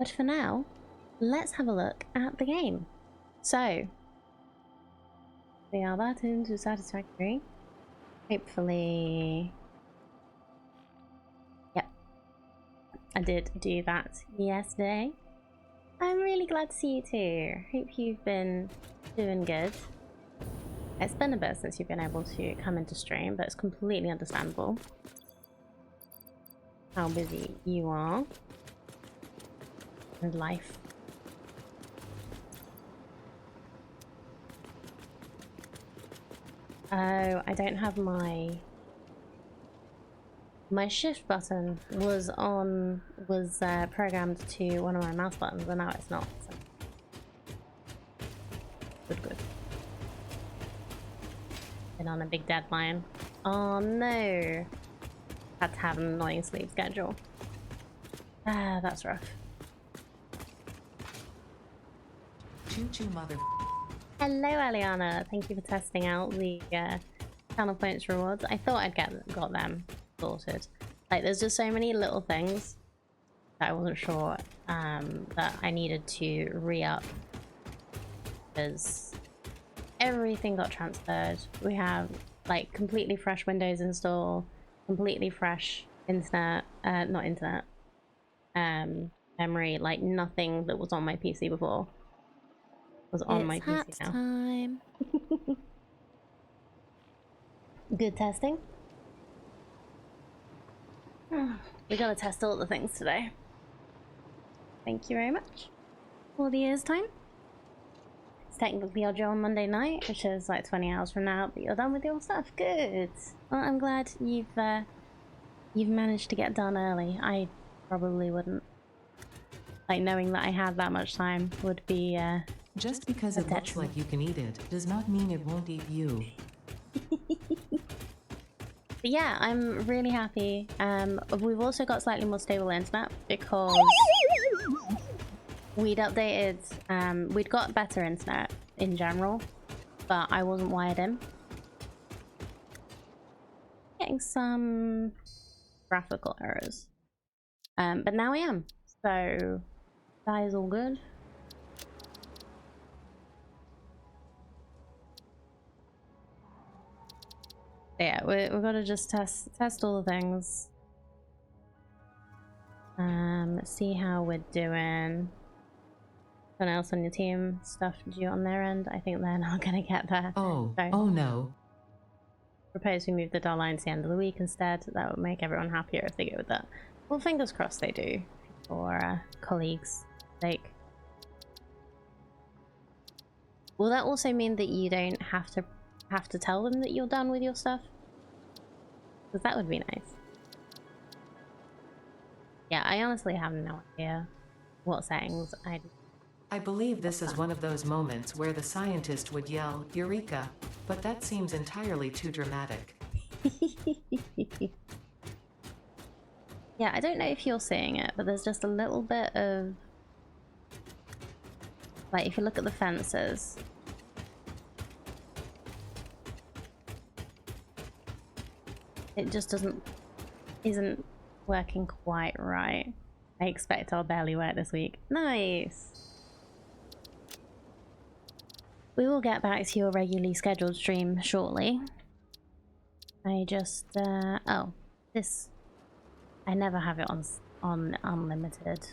But for now, let's have a look at the game. So, we are about into Satisfactory. Hopefully... Yep. I did do that yesterday. I'm really glad to see you too. Hope you've been doing good. It's been a bit since you've been able to come into stream, but it's completely understandable how busy you are with life. Oh, I don't have my shift button was programmed to one of my mouse buttons, and now it's not. So. Good. Been on a big deadline. Oh no! Had to have an annoying sleep schedule. Ah, that's rough. Choo-choo, mother. Hello, Aliana. Thank you for testing out the channel points rewards. I thought I'd got them sorted. Like, there's just so many little things that I wasn't sure that I needed to re-up, because everything got transferred. We have like completely fresh Windows install, completely fresh internet, not internet, memory. Like nothing that was on my PC before was on my PC now. Time. Good testing. We gotta test all the things today. Thank you very much for the ears time. It's technically your job on Monday night, which is like 20 hours from now, but you're done with your stuff. Good. Well, I'm glad you've managed to get done early. I probably wouldn't. Like, knowing that I had that much time would be just because it looks like you can eat it does not mean it won't eat you. But yeah, I'm really happy. We've also got slightly more stable internet because we'd updated, we'd got better internet in general, but I wasn't wired in. Getting some graphical errors. But now I am, so that is all good. Yeah, we've got to just test all the things. See how we're doing. Someone else on your team stuff due on their end. I think they're not gonna get there. Oh, so, oh no. Propose we move the deadline to the end of the week instead. That would make everyone happier if they go with that. Well, fingers crossed they do, for colleagues' sake. Will that also mean that you don't have to tell them that you're done with your stuff? Because that would be nice. Yeah, I honestly have no idea what settings I believe this is one of those moments where the scientist would yell, "Eureka!" But that seems entirely too dramatic. Yeah, I don't know if you're seeing it, but there's just a little bit of... Like, if you look at the fences... It just isn't working quite right. I expect I'll barely work this week. Nice! We will get back to your regularly scheduled stream shortly. I just, oh, this... I never have it on unlimited,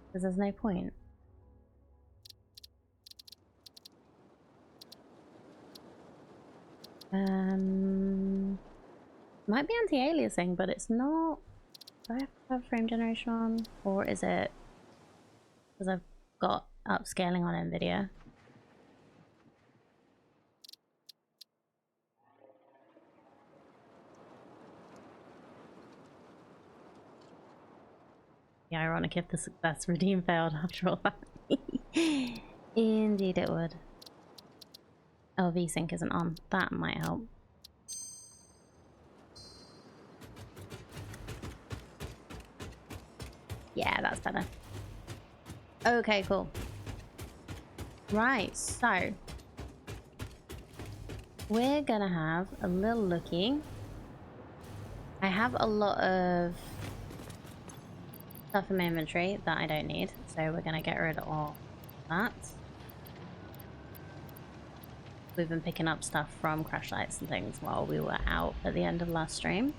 because there's no point. Might be anti-aliasing, but it's not. Do I have to have frame generation on, or is it because I've got upscaling on NVIDIA? Yeah, ironic if the success redeem failed after all that. Indeed it would. Oh, VSync isn't on. That might help. Yeah, that's better. Okay, cool. Right, so we're gonna have a little looky. I have a lot of stuff in my inventory that I don't need, so we're gonna get rid of all that. We've been picking up stuff from crash sites and things while we were out at the end of last stream.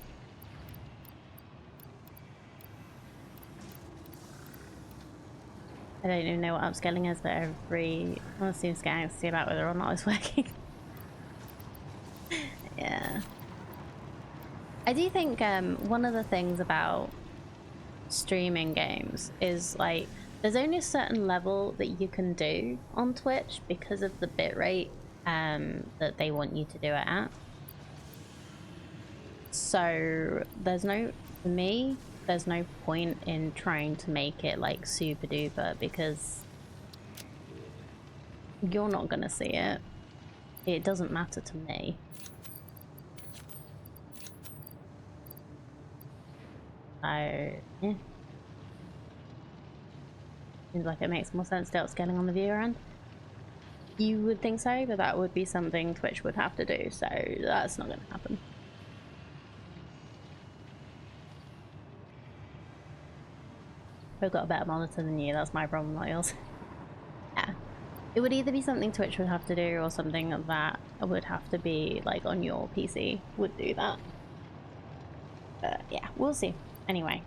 I don't even know what upscaling is, but everyone seems to get anxious about whether or not it's working. Yeah. I do think one of the things about streaming games is like there's only a certain level that you can do on Twitch because of the bitrate that they want you to do it at. So for me, there's no point in trying to make it like super duper because you're not gonna see it. It doesn't matter to me. So yeah. Seems like it makes more sense to upscaling on the viewer end. You would think so, but that would be something Twitch would have to do, so that's not going to happen. I've got a better monitor than you, that's my problem, not yours. Yeah. It would either be something Twitch would have to do or something that would have to be like on your PC would do that. But yeah, we'll see. Anyway.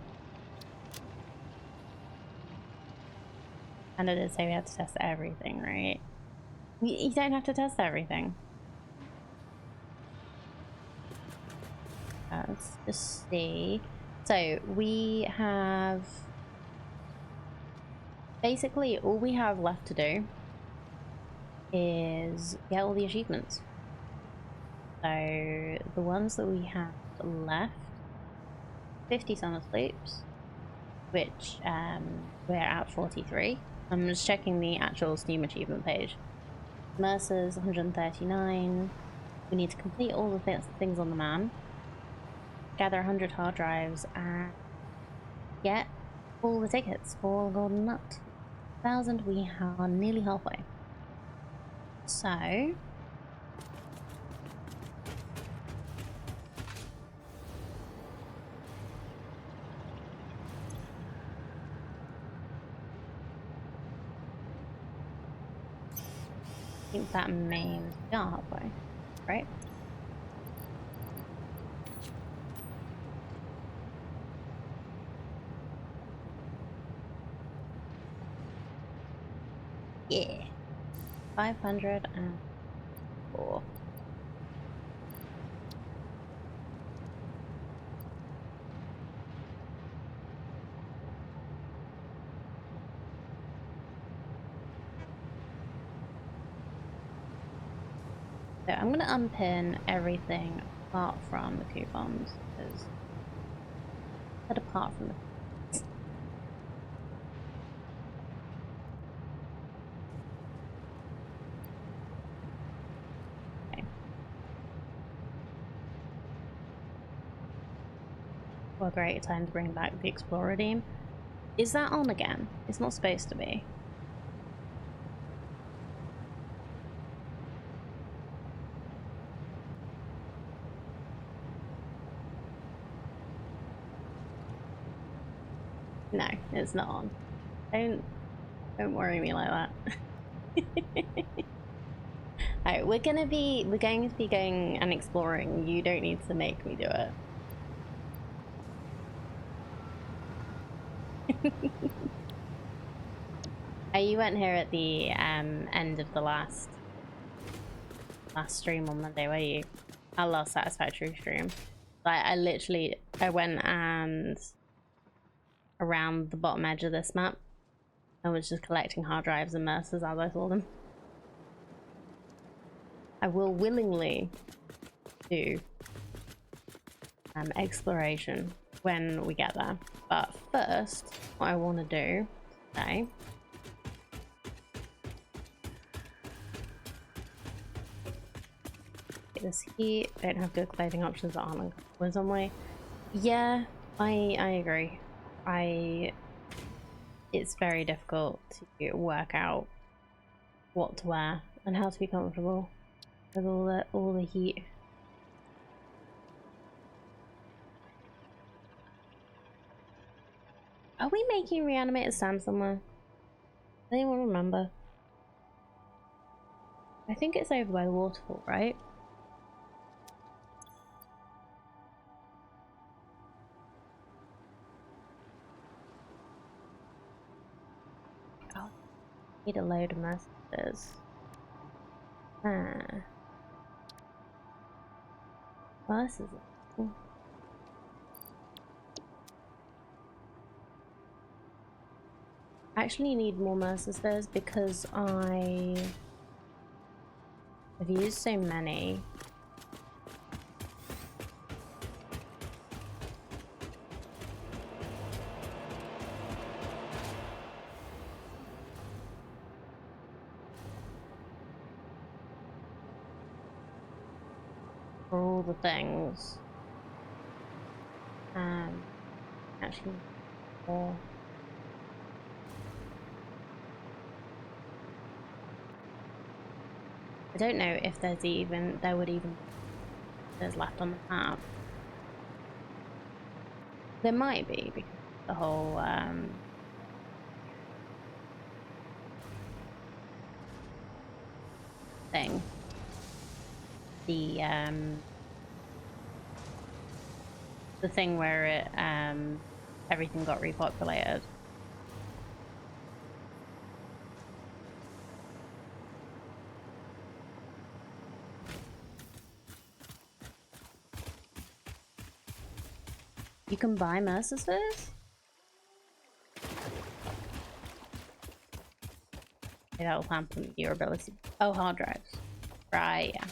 And it did say we had to test everything, right? You don't have to test everything. Let's just see. So we have basically all we have left to do is get all the achievements. So the ones that we have left, 50 summer sleeps, which we're at 43. I'm just checking the actual Steam achievement page. Mercer's 139. We need to complete all the things on the man, gather 100 hard drives, and get all the tickets for Golden Nut. 1,000, we are nearly halfway. So I think that means we are halfway, right? Yeah. 504. So I'm gonna unpin everything apart from the coupons, because apart from the okay. Well, great time to bring back the Explorer team. Is that on again? It's not supposed to be. No, it's not on. Don't worry me like that. Alright, we're going to be going and exploring. You don't need to make me do it. You weren't here at the end of the last stream on Monday, were you? Our last Satisfactory stream. Like I went and around the bottom edge of this map. I was just collecting hard drives and Mercers as I saw them. I will willingly do exploration when we get there. But first, what I want to do today get this heat. Don't have good clothing options that aren't was on way. Yeah, I agree. It's very difficult to work out what to wear and how to be comfortable with all the heat. Are we making reanimated Sam somewhere? Anyone remember? I think it's over by the waterfall, right? Oh, need a load of messages. Well, this is cool. I actually need more Mercer Spurs because I have used so many. For all the things. Actually more. I don't know if there would even there's left on the map. There might be because the whole thing. The thing where it everything got repopulated. You can buy Mercer Spurs? Okay, that will hamper your ability. Oh, hard drives. Right, yeah.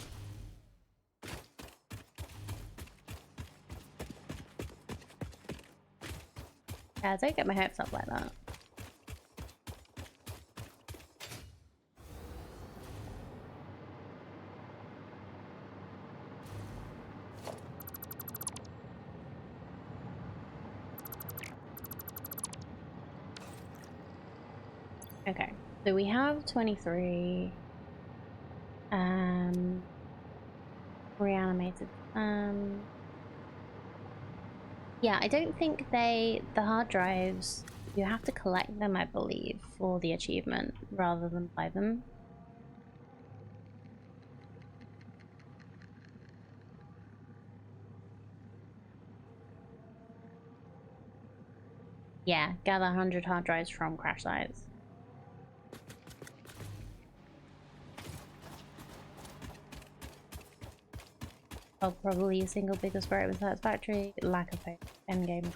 Yeah, don't get my hopes up like that. Okay, so we have 23 reanimated. Yeah, I don't think the hard drives, you have to collect them, I believe, for the achievement rather than buy them. Yeah, gather 100 hard drives from crash sites. Oh, probably a single biggest worry with Satisfactory, lack of endgame.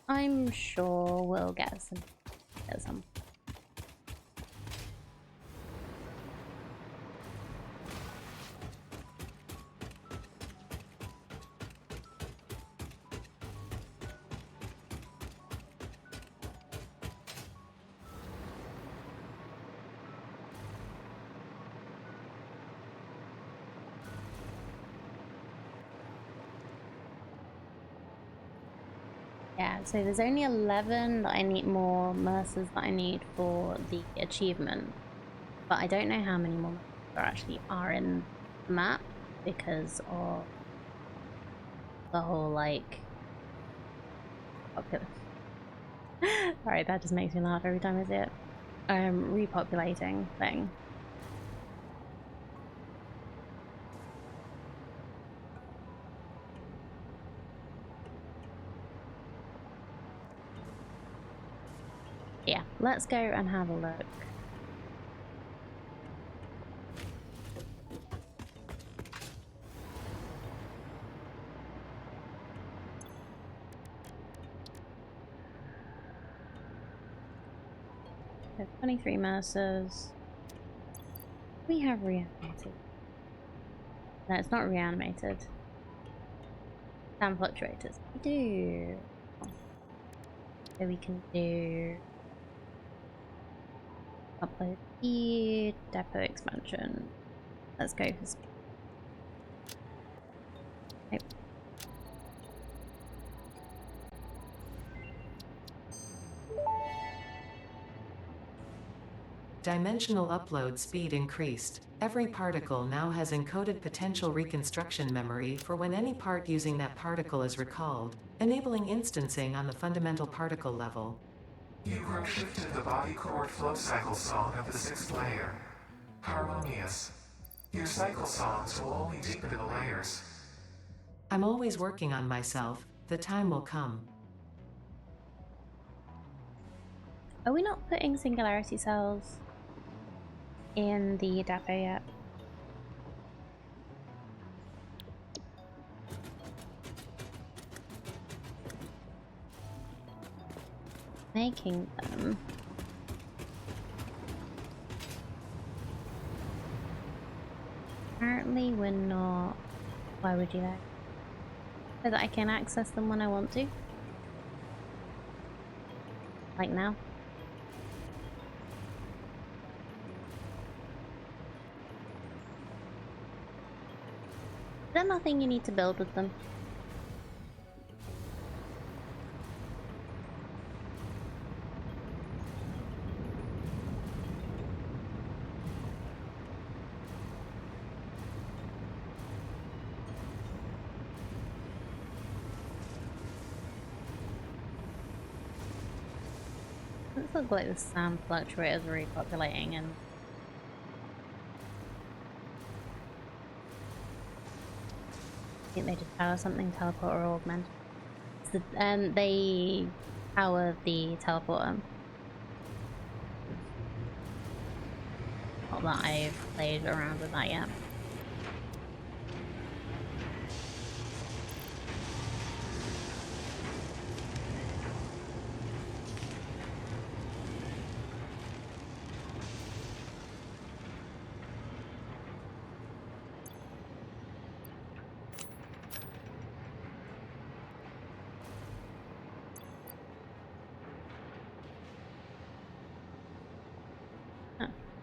I'm sure we'll get some. Yeah, so there's only 11 that I need more Mercers that I need for the achievement. But I don't know how many more there actually are in the map because of the whole, like... Alright, that just makes me laugh every time I see it. Repopulating thing. Yeah, let's go and have a look. So 23 Mercers. We have reanimated. No, it's not reanimated. Sound fluctuators. We do. So we can do upload speed, depot expansion. Let's go for speed. Nope. Dimensional upload speed increased. Every particle now has encoded potential reconstruction memory for when any part using that particle is recalled, enabling instancing on the fundamental particle level. You grow shifted the body chord flow cycle song of the sixth layer. Harmonious. Your cycle songs will only deepen the layers. I'm always working on myself. The time will come. Are we not putting singularity cells in the depot yet? Making them. Apparently we're not. Why would you like? So that I can access them when I want to? Like now? Is there nothing you need to build with them? It looks like the sound fluctuators are repopulating and I think they just power something, teleport or augment. So, they power the teleporter. Not that I've played around with that yet.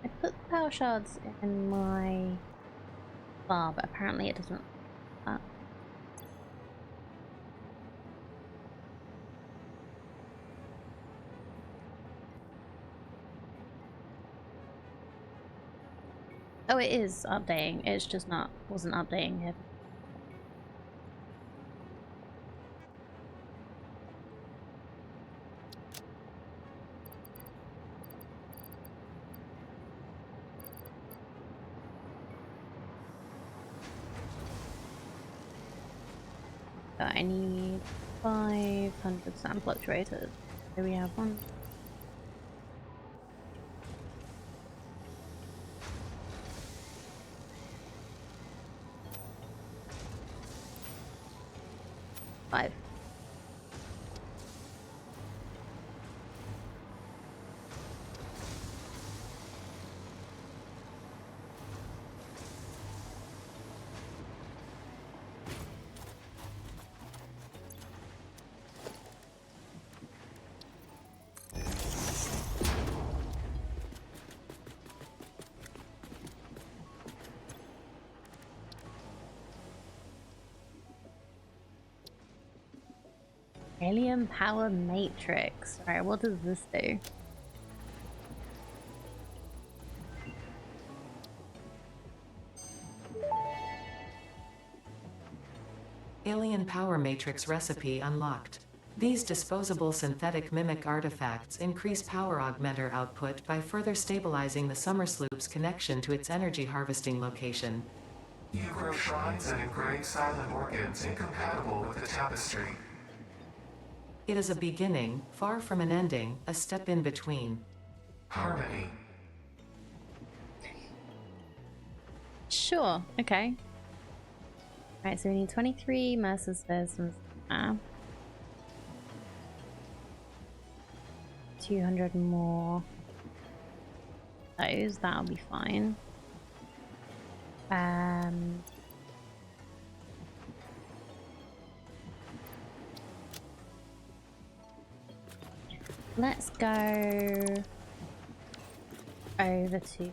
I put the power shards in my bar, but apparently it doesn't. Oh, it is updating. It's just wasn't updating it. So I need 500 sound fluctuators. Here we have one. Five. Alien power matrix. Alright, what does this do? Alien power matrix recipe unlocked. These disposable synthetic mimic artifacts increase power augmenter output by further stabilizing the Summersloop's connection to its energy harvesting location. You grow shrines and engrave silent organs incompatible with the tapestry. It is a beginning, far from an ending, a step in between. Harmony. Sure, okay. Alright, so we need 23 Mercer Spheres from 200 more. Those, that'll be fine. Let's go over to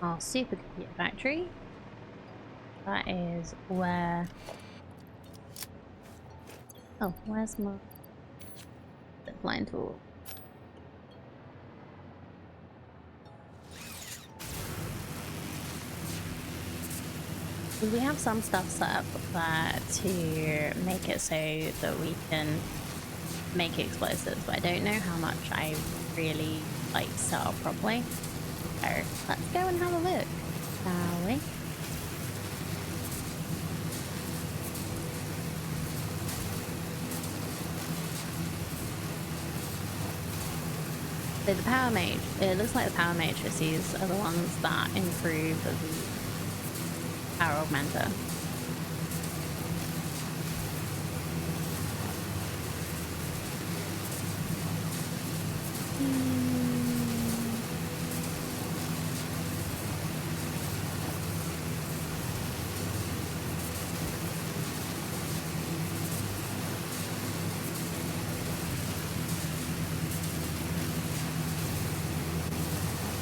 our supercomputer factory. That is where... Oh, where's my zipline tool? We have some stuff set up to make it so that we can make explosives, but I don't know how much I really like set up properly. So let's go and have a look, shall we? So the power mage, it looks like the power matrices are the ones that improve the power augmenter.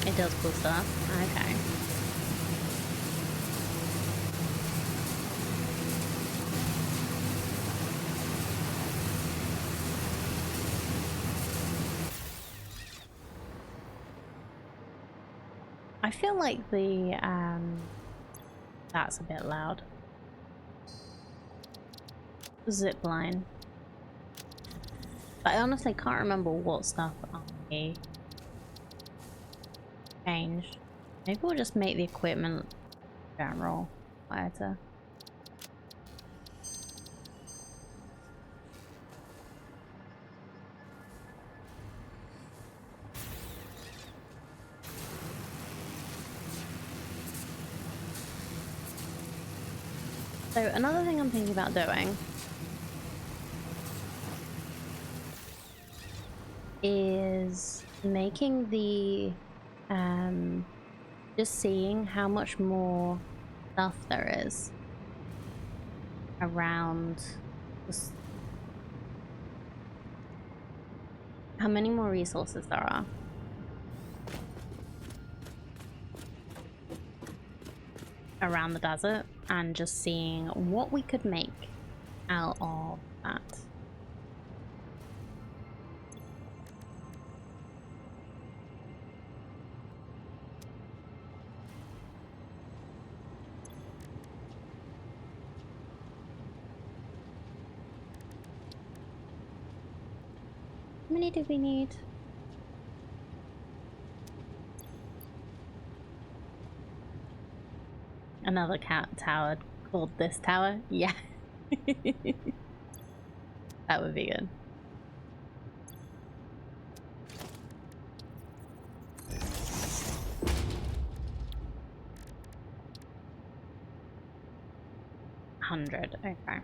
It does cool stuff. Okay. I feel like the that's a bit loud. Zip line. But I honestly can't remember what stuff I changed. Maybe we'll just make the equipment general quieter. So another thing I'm thinking about doing is making the just seeing how much more stuff there is around this, how many more resources there are around the desert, and just seeing what we could make out of that. How many do we need? Another cat tower called this tower? Yeah. That would be good. $100, okay.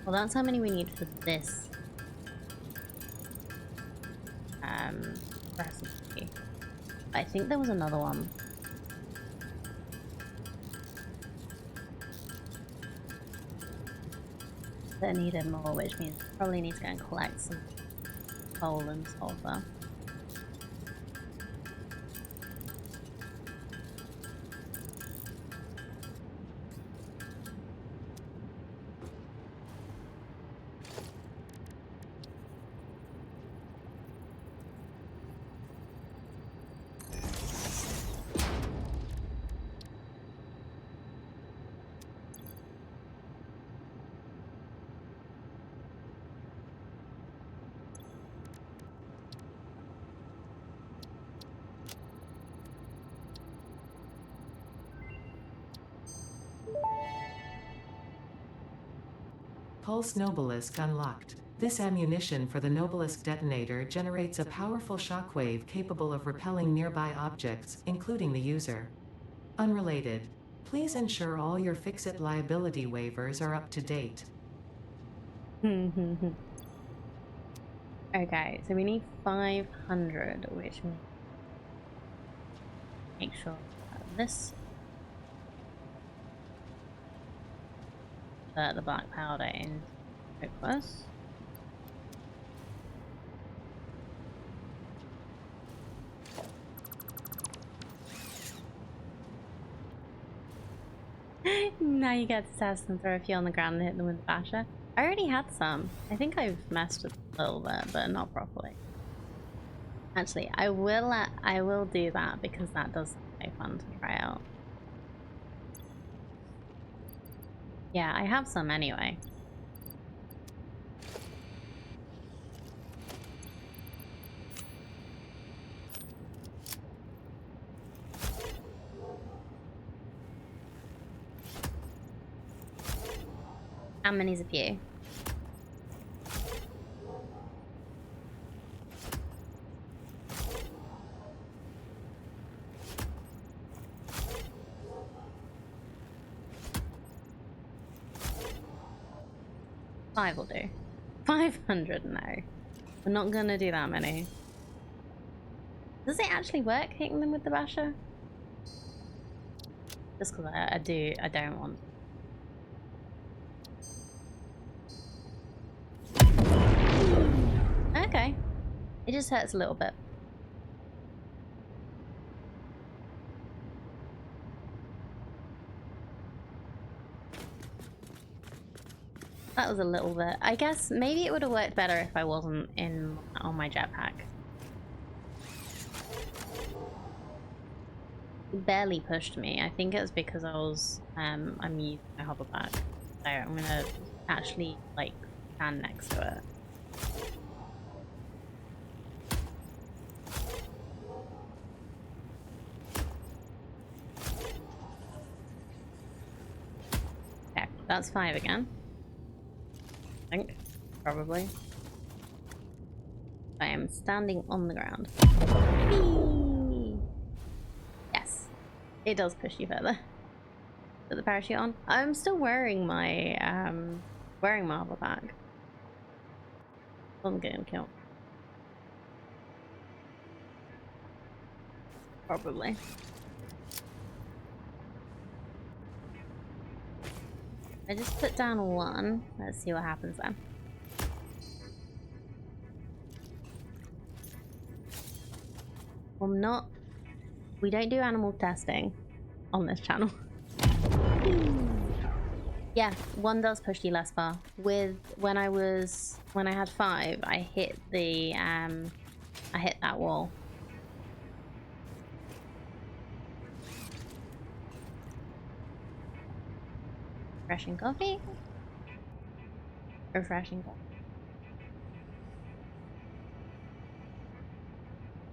Well, that's how many we need for this recipe. I think there was another one. That needed more, which means probably need to go and collect some coal and sulfur. Pulse Nobelisk unlocked. This ammunition for the Nobelisk detonator generates a powerful shockwave capable of repelling nearby objects, including the user. Unrelated. Please ensure all your Fix-It liability waivers are up to date. Okay, so we need 500, which means make sure that this the black powder in focus. Now you get to test and throw a few on the ground and hit them with the basher. I already had some. I think I've messed with a little bit, but not properly. Actually, I will do that because that does sound like fun to try out. Yeah, I have some anyway. How many's a few? Five will do. 500, no. We're not gonna do that many. Does it actually work hitting them with the basher? Just because I don't want. Okay. It just hurts a little bit. That was a little bit. I guess maybe it would have worked better if I wasn't on my jetpack. It barely pushed me. I think it was because I'm using my hoverback. So I'm gonna actually like stand next to it. Okay, that's 5 again. I think, probably. I am standing on the ground. Whee! Yes, it does push you further. Put the parachute on. I'm still wearing my hoverback. I'm getting killed. Probably. I just put down 1. Let's see what happens then. We don't do animal testing on this channel. Yeah, 1 does push you less far. When I had 5, I hit that wall. Refreshing coffee. Refreshing coffee.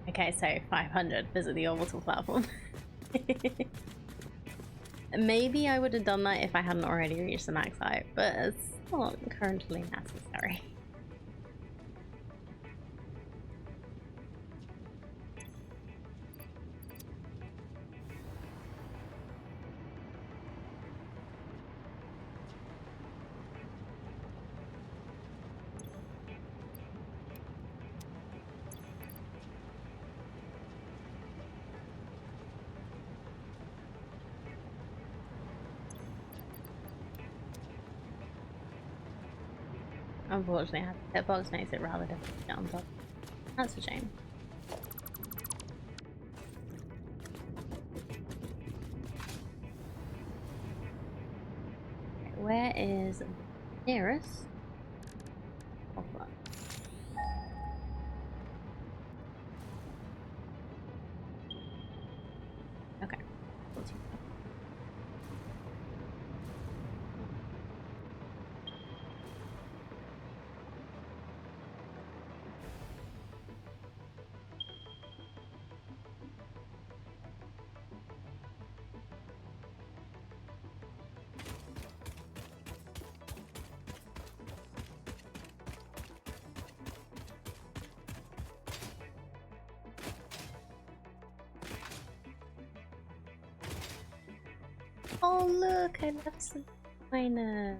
Okay, so 500, visit the orbital platform. Maybe I would have done that if I hadn't already reached the max height, but it's not currently necessary. Unfortunately, hitbox makes it rather difficult to get on top. That's a shame. Okay, where is nearest? Okay. Oh look, I left some miner.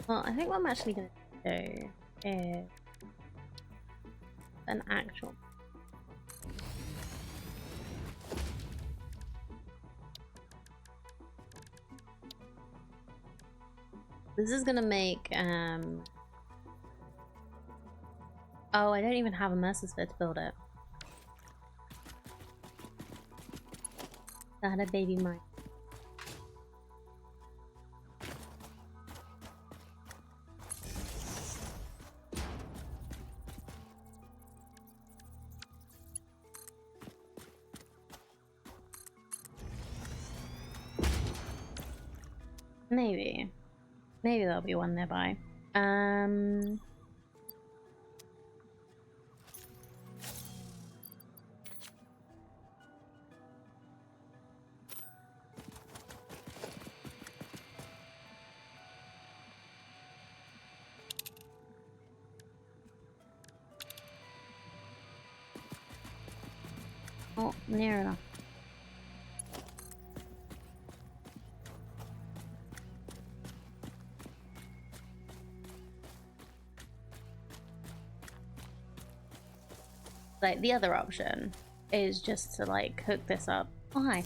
Well, I think what I'm actually going to do is an actual. This is going to make, oh, I don't even have a Mercer Sphere to build it. I had a baby mine. Maybe. Maybe there'll be one nearby. Oh, near enough. Like, the other option is just to, like, hook this up. Oh, hi.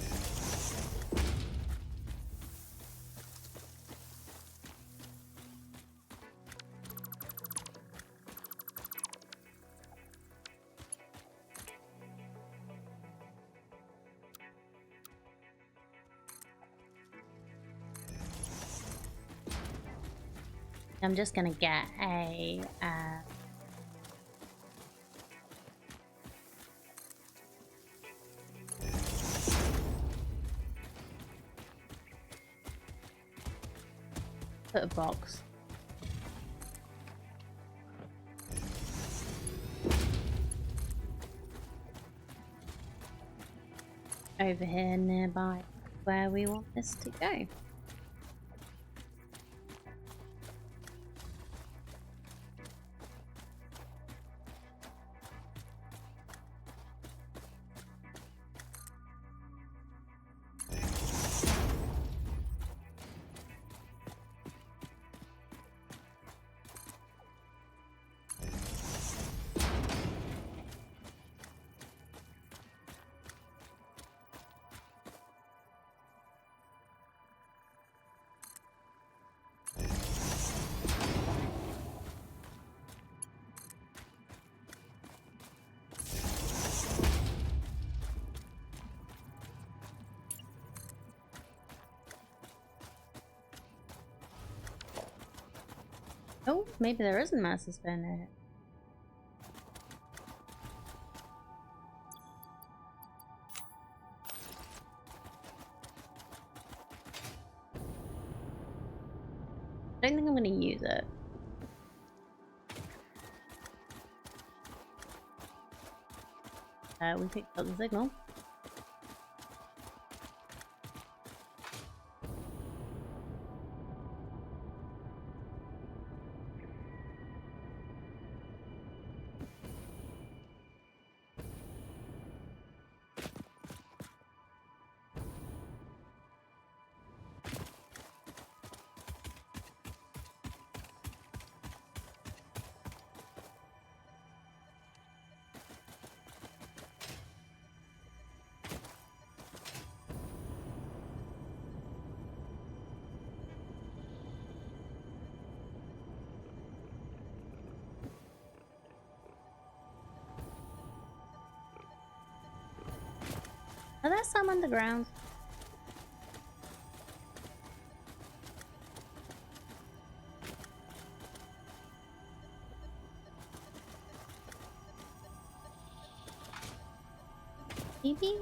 I'm just gonna get a, put a box. Over here nearby where we want this to go. Oh, maybe there isn't Master Sphere in it. I don't think I'm going to use it. We picked up the signal. Are there some underground? Maybe?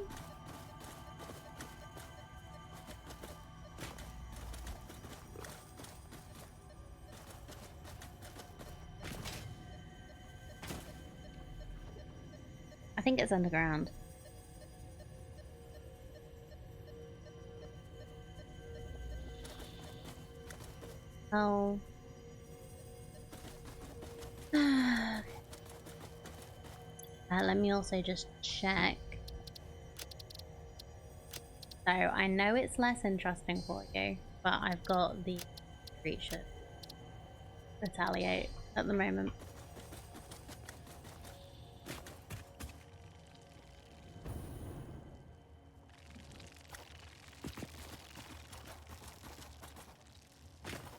I think it's underground. Oh. Let me also just check. So I know it's less interesting for you, but I've got the creature. retaliate at the moment.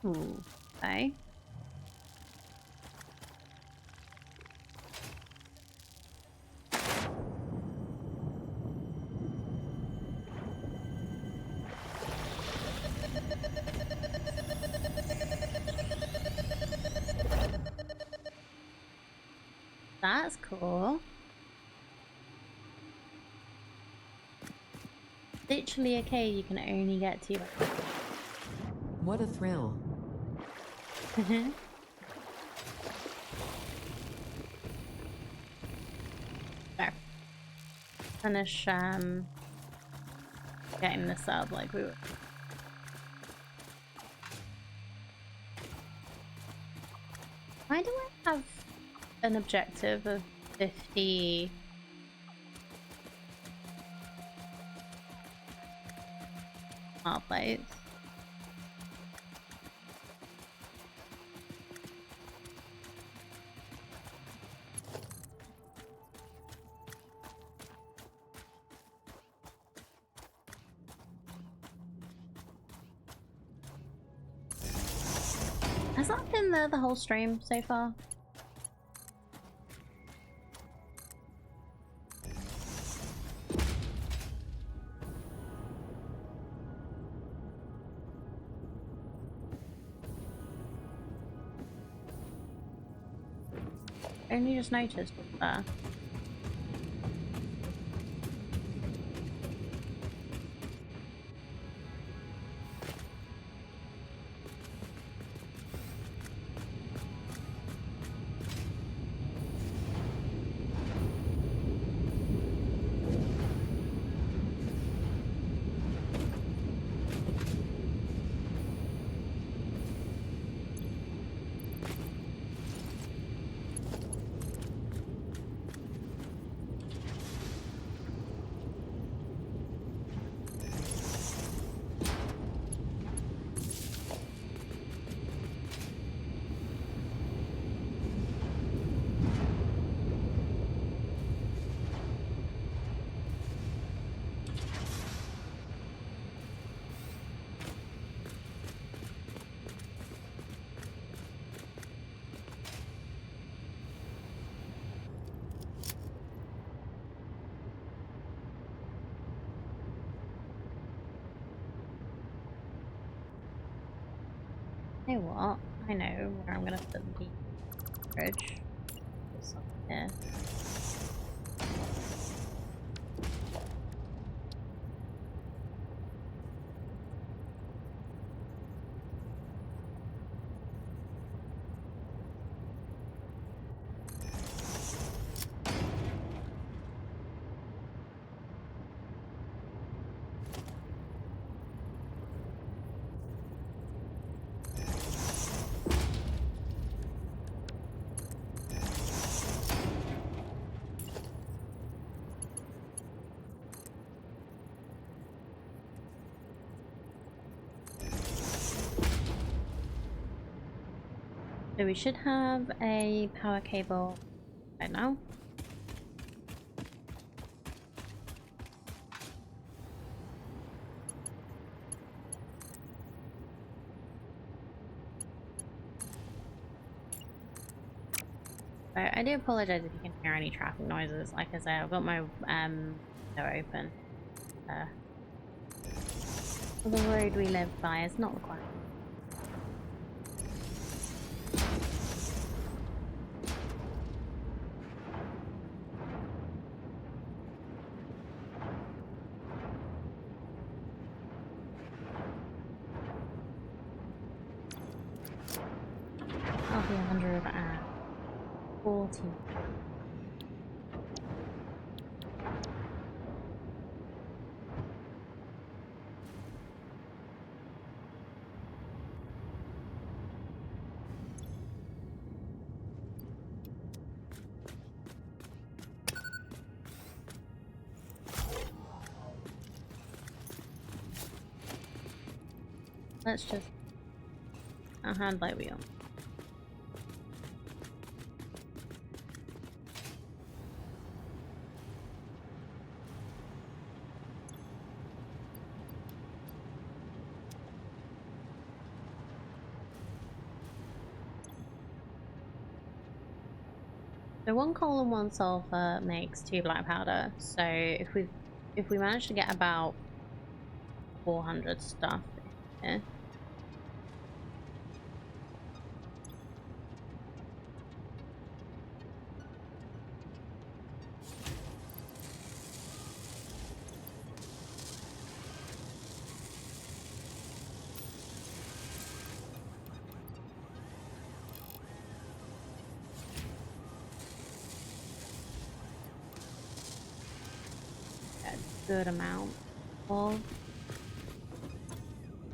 Ooh, okay. That's cool. Literally a cave you can only get to. What a thrill. So, finish getting this up like we were. Why do I have an objective of 50 smart plates? Has that been there the whole stream so far? Only just noticed what's there. You know what? I know where I'm gonna put the fridge. It's up here. So we should have a power cable right now. I do apologize if you can hear any traffic noises. Like I say, I've got my door open. The road we live by is not required. I'll be 140. Let's just a hand light wheel. So 1 coal and 1 sulfur makes 2 black powder. So if we manage to get about 400 stuff here. Good amount of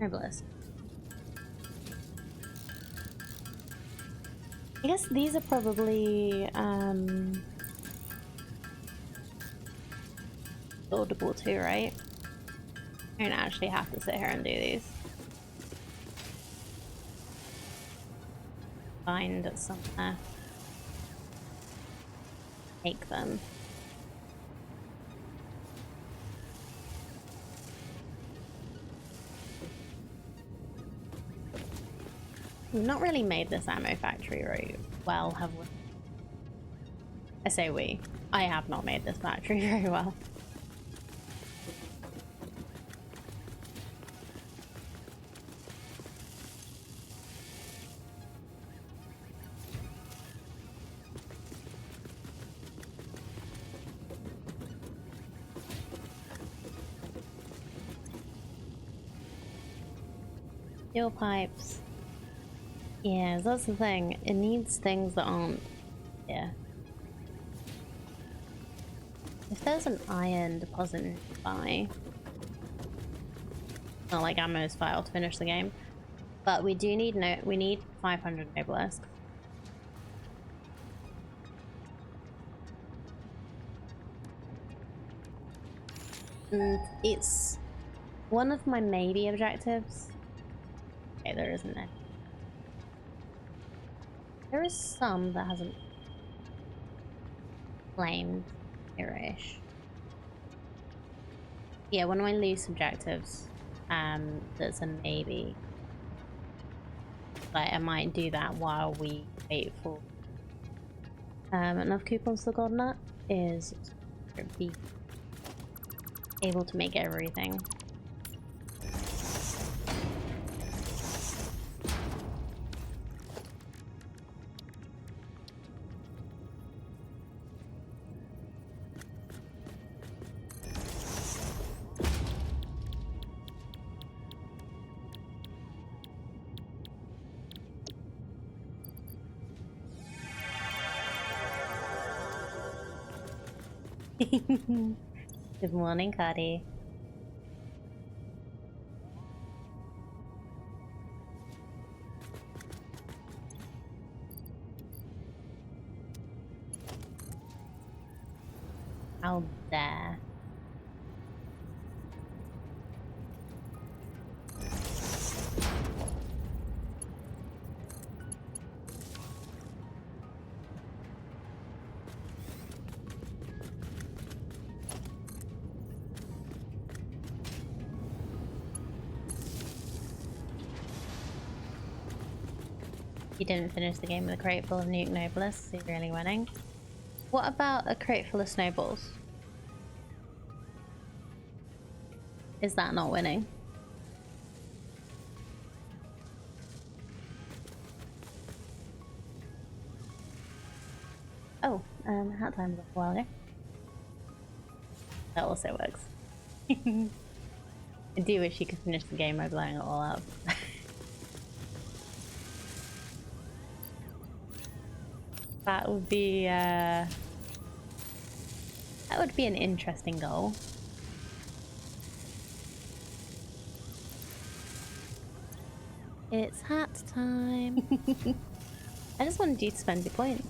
Noblest. I guess these are probably buildable too, right? I don't actually have to sit here and do these. Find somewhere. Make them. We've not really made this ammo factory very well, have we? I say we. I have not made this factory very well. Steel pipes. Yeah, that's the thing. It needs things that aren't... Yeah. If there's an iron deposit nearby... Not like ammo's file to finish the game. But we do need we need 500 Noblesque. And it's one of my maybe objectives. Okay, there isn't any. There is some that hasn't claimed here-ish. Yeah, one of my least objectives. That's a maybe. Like I might do that while we wait for enough coupons for the Golden Nut is to be able to make everything. Good morning, Cuddy. How dare. You didn't finish the game with a crate full of Nuke Noblest, so you're really winning. What about a crate full of snowballs? Is that not winning? Oh, hat time's up a while ago. That also works. I do wish you could finish the game by blowing it all up. That would be an interesting goal. It's hat time. I just wanted you to spend your points.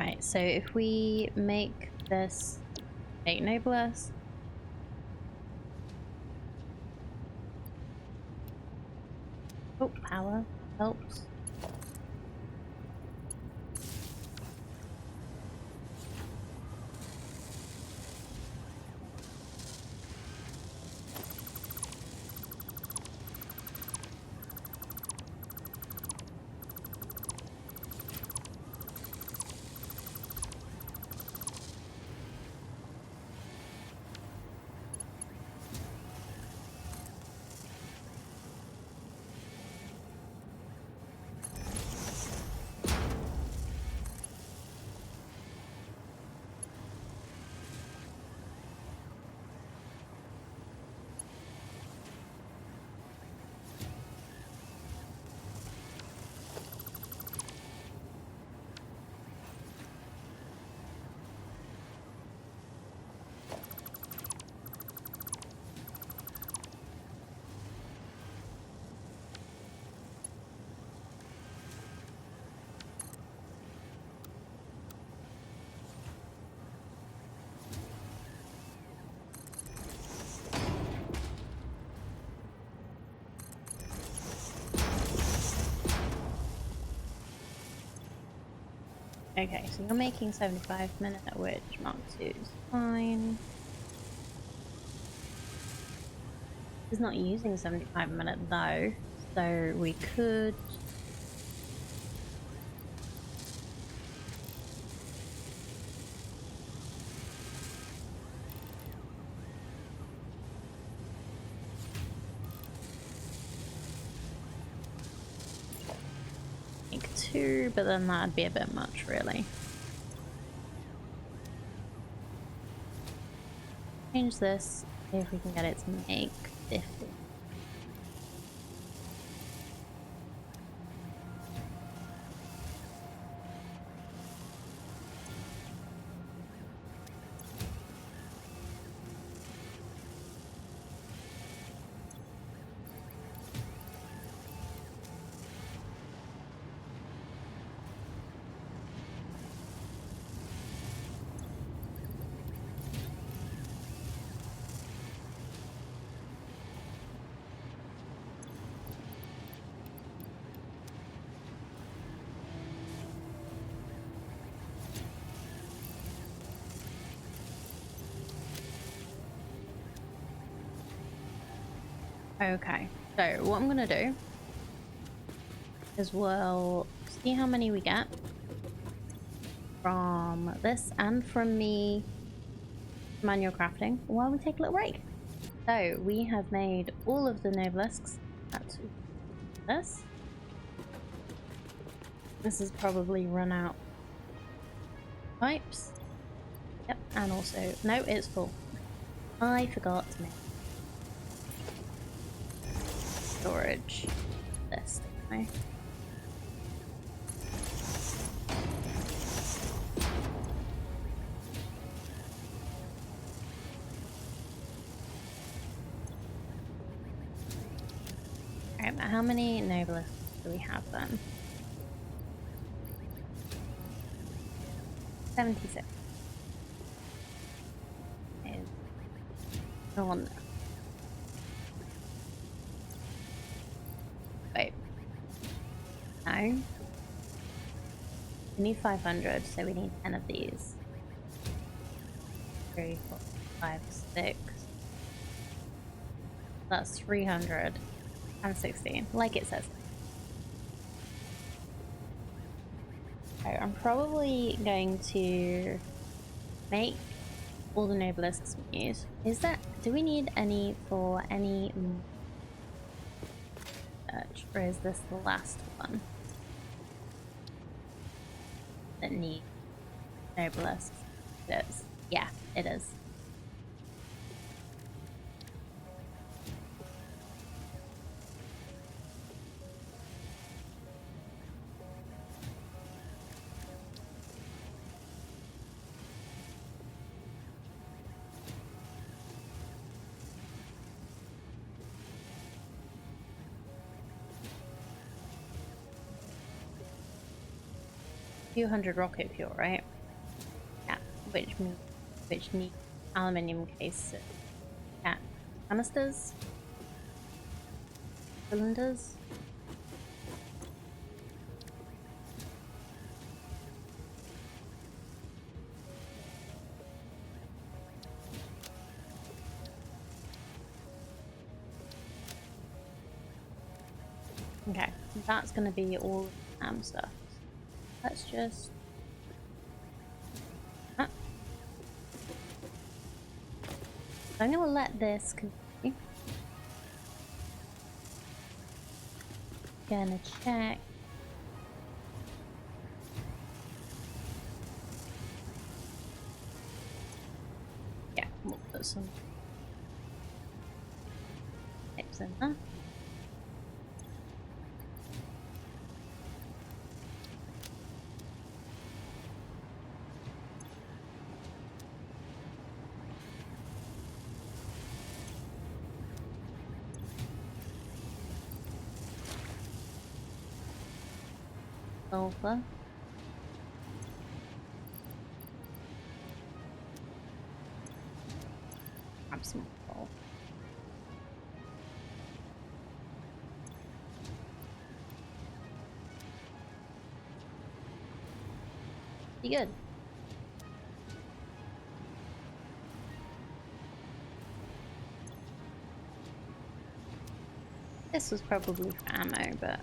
Right, so if we make this 8 noblesse. Oh, power helps. Okay, so you're making 75 minute, which Mark 2 is fine. It's not using 75 minute though, so we could make 2, but then that'd be a bit much really. Change this, see if we can get it to make 50. Okay, so what I'm gonna do is we'll see how many we get from this and from me manual crafting while we take a little break. So we have made all of the nobelisks. That's this. This has probably run out pipes. Yep, and also no, it's full. I forgot to make storage this, didn't I? Alright, but how many nobelisks do we have then? 76. No one there. Wait. No. We need 500, so we need 10 of these. 3, 4, 5, 6. That's 316, like it says. So I'm probably going to make all the nobelisks we need. Do we need any for any search, or is this the last one that needs nobelisks? It is. Yeah, it is. few hundred rocket fuel, right? Yeah, which need aluminium cases. Yeah, canisters, cylinders. Okay, that's gonna be all stuff. Let's just. Ah. I'm gonna let this continue. Gonna check. Yeah, we'll put some tips in there. Sulfur. Grab some coal. Be good. This was probably for ammo, but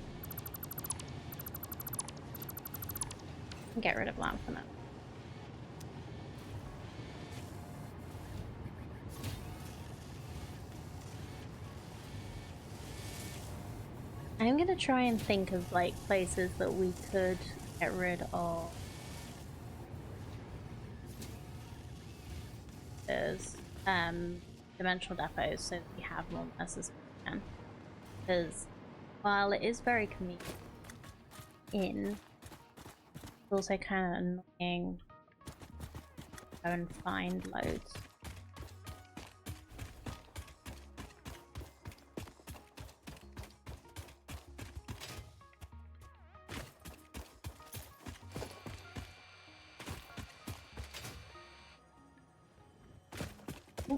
I'll get rid of that for now. I'm gonna try and think of like places that we could get rid of. There's dimensional depots so that we have more messes we can. Because while it is very convenient it's also kind of annoying to go and find loads. Ooh.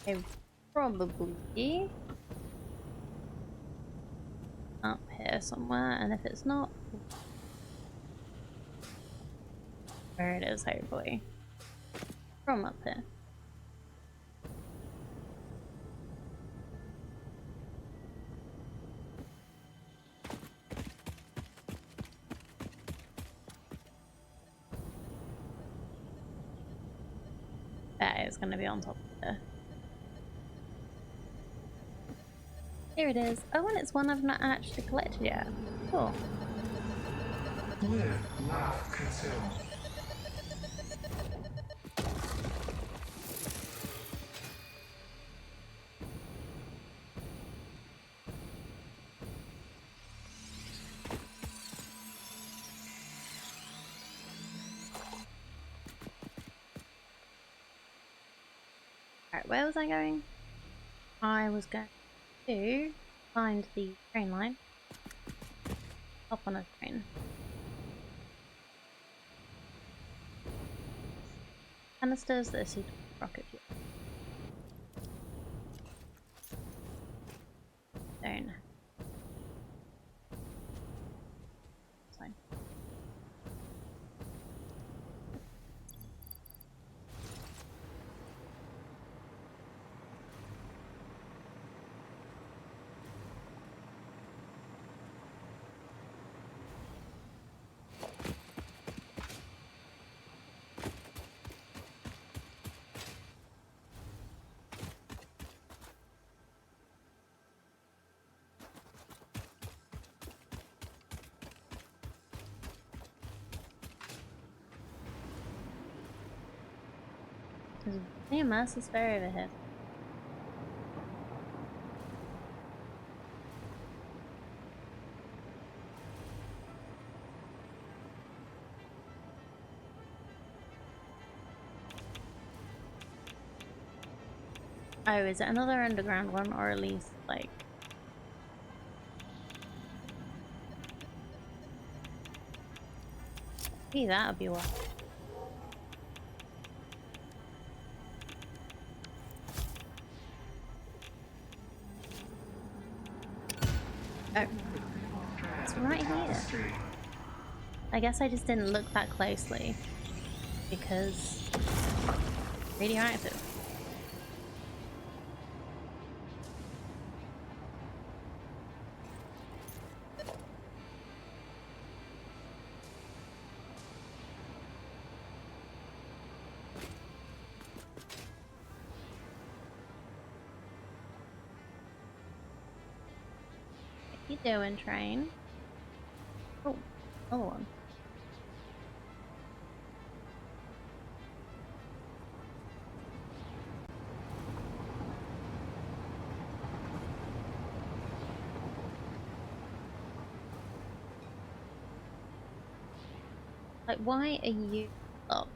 Okay, probably up here somewhere, and if it's not, where it is, hopefully. From up here. That is going to be on top of there. Here it is. Oh, and it's one I've not actually collected yet. Cool. Live, laugh, consume. Alright, where was I going? I was going to find the train line. Hop on a train. Canisters that are suitable for rocket fuel. Don't. It's fine. There's a massive spare over here. Oh, is it another underground one, or at least like? Maybe that would be what. Oh, it's right here. I guess I just didn't look that closely because radioactive. What you doing, train? Oh, another one. Like, why are you locked?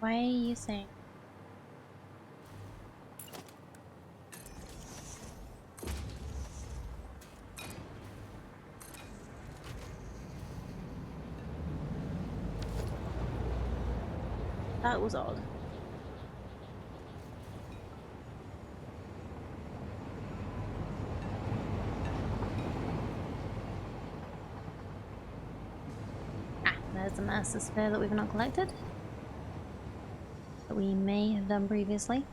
Why are you saying? That was odd. Ah, there's a master sphere that we've not collected. That we may have done previously.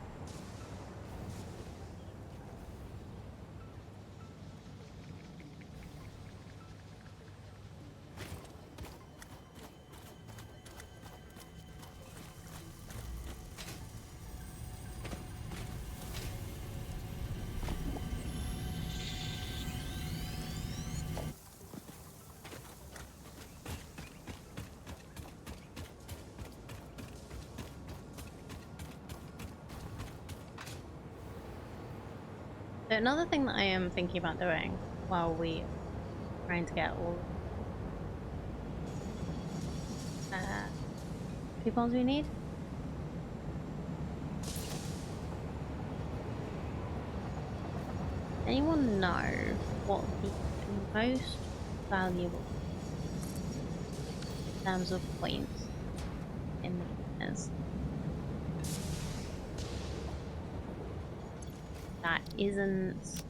So another thing that I am thinking about doing while we are trying to get all coupons we need. Anyone know what the most valuable in terms of points in the game is? That isn't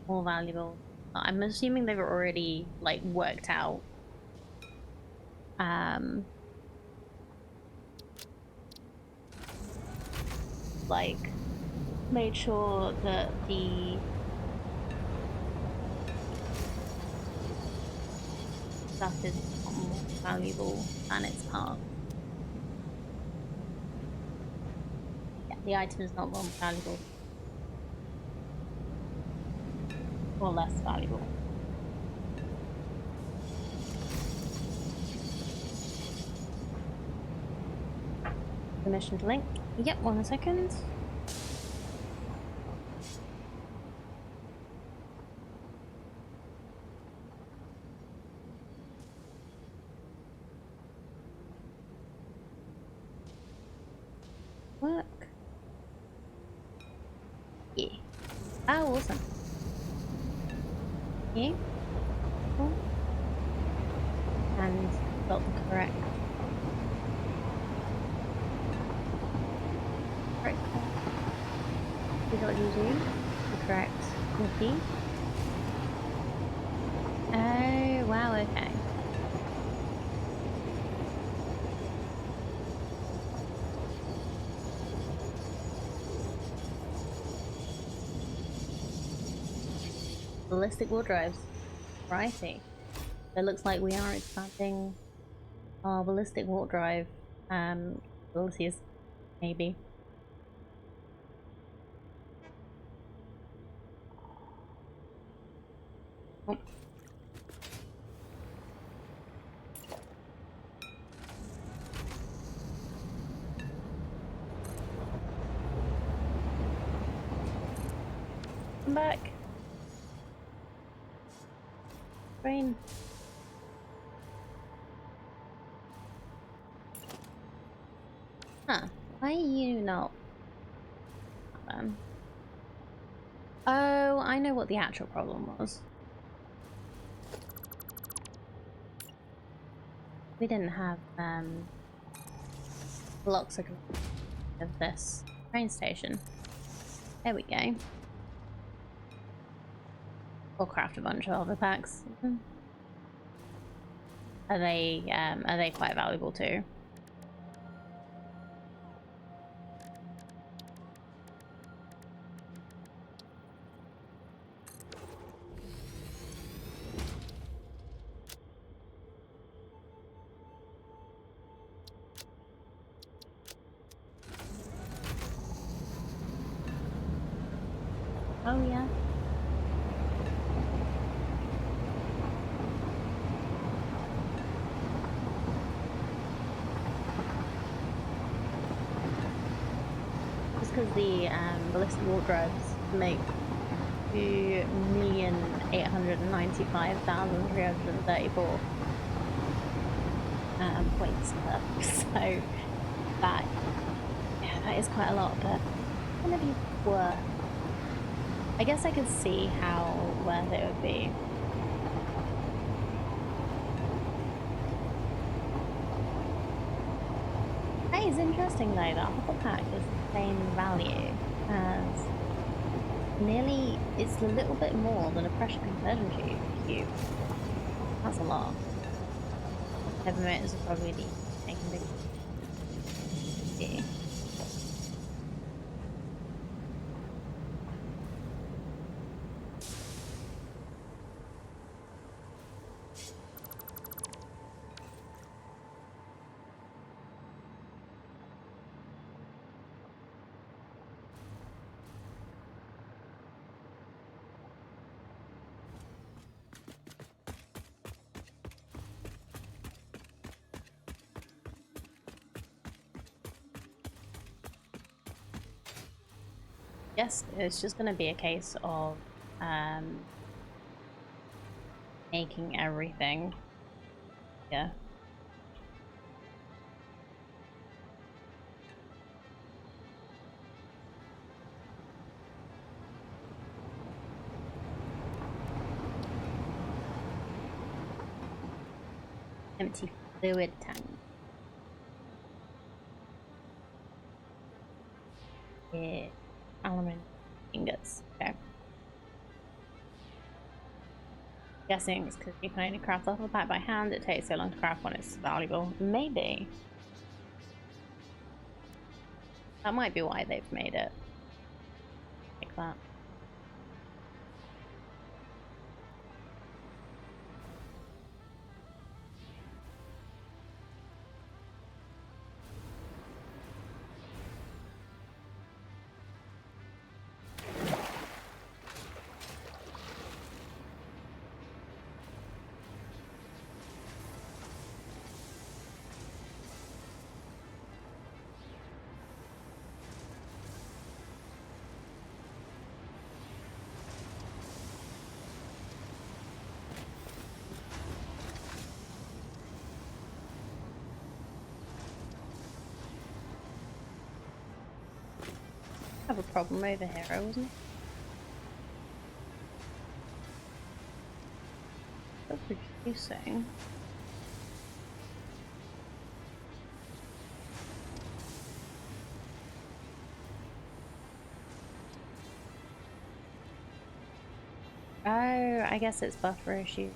more valuable. I'm assuming they've already like worked out like made sure that the stuff is not more valuable than its part. Yeah, the item is not more valuable or less valuable. Permission to link. Yep, 1 second. Work. Yeah. Oh, awesome. Yeah. Cool. And got the correct. We got you the correct cookie. Oh, wow, okay. Ballistic wall drives. Righty. It looks like we are expanding our ballistic warp drive abilities. Maybe. Oh. Come back. Rain. Huh. Why are you not? Oh, I know what the actual problem was. We didn't have blocks of this train station. There we go. We'll craft a bunch of other packs. Are they quite valuable too? Oh yeah. Just because the ballistic wardrobes make 2,895,334 points per. So that, yeah, that is quite a lot, but it's gonna be worth. I guess I could see how worth it would be. That is interesting though, that Hopper Pack is the same value as nearly, it's a little bit more than a pressure conversion cube. That's a lot. Heavy motors are probably taking big. Yeah. Yes, it's just going to be a case of making everything. Yeah. Empty fluid tank. Yeah. Aluminium ingots. Okay. Guessing it's because you can only craft off a pack by hand. It takes so long to craft when it's valuable. Maybe. That might be why they've made it like that. I have a problem over here, wasn't it? Still producing. Oh, I guess it's buffer issue.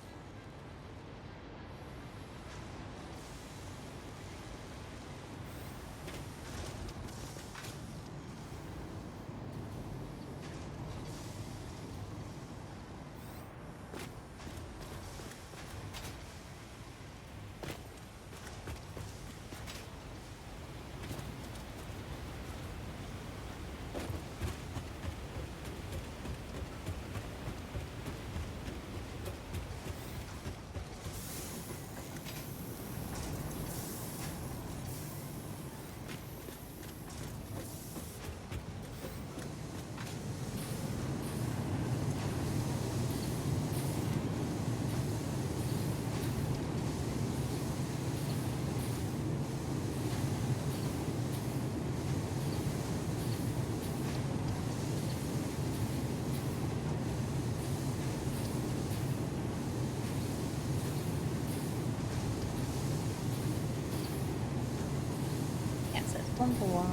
1 for 1.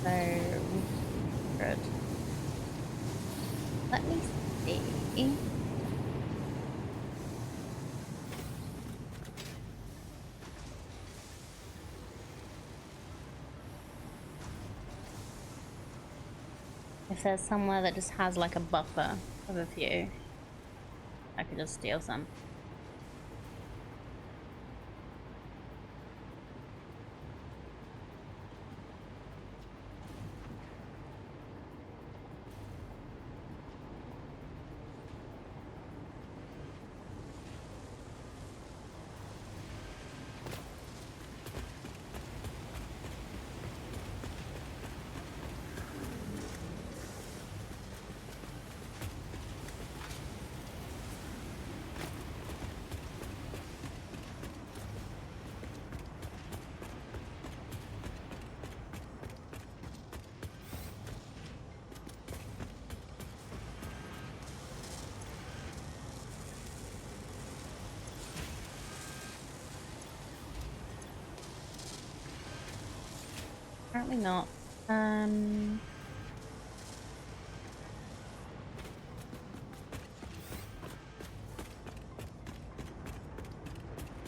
So, good. Let me see. If there's somewhere that just has like a buffer of a few, I could just steal some. Apparently not.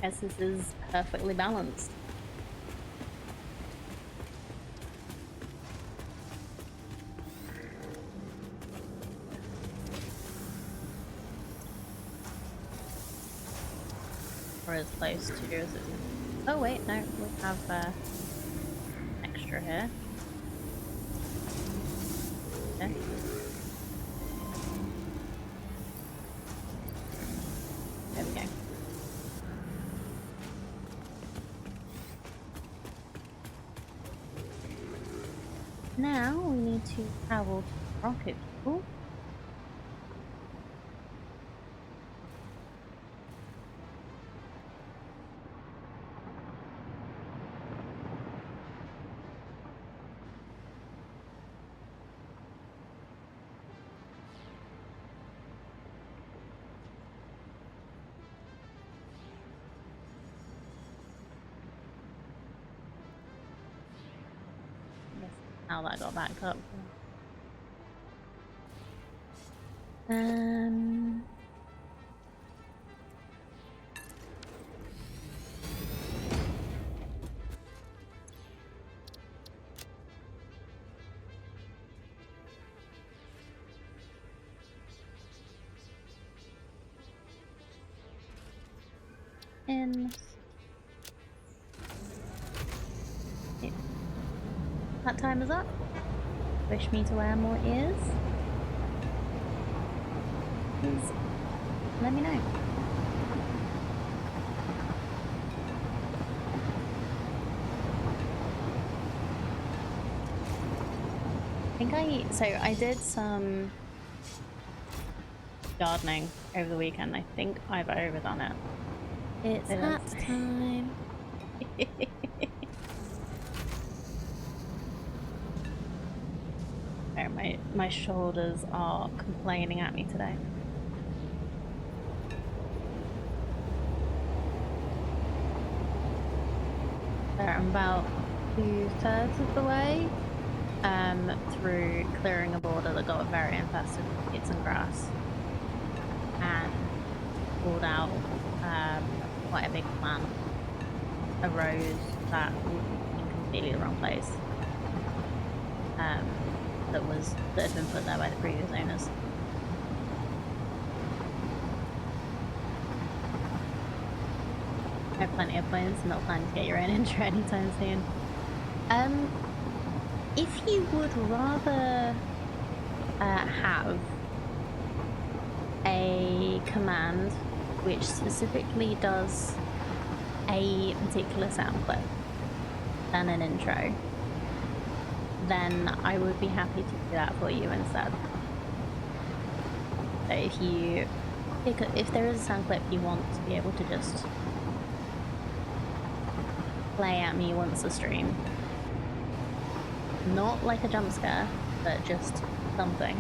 Guess this is perfectly balanced. Or as close to as it. Oh wait, no, we have extra here. Okay. There we go. Now we need to travel to the rocket fuel. How that got backed up. In. Yeah. That time is up. Wish me to wear more ears? Please let me know. I did some gardening over the weekend. I think I've overdone it. It's hat time. Oh, my shoulders are complaining at me today. There, I'm about 2/3 of the way through clearing a border that got very infested with weeds and grass, and pulled out quite a big plant, a rose that was in completely the wrong place, that had been put there by the previous owners. I have plenty of points, not planning to get your own intro anytime soon. If you would rather have a command which specifically does a particular sound clip than an intro, then I would be happy to do that for you instead. So if there is a sound clip you want to be able to just play at me once a stream, not like a jump scare, but just something,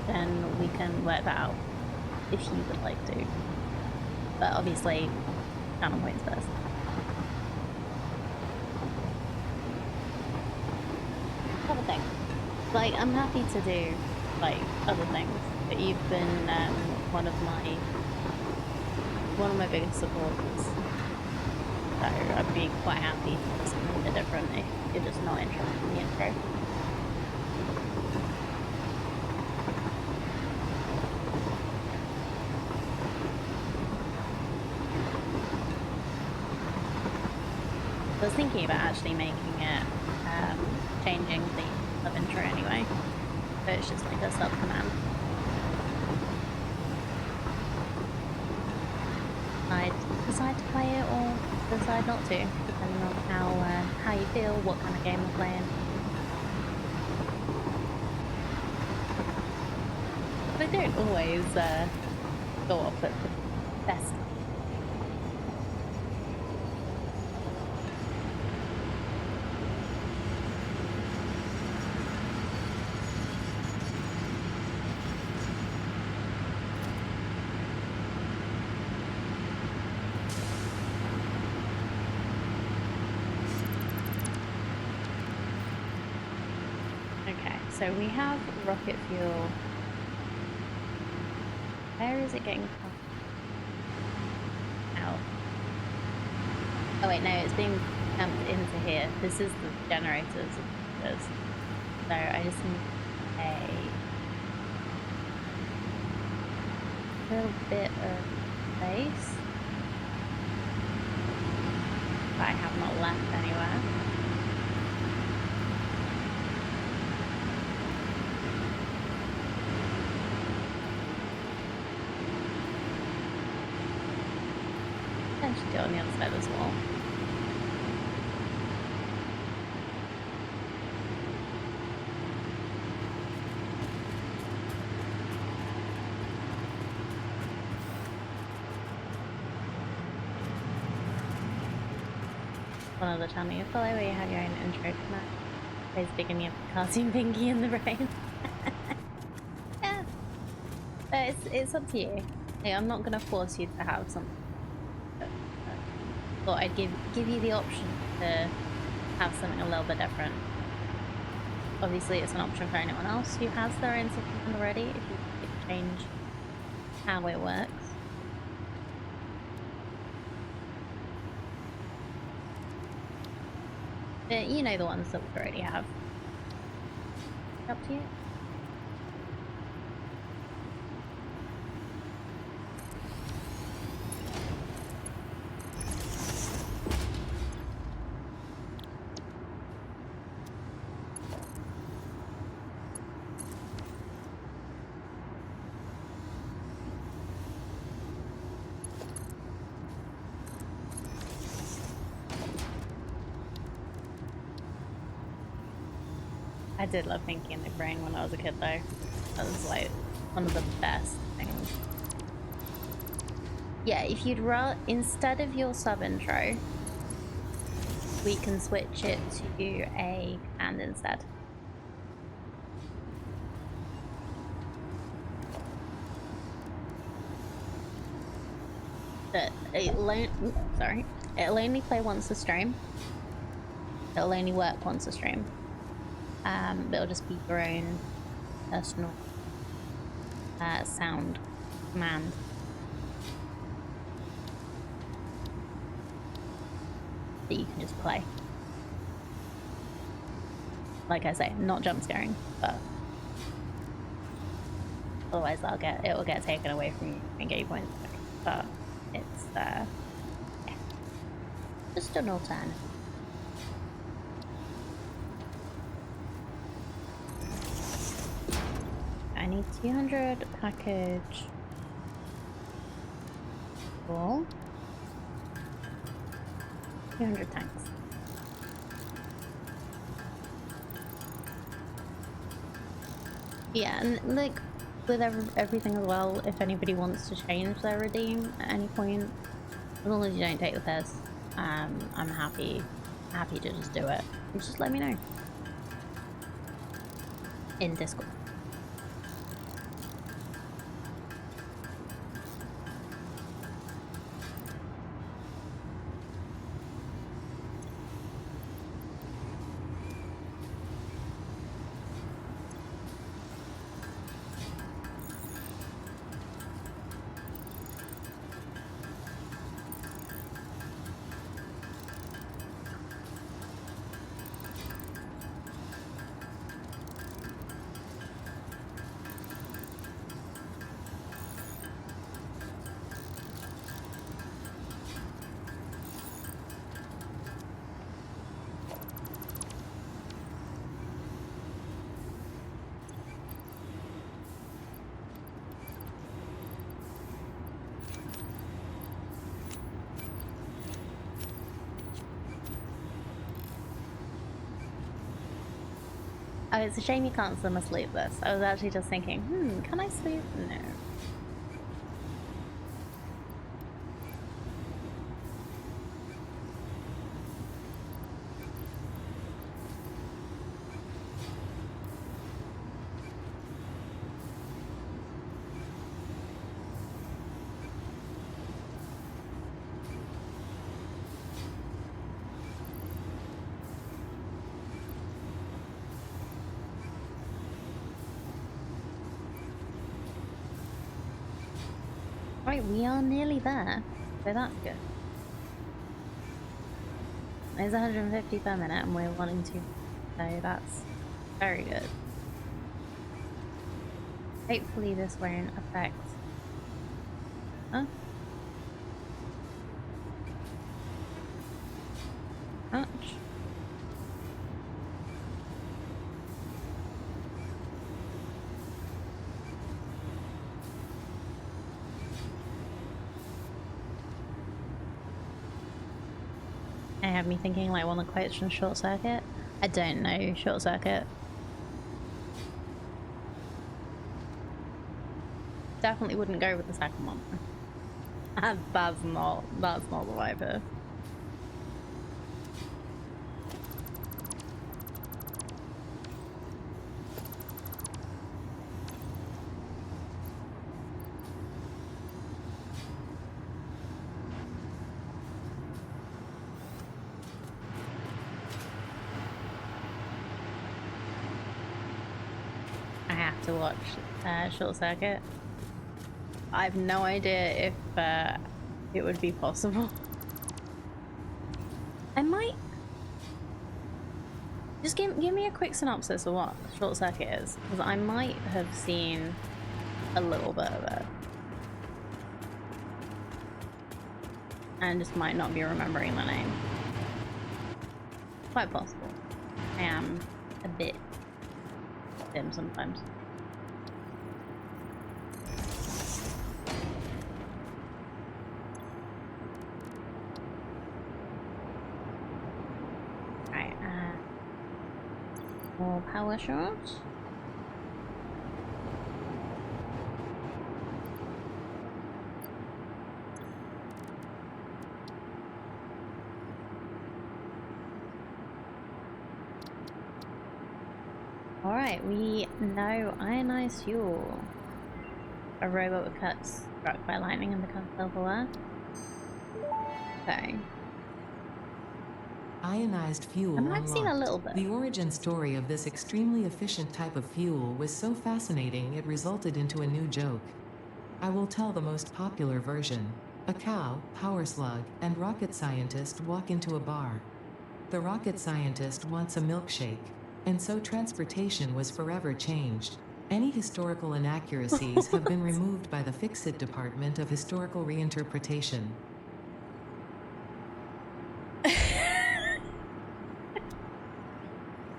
then we can work that out if you would like to. But obviously, channel points first. Like, I'm happy to do, like, other things, but you've been one of my biggest supporters. So I'd be quite happy to do something a bit different if you're just not interested in the intro. I was thinking about actually making it, changing the sub-intro anyway, but it's just like a sub-command. I'd decide to play it or decide not to, depending on how you feel, what kind of game we're playing. But I don't always go off at the best. So we have rocket fuel. Where is it getting pumped out? Oh wait, no, it's being pumped into here. This is the generators. So I just need a little bit of space. I have not left anywhere. I should do it on the other side as well. One other channel you follow where you have your own intro tonight. Plays beginning of the cartoon Pinky in the Brain. Yeah. But it's up to you. Like, I'm not gonna force you to have something. Thought I'd give you the option to have something a little bit different. Obviously it's an option for anyone else who has their own system already if you change how it works. But you know the ones that we already have. Up to you. I did love Pinky in the Brain when I was a kid though. That was like one of the best things. Yeah, if you'd rather, instead of your sub intro, we can switch it to a command instead. But it'll only play once a stream. It'll only work once a stream. But it'll just be your own personal sound command. That you can just play. Like I say, not jump scaring, but otherwise it will get taken away from you and get you points. But it's yeah, just an alternative. I need 200 package full. 200 tanks. Yeah, and like with everything as well, if anybody wants to change their redeem at any point, as long as you don't take the piss, I'm happy to just do it. Just let me know in Discord. Oh, it's a shame you can't swim asleep this. I was actually just thinking, can I sleep? No. Right, we are nearly there, so that's good. It's 150 per minute and we're wanting to, so that's very good. Hopefully this won't affect... Huh? Much. I have me thinking like one of the quotes from Short Circuit. I don't know Short Circuit. Definitely wouldn't go with the second one. that's not the vibe here. I have to watch Short Circuit. I have no idea if it would be possible. I might just give me a quick synopsis of what Short Circuit is, because I might have seen a little bit of it and just might not be remembering the name. Quite possible. I am a bit dim sometimes. More power shots. Alright, we know ionized fuel. A robot with cuts struck by lightning and becomes self-aware. Okay. Ionized fuel I mean, I've seen a unlocked. little bit. The origin story of this extremely efficient type of fuel was so fascinating it resulted into a new joke. I will tell the most popular version. A cow, power slug, and rocket scientist walk into a bar. The rocket scientist wants a milkshake, and so transportation was forever changed. Any historical inaccuracies have been removed by the Fix-It Department of Historical Reinterpretation.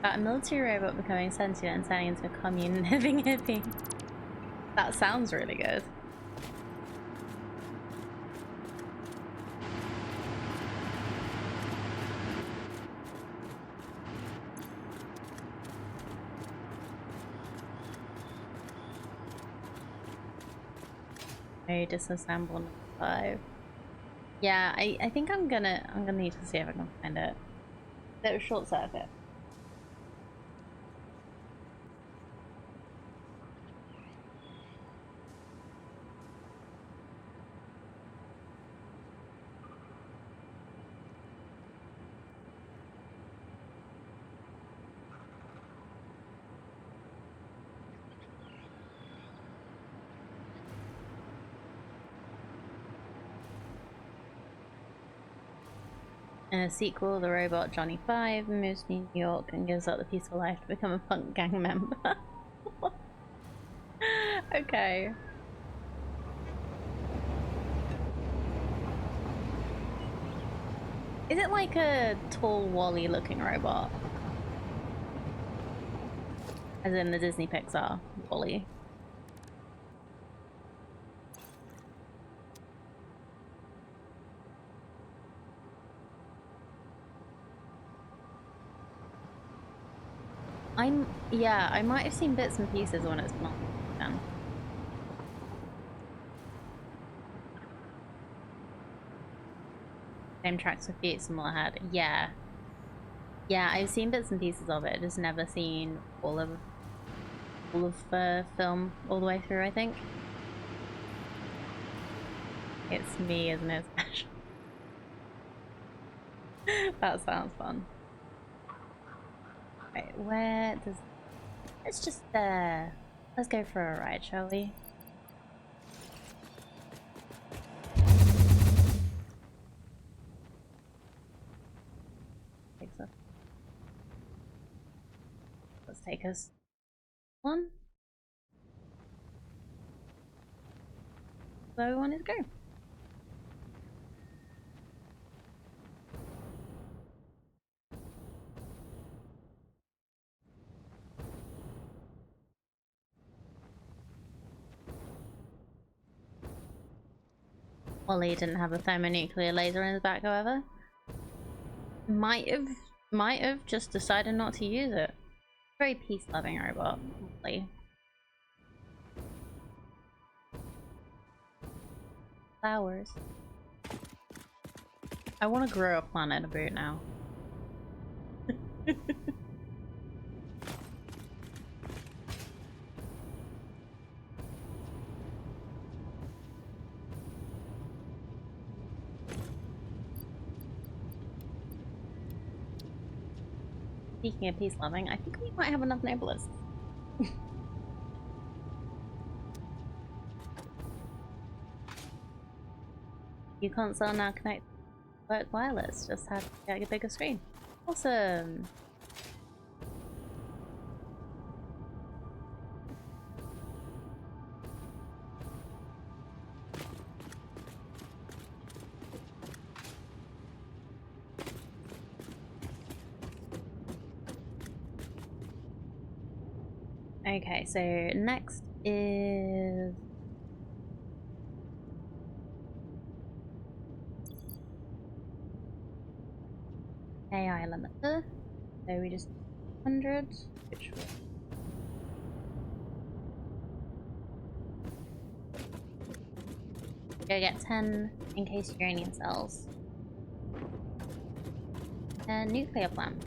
About a military robot becoming sentient and turning into a commune living hippie. That sounds really good. Disassemble number 5. Yeah, I think I'm gonna need to see if I can find it. That was Short Circuit. In a sequel, the robot Johnny 5 moves to New York and gives up the peaceful life to become a punk gang member. Okay. Is it like a tall Wall-E looking robot? As in the Disney Pixar Wall-E? Yeah, I might have seen bits and pieces when it's not done. Same tracks with feet, similar head. Yeah. Yeah, I've seen bits and pieces of it, just never seen all of film all the way through, I think. It's me, isn't it? That sounds fun. Right, where does... Let's just, let's go for a ride, shall we? Let's take us one. So we wanted to go. Wally didn't have a thermonuclear laser in his back, however. Might have just decided not to use it. Very peace-loving robot, Wally. Flowers. I want to grow a plant in a boot now. Speaking of peace-loving, I think we might have enough neighborless. You console now connect work wireless, just have to get a bigger screen. Awesome! Okay, so next is... AI limiter. So we just 100, which will... Go get 10 in case uranium cells. And nuclear plant.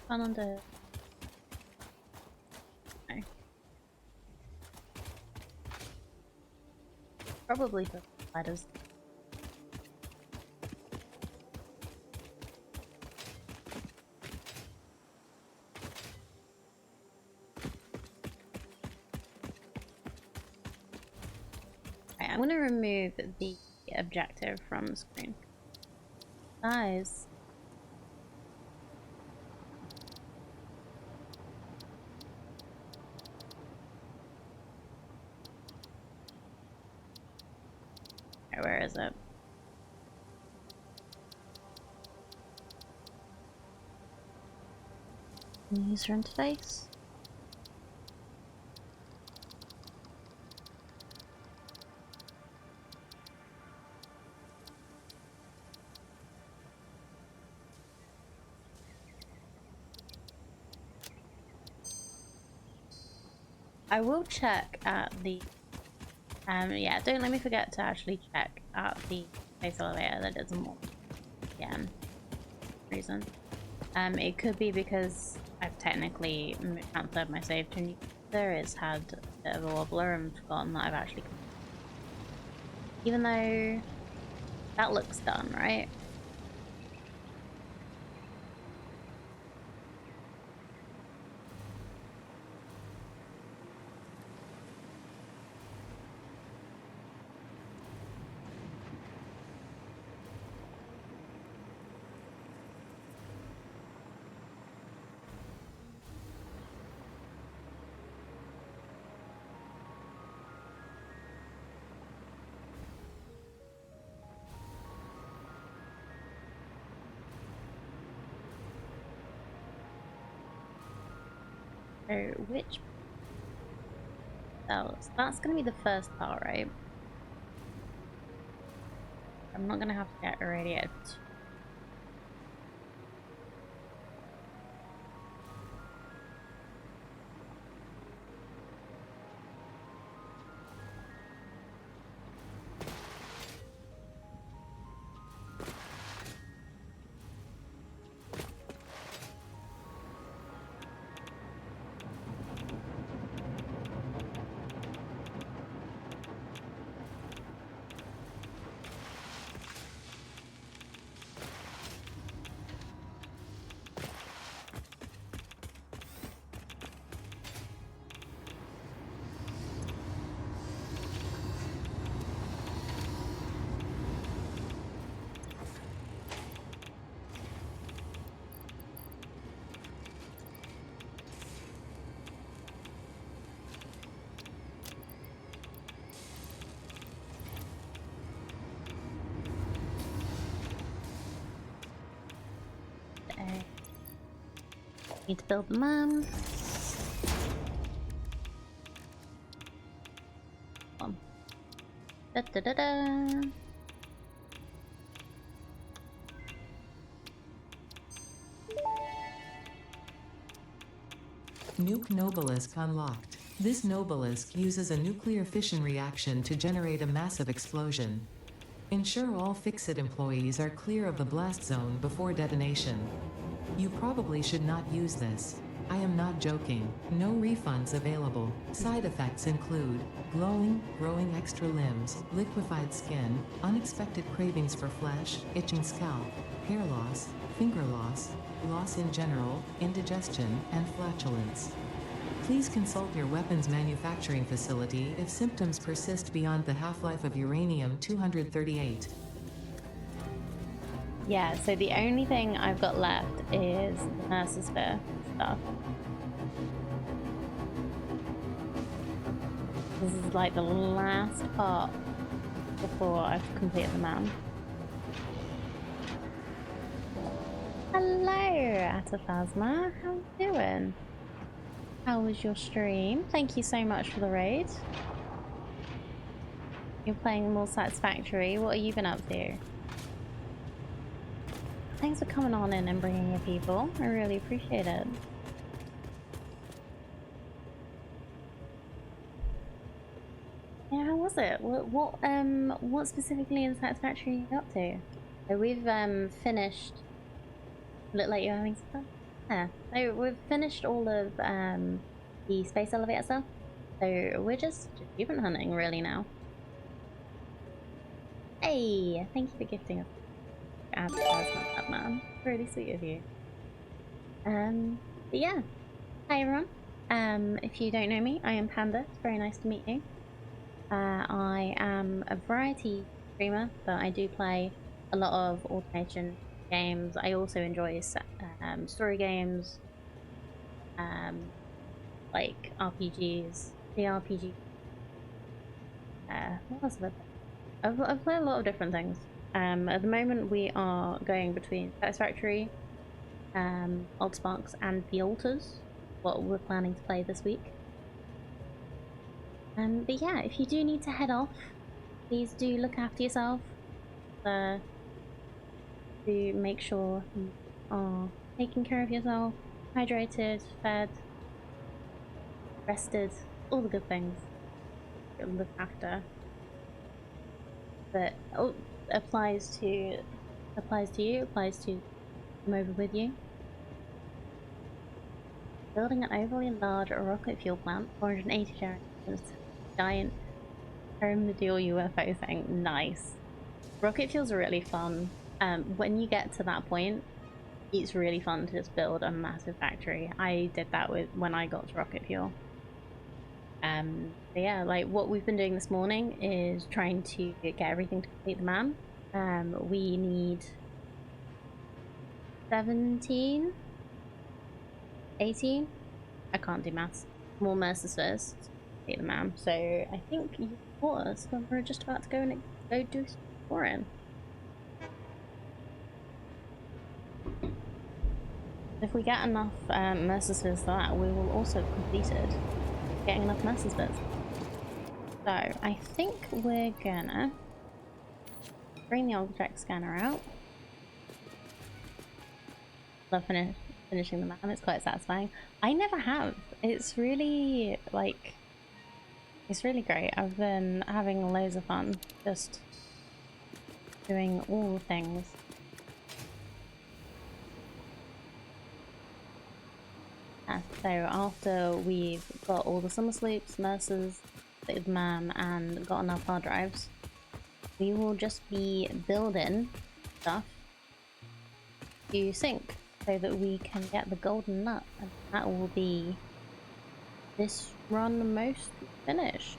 Fun on the... No. Probably for spiders. Okay, I'm gonna remove the objective from the screen. Guys. Okay, where is it? User interface? I will check at the yeah, don't let me forget to actually check at the space elevator that doesn't work again. Reason. It could be because I've technically transferred my save to a new user. It's had a bit of a wobbler and forgotten that I've actually, even though that looks done, right? So which else? That's gonna be the first part, right? I'm not gonna have to get irradiated. Need to build the man. Da da da da. Nuke Nobelisk unlocked. This Nobelisk uses a nuclear fission reaction to generate a massive explosion. Ensure all Fixit employees are clear of the blast zone before detonation. You probably should not use this. I am not joking. No refunds available. Side effects include glowing, growing extra limbs, liquefied skin, unexpected cravings for flesh, itching scalp, hair loss, finger loss, loss in general, indigestion, and flatulence. Please consult your weapons manufacturing facility if symptoms persist beyond the half-life of uranium-238. Yeah, so the only thing I've got left is the nurse's fair stuff. This is like the last part before I've completed the man. Hello, Ataphasma. How you doing? How was your stream? Thank you so much for the raid. You're playing more Satisfactory. What have you been up to? Thanks for coming on in and bringing your people. I really appreciate it. Yeah, how was it? What specifically in Satisfactory are you up to? So we've finished. Look like you're having some fun. Yeah. So we've finished all of the space elevator stuff. So we're just achievement hunting really now. Hey, thank you for gifting us advertisement, that man. Really sweet of you. But yeah. Hi everyone. If you don't know me, I am Panda. It's very nice to meet you. I am a variety streamer, but I do play a lot of automation games. I also enjoy story games, like RPGs, JRPG. What else have I played? I've played a lot of different things. At the moment, we are going between Satisfactory, Old Sparks, and The Altars. What we're planning to play this week. But yeah, if you do need to head off, please do look after yourself. To make sure you are taking care of yourself, hydrated, fed, rested, all the good things. Look after. But oh, applies to you, applies to come over with you. Building an overly large rocket fuel plant, 480 generators, giant pyramidal UFO thing. Nice. Rocket fuels are really fun. When you get to that point, it's really fun to just build a massive factory. I did that when I got to rocket fuel. But yeah, like what we've been doing this morning is trying to get everything to complete the man. We need 17, 18. I can't do maths. More Mercers first to complete the man. So I think you caught us when we're just about to go and go do exploring. If we get enough Mercers for that, we will also have completed getting enough Mercers bits. So I think we're gonna bring the object scanner out. Love finishing the man, it's quite satisfying. I never have. It's really like, it's really great. I've been having loads of fun just doing all the things. So after we've got all the summer sleeps, Mercers, the man, and got enough hard drives, we will just be building stuff to sync so that we can get the golden nut, and that will be this run mostly finished.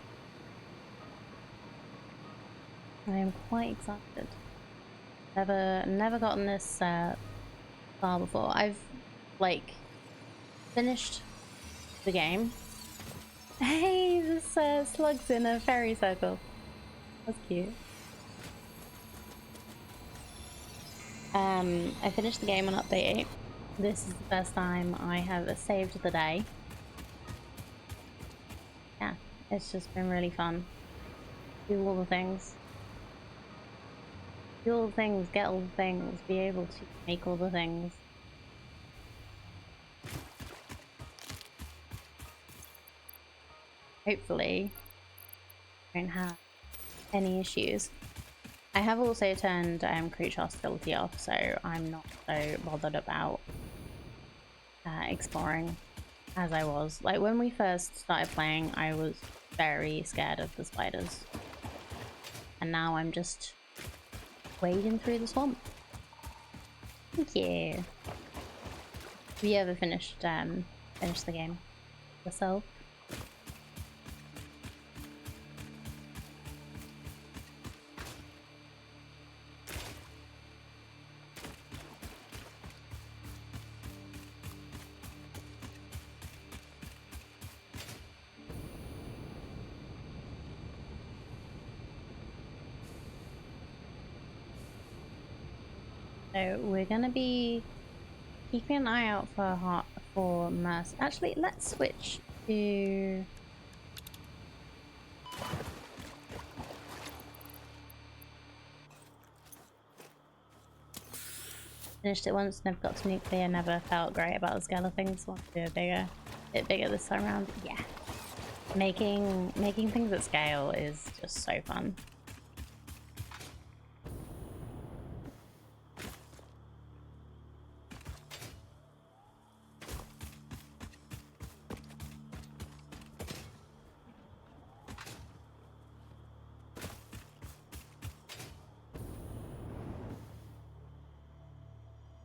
I am quite excited. Never gotten this far before. I've like finished the game. Hey, this slug's in a fairy circle. That's cute. I finished the game on update 8. This is the first time I have saved the day. Yeah, it's just been really fun. Do all the things. Do all the things, get all the things, be able to make all the things. Hopefully, don't have any issues. I have also turned creature hostility off, so I'm not so bothered about exploring as I was. Like when we first started playing, I was very scared of the spiders, and now I'm just wading through the swamp. Thank you. Have you ever finished the game yourself? So we're gonna be keeping an eye out for Mercy. Actually, let's switch to finished it once, never got to nuclear, never felt great about the scale of things. Want to do a bit bigger this time around. Yeah, making things at scale is just so fun.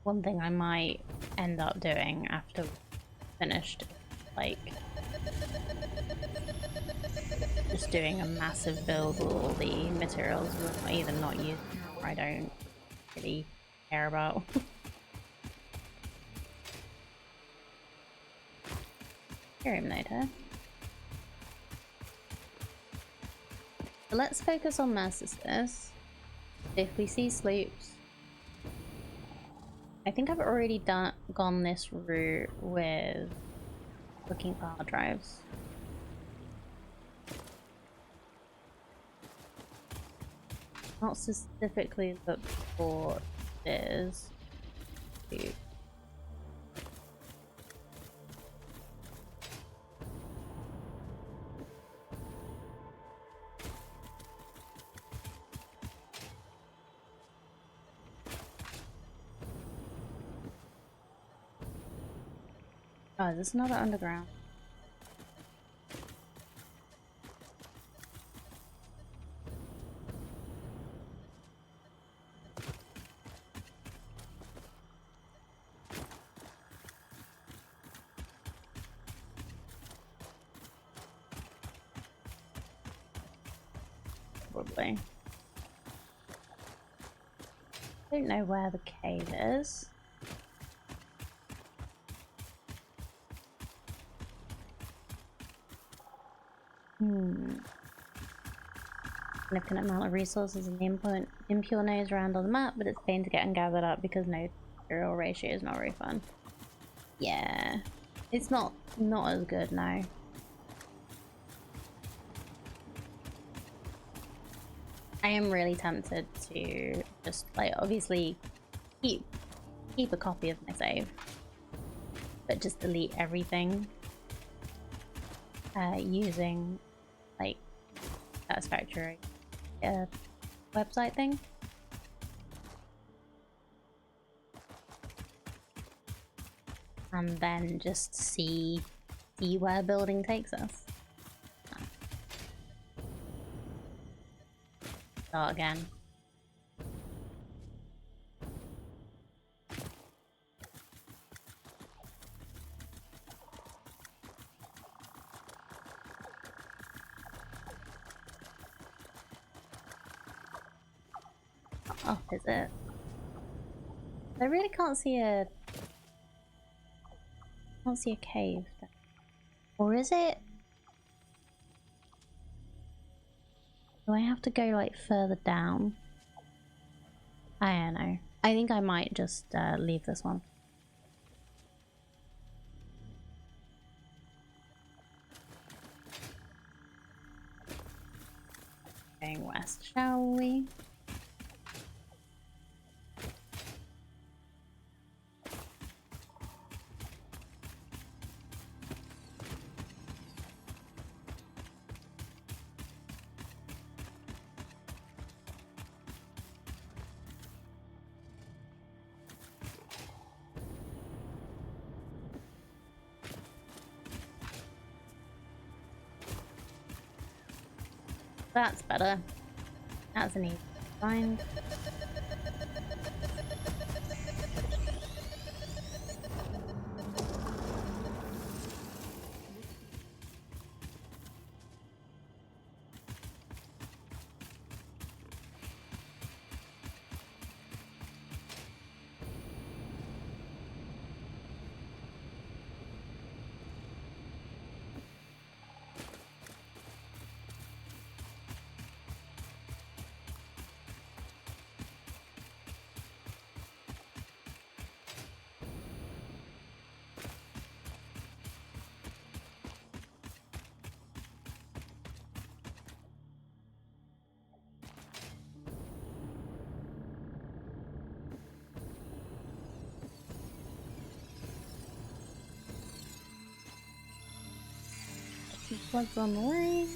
One thing I might end up doing after finished, like just doing a massive build with all the materials we're either not using or I don't really care about. Heroin node here. So let's focus on Mercers first. If we see sloops, I think I've already gone this route with looking for hard drives. Not specifically look for this. Oh, is this another underground? Probably. I don't know where the cave is. Significant amount of resources in the impure nodes around on the map, but it's pain to get and gathered up because no material ratio is not very fun. Yeah, it's not as good now. I am really tempted to just like obviously keep a copy of my save, but just delete everything using like Satisfactory website thing. And then just see where building takes us. Start again. Up is it? I really can't see a cave. Or is it? Do I have to go like further down? I don't know. I think I might just leave this one. Going west, shall we? That's better. That's an easy find. Plugs on the way.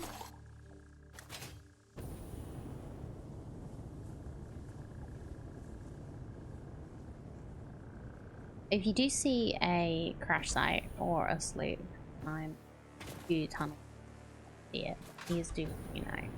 If you do see a crash site or a sloop, I'm you tunnel see it. Please do let me know.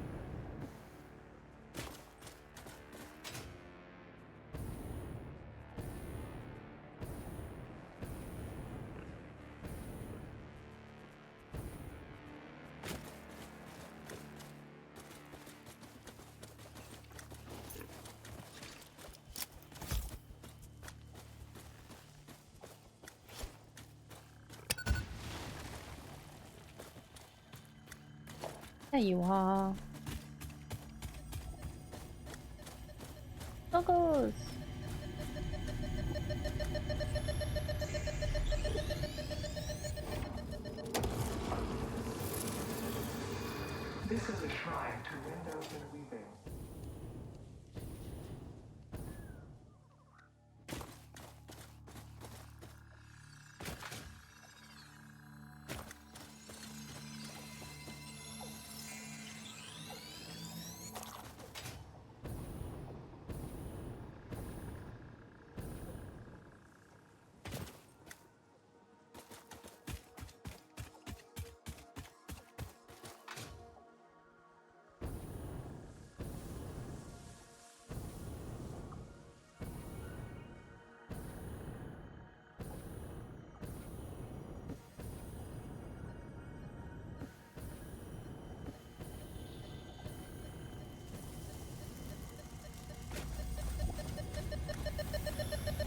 There you are. Goggles! This is a shrine to windows and weaving.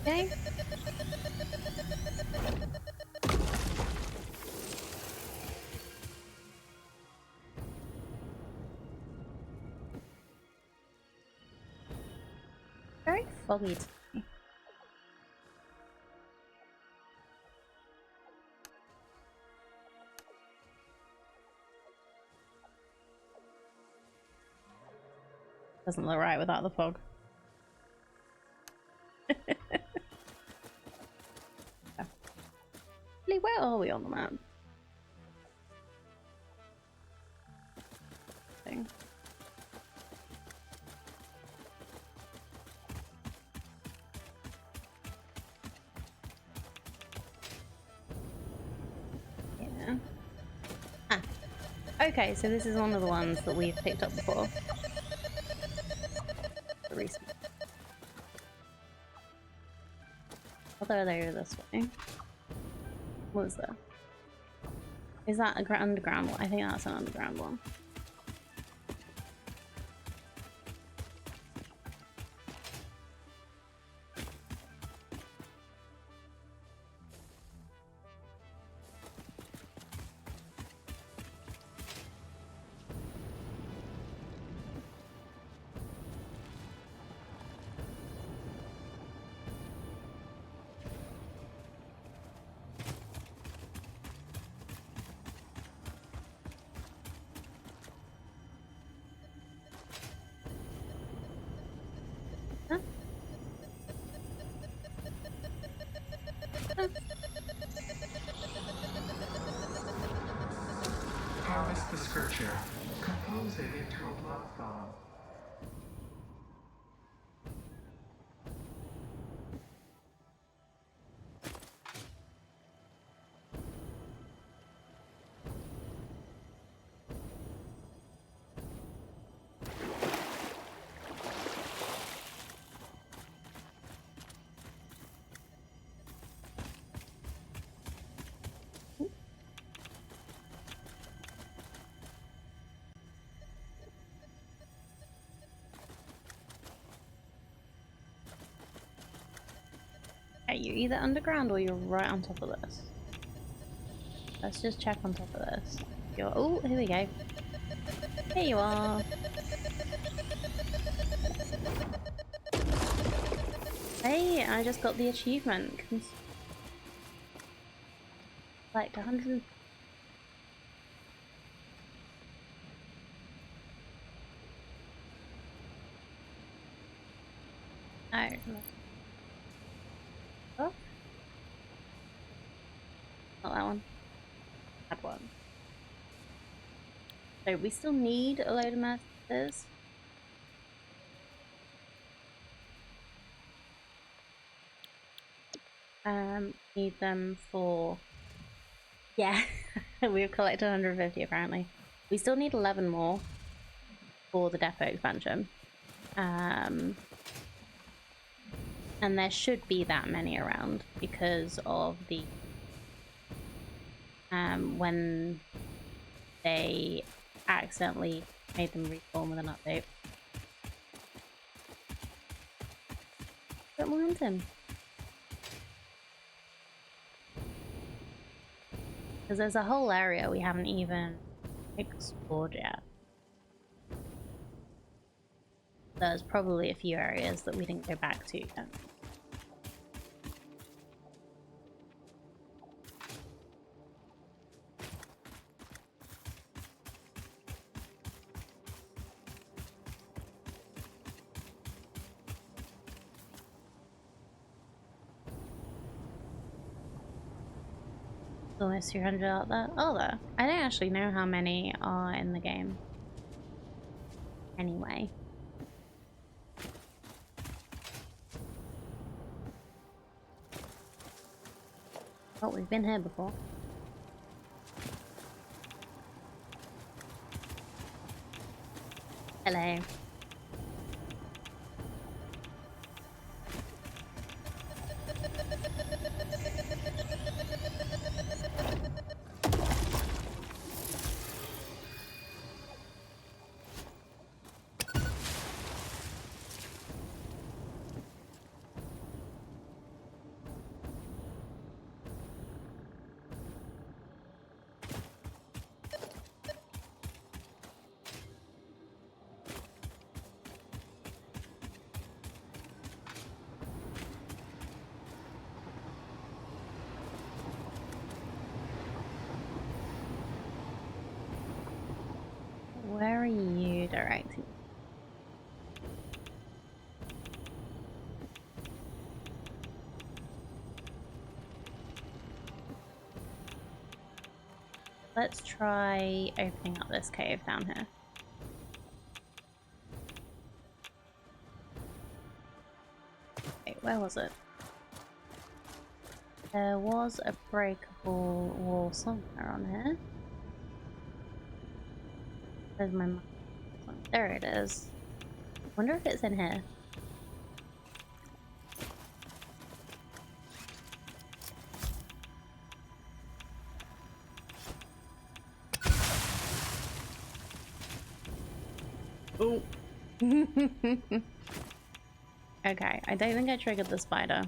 Okay. Very foggy today. Doesn't look right without the fog. Where are we on the map? Thing. Yeah. Ah. Okay, so this is one of the ones that we've picked up before. Recent. Although they're this way. What was that? Is that an underground one? I think that's an underground one. Harvest the scripture. Compose it into a love song. You're either underground or you're right on top of this. Let's just check on top of this. You're oh, here we go. Here you are. Hey, I just got the achievement. Like 100. Oh. Oh. Not that one. That one. So we still need a load of masters. Need them for... Yeah, we've collected 150 apparently. We still need 11 more for the depot expansion. And there should be that many around because of the... when they accidentally made them respawn with an update. Got momentum. Because there's a whole area we haven't even explored yet. There's probably a few areas that we didn't go back to yet. Almost 200 out there. Oh, there. I don't actually know how many are in the game. Anyway. Oh, we've been here before. Hello. Where are you directing? Let's try opening up this cave down here. Wait, where was it? There was a breakable wall somewhere on here. Where's my map? There it is. Wonder if it's in here. Oh. Okay, I don't think I triggered the spider.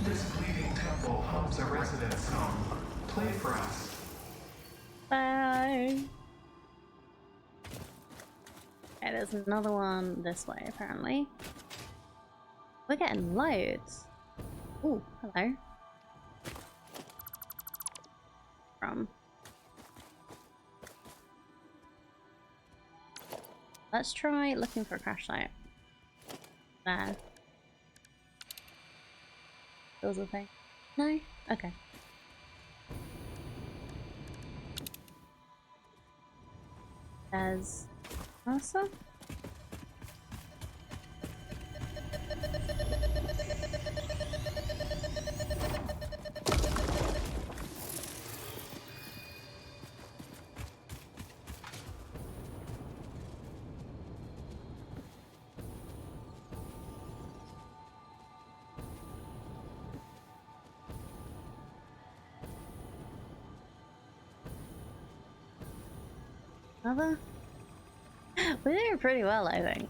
This bleeding temple hums a resident song. Play for us. Bye. Okay, there's another one this way, apparently. We're getting loads. Ooh, hello. Let's try looking for a crash site. There. Those a thing. No? Okay. There's Martha? Another? We're doing pretty well, I think.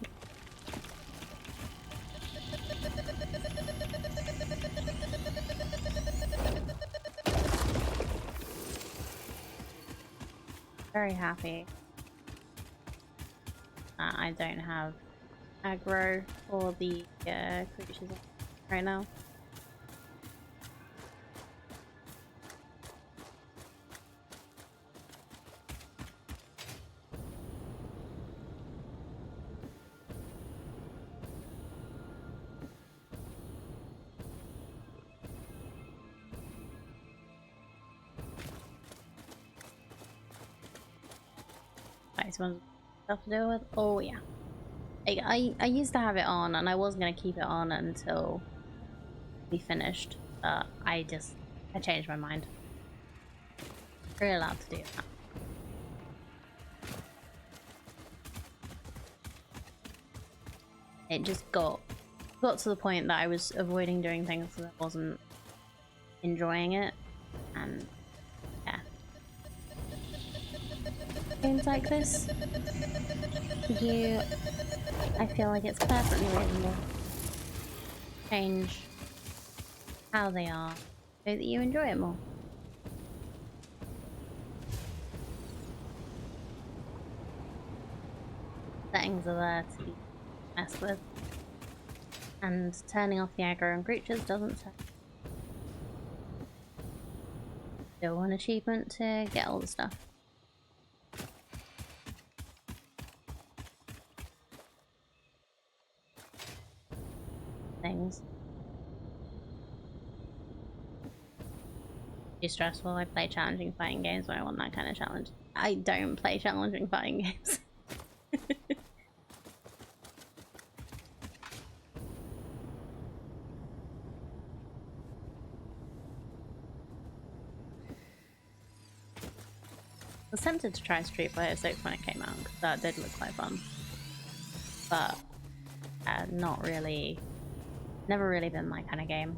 Very happy. I don't have aggro for the creatures right now. Stuff to deal with. Oh yeah, I used to have it on, and I was gonna keep it on until we finished. I changed my mind. We're allowed to do that. It just got to the point that I was avoiding doing things that I wasn't enjoying it, and yeah. Games like this, I feel like it's perfectly reasonable to change how they are so that you enjoy it more. Settings are there to be messed with, and turning off the aggro on creatures doesn't turn. Still an achievement to get all the stuff. Things. Too stressful. I play challenging fighting games when I want that kind of challenge. I don't play challenging fighting games. I was tempted to try Street Fighter 6 when it came out, because that did look quite fun. But not really. Never really been my kind of game.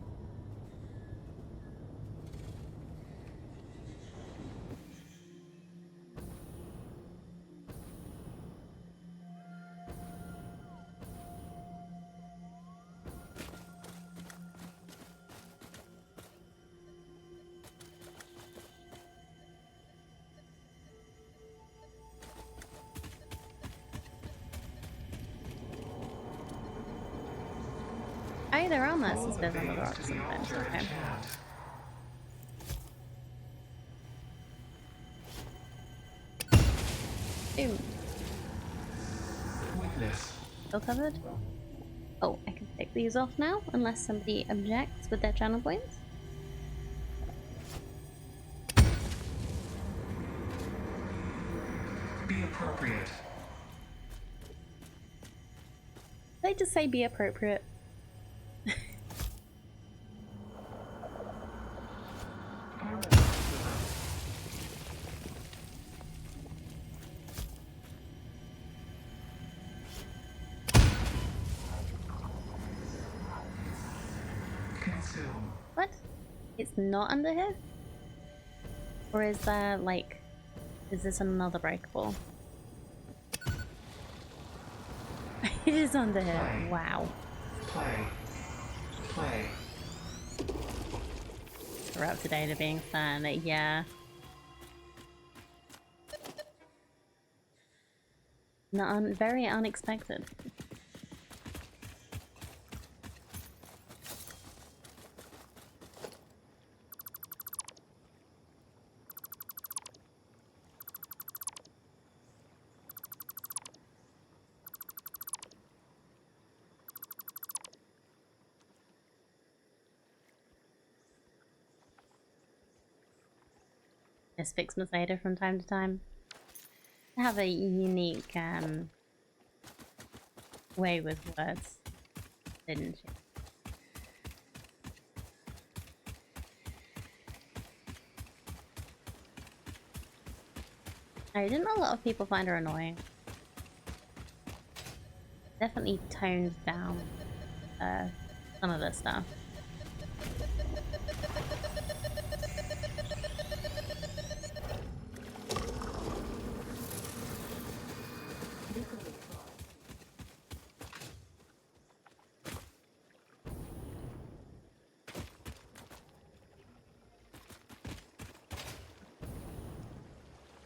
Oh, there are Follow mercies the under the veins rocks to the sometimes. altar and Okay. chant. Boom. Witness. Still covered? Oh, I can take these off now, unless somebody objects with their channel points. Be appropriate. They just say be appropriate. Consume. What? It's not under here? Or is there, like... Is this another breakable? It is under here. Play. Wow. Play. Play. We're up to date to being fun. Yeah. Not very unexpected. Just fix Mercedes from time to time. They have a unique way with words, didn't you? I didn't a lot of people find her annoying. Definitely toned down some of this stuff.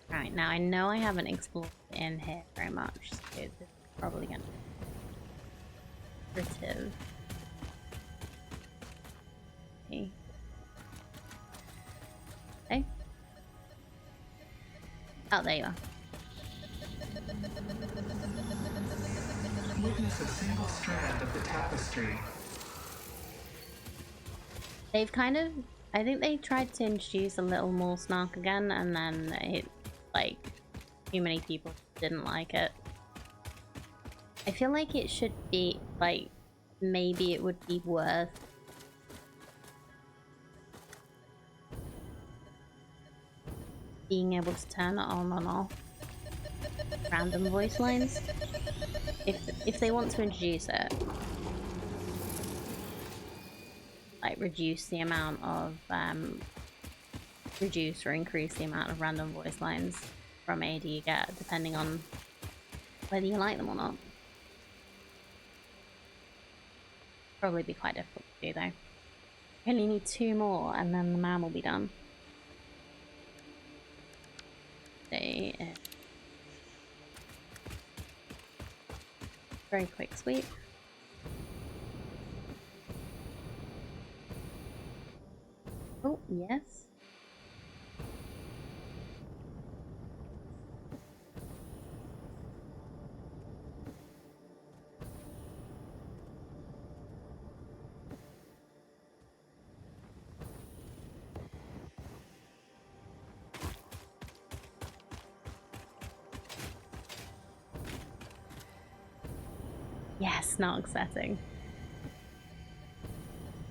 Right, now I know I haven't explored in here very much, so this is probably gonna be iterative. Okay. Okay. Oh, there you are. Witness a single strand of the tapestry. They've kind of... I think they tried to introduce a little more snark again, and then it, like, too many people didn't like it. I feel like it should be, like, maybe it would be worth being able to turn it on and off random voice lines. If they want to introduce it, like reduce the amount of reduce or increase the amount of random voice lines from AD you get, depending on whether you like them or not. Probably be quite difficult to do though. You only need 2 more and then the man will be done. Very quick sweep. Oh, yes. Yes, not setting.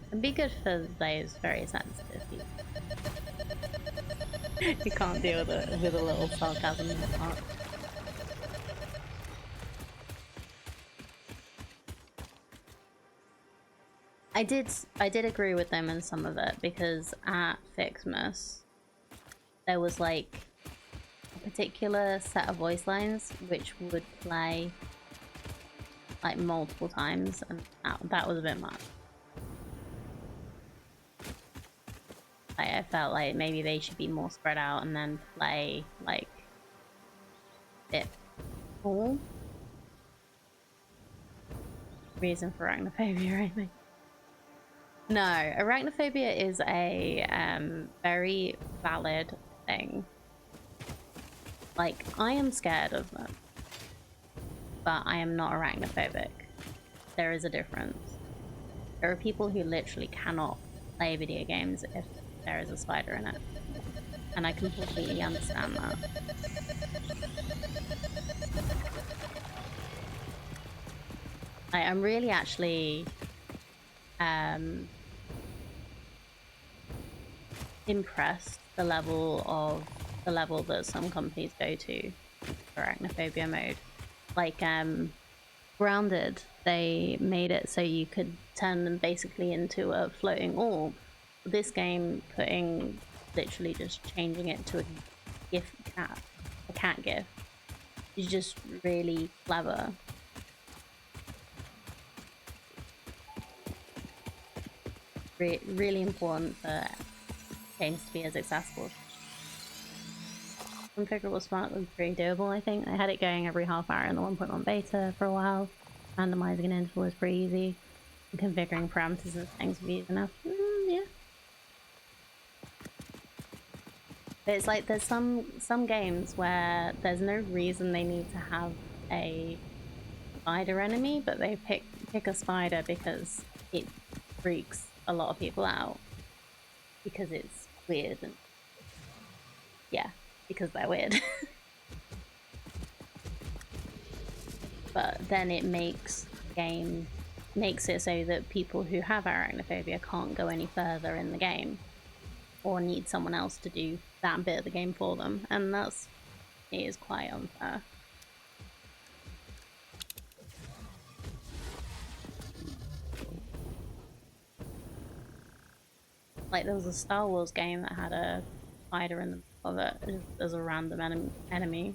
It'd be good for those very sensitive people. You can't deal with a little sarcasm in the heart. I did agree with them in some of it, because at Fixmas there was like a particular set of voice lines which would play like multiple times, and that was a bit much. I felt like maybe they should be more spread out and then play like a bit full. Reason for arachnophobia, I think. No, arachnophobia is a very valid thing. Like, I am scared of them, but I am not arachnophobic. There is a difference. There are people who literally cannot play video games if there is a spider in it. And I completely understand that. I'm really actually impressed the level that some companies go to for arachnophobia mode. Like Grounded, they made it so you could turn them basically into a floating orb. This game literally just changing it to a cat gif is just really clever. Really important for games to be as accessible. Configurable smart was pretty doable, I think. I had it going every half hour in the 1.1 beta for a while. Randomizing an interval was pretty easy. And configuring parameters and things was easy enough. Yeah. But it's like there's some games where there's no reason they need to have a spider enemy, but they pick a spider because it freaks a lot of people out. Because it's weird and yeah, because they're weird. But then it makes it so that people who have arachnophobia can't go any further in the game or need someone else to do that bit of the game for them, and it is quite unfair. Like, there was a Star Wars game that had a spider in the middle of it just as a random enemy.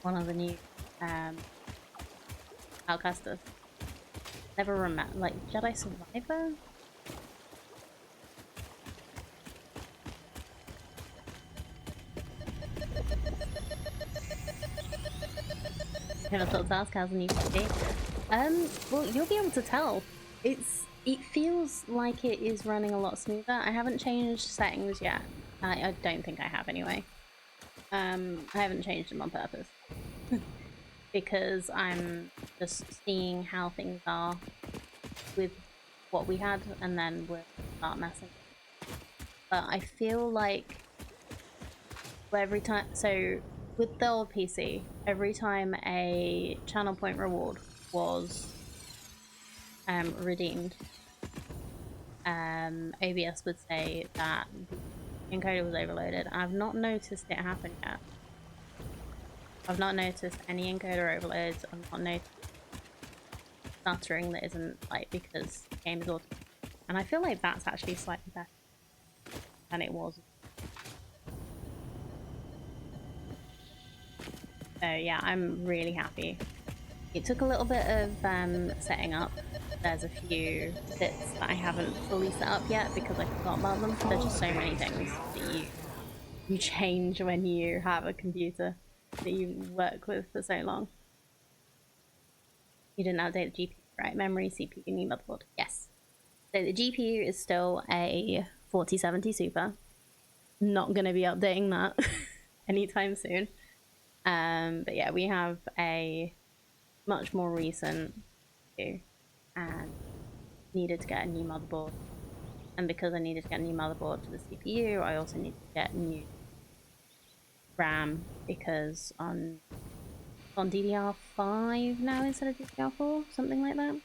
One of the new Outcasters. Never remember, like Jedi Survivor? Never thought to ask how's the new PC. Well, you'll be able to tell. It feels like it is running a lot smoother. I haven't changed settings yet. I don't think I have anyway. I haven't changed them on purpose. Because I'm just seeing how things are with what we had, and then we'll start messing. But I feel like every time, so with the old PC, every time a channel point reward was redeemed, OBS would say that the encoder was overloaded. I've not noticed it happen yet. I've not noticed any encoder overloads. I've not noticed stuttering that isn't like because the game is auto. And I feel like that's actually slightly better than it was. So yeah, I'm really happy. It took a little bit of setting up. There's a few bits that I haven't fully set up yet because I forgot about them. There's just so many things that you change when you have a computer that you work with for so long. You didn't update the GPU, right? Memory, CPU, new motherboard. Yes. So the GPU is still a 4070 Super. Not going to be updating that anytime soon. But yeah, we have a much more recent GPU and needed to get a new motherboard. And because I needed to get a new motherboard for the CPU, I also need to get new RAM because on DDR5 now instead of DDR4, something like that.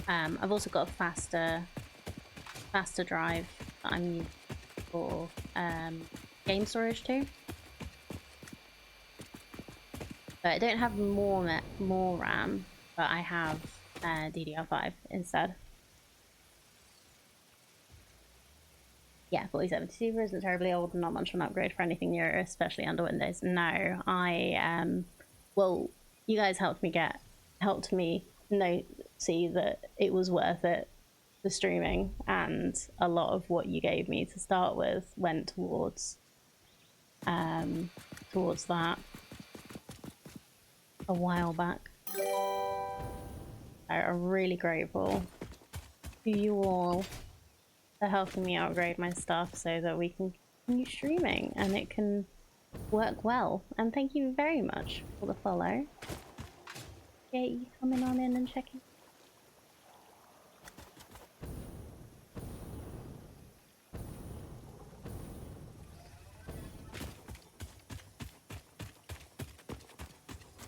I've also got a faster drive that I'm using for game storage too. But I don't have more RAM, but I have DDR5 instead. Yeah, 4070 Super isn't terribly old and not much of an upgrade for anything newer, especially under Windows. No, well, you guys helped me see that it was worth it for streaming, and a lot of what you gave me to start with went towards that. a while back. I'm really grateful to you all for helping me upgrade my stuff so that we can continue streaming and it can work well. And thank you very much for the follow. Yeah, you coming on in and checking.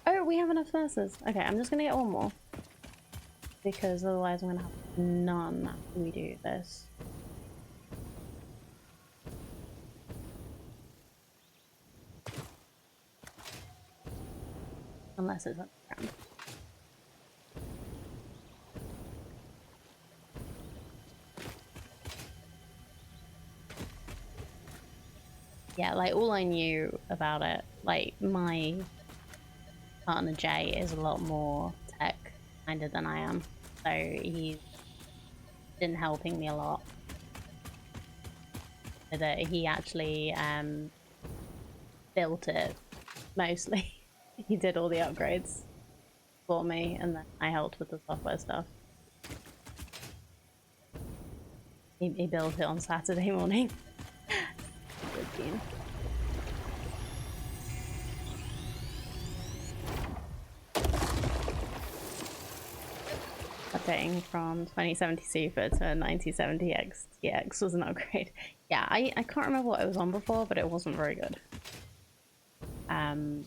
Oh, we have enough nurses. Okay, I'm just gonna get one more. Because otherwise I'm gonna have none after we do this. Unless it's underground. Yeah, like all I knew about it, like my partner Jay is a lot more tech-minded than I am. So he's been helping me a lot. So that he actually built it mostly. He did all the upgrades for me and then I helped with the software stuff. He built it on Saturday morning. Good team. Updating from 2070 Super to 9070 XTX was an upgrade. Yeah, I can't remember what it was on before, but it wasn't very good.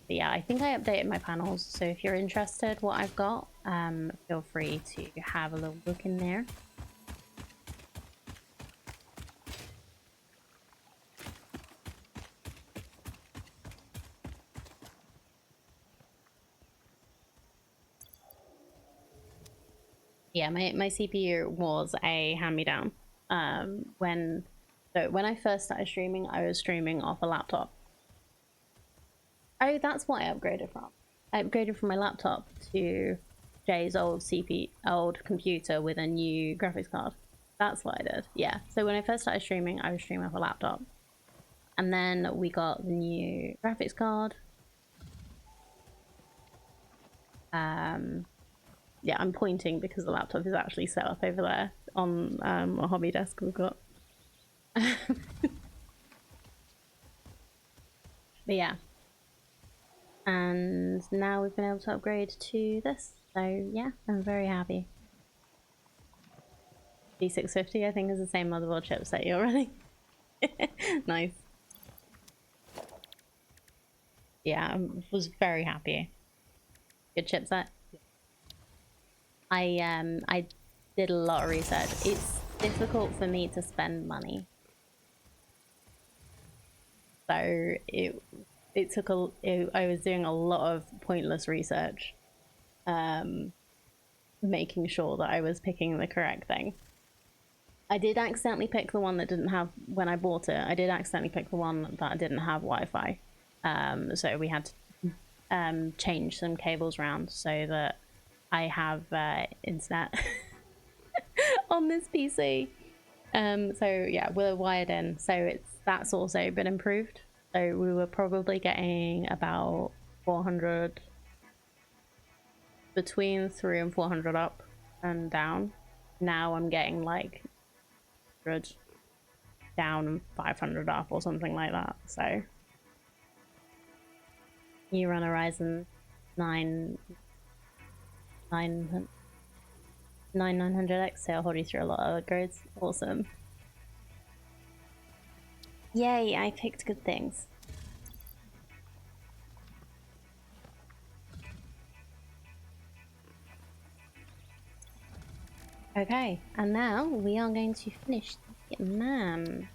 But yeah, I think I updated my panels, so if you're interested what I've got, feel free to have a little look in there. Yeah, my CPU was a hand-me-down. When I first started streaming, I was streaming off a laptop. Oh, that's what I upgraded from. I upgraded from my laptop to Jay's old computer with a new graphics card. That's what I did. Yeah. So when I first started streaming, I was streaming off a laptop. And then we got the new graphics card. Yeah, I'm pointing because the laptop is actually set up over there on a hobby desk we've got. But yeah. And now we've been able to upgrade to this. So yeah, I'm very happy. D650 I think is the same motherboard chipset you're running. Nice. Yeah, I was very happy. Good chipset. I did a lot of research. It's difficult for me to spend money. So it took I was doing a lot of pointless research, making sure that I was picking the correct thing. I did accidentally pick the one that didn't have, when I bought it, I did accidentally pick the one that didn't have Wi-Fi. So we had to change some cables around so that I have internet on this PC. So yeah, we're wired in, so that's also been improved. So we were probably getting about 400, between 300 and 400 up and down. Now I'm getting like 100 down and 500 up or something like that. So you run a Ryzen 900X, so I'll hold you through a lot of upgrades. Awesome. Yay, I picked good things. Okay, and now we are going to finish the man.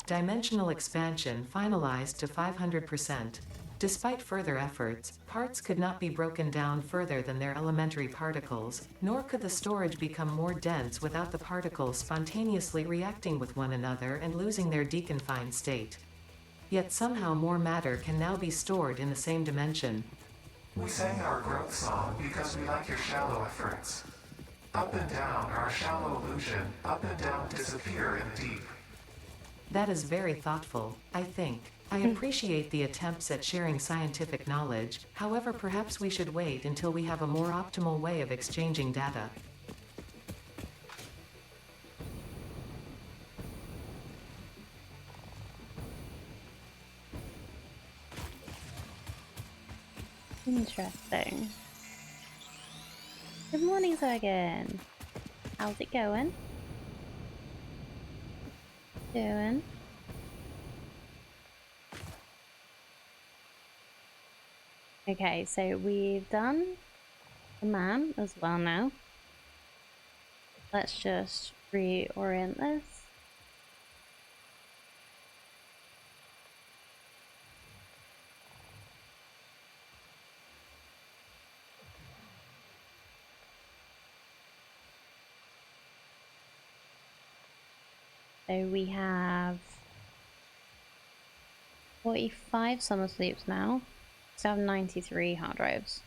Dimensional expansion finalized to 500%. Despite further efforts, parts could not be broken down further than their elementary particles, nor could the storage become more dense without the particles spontaneously reacting with one another and losing their deconfined state. Yet somehow more matter can now be stored in the same dimension. We sang our growth song because we like your shallow efforts. Up and down are a shallow illusion. Up and down disappear in the deep. That is very thoughtful, I think. I appreciate the attempts at sharing scientific knowledge, however perhaps we should wait until we have a more optimal way of exchanging data. Interesting. Good morning, Sergen. How's it going? Doing? Okay, so we've done the man as well now. Let's just reorient this. So we have 45 summer sleeps now. So I have 93 hard drives.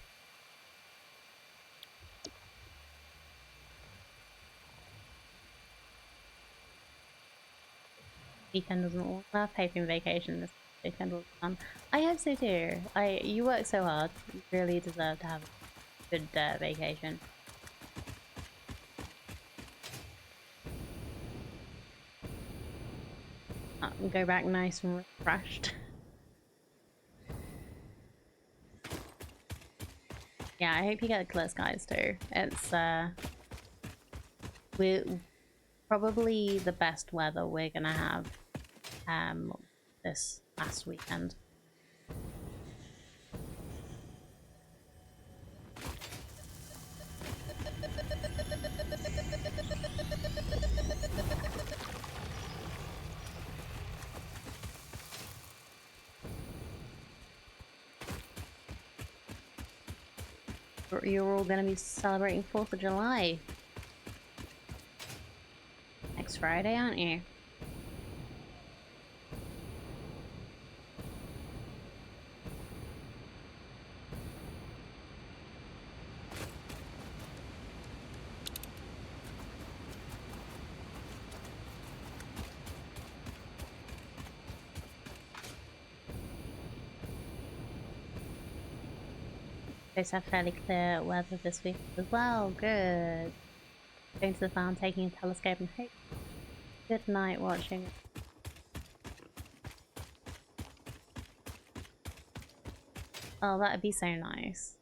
Weekend doesn't work enough. Hoping vacation this weekend will be fun. I hope so too. You work so hard. You really deserve to have a good vacation. Go back nice and refreshed. Yeah, I hope you get clear skies too. It's we're probably the best weather we're gonna have this last weekend. You're all gonna be celebrating 4th of July next Friday, aren't you? Supposed to have fairly clear weather this week as well. Good. Going to the farm, taking a telescope, and hope. Good night watching. Oh, that'd be so nice.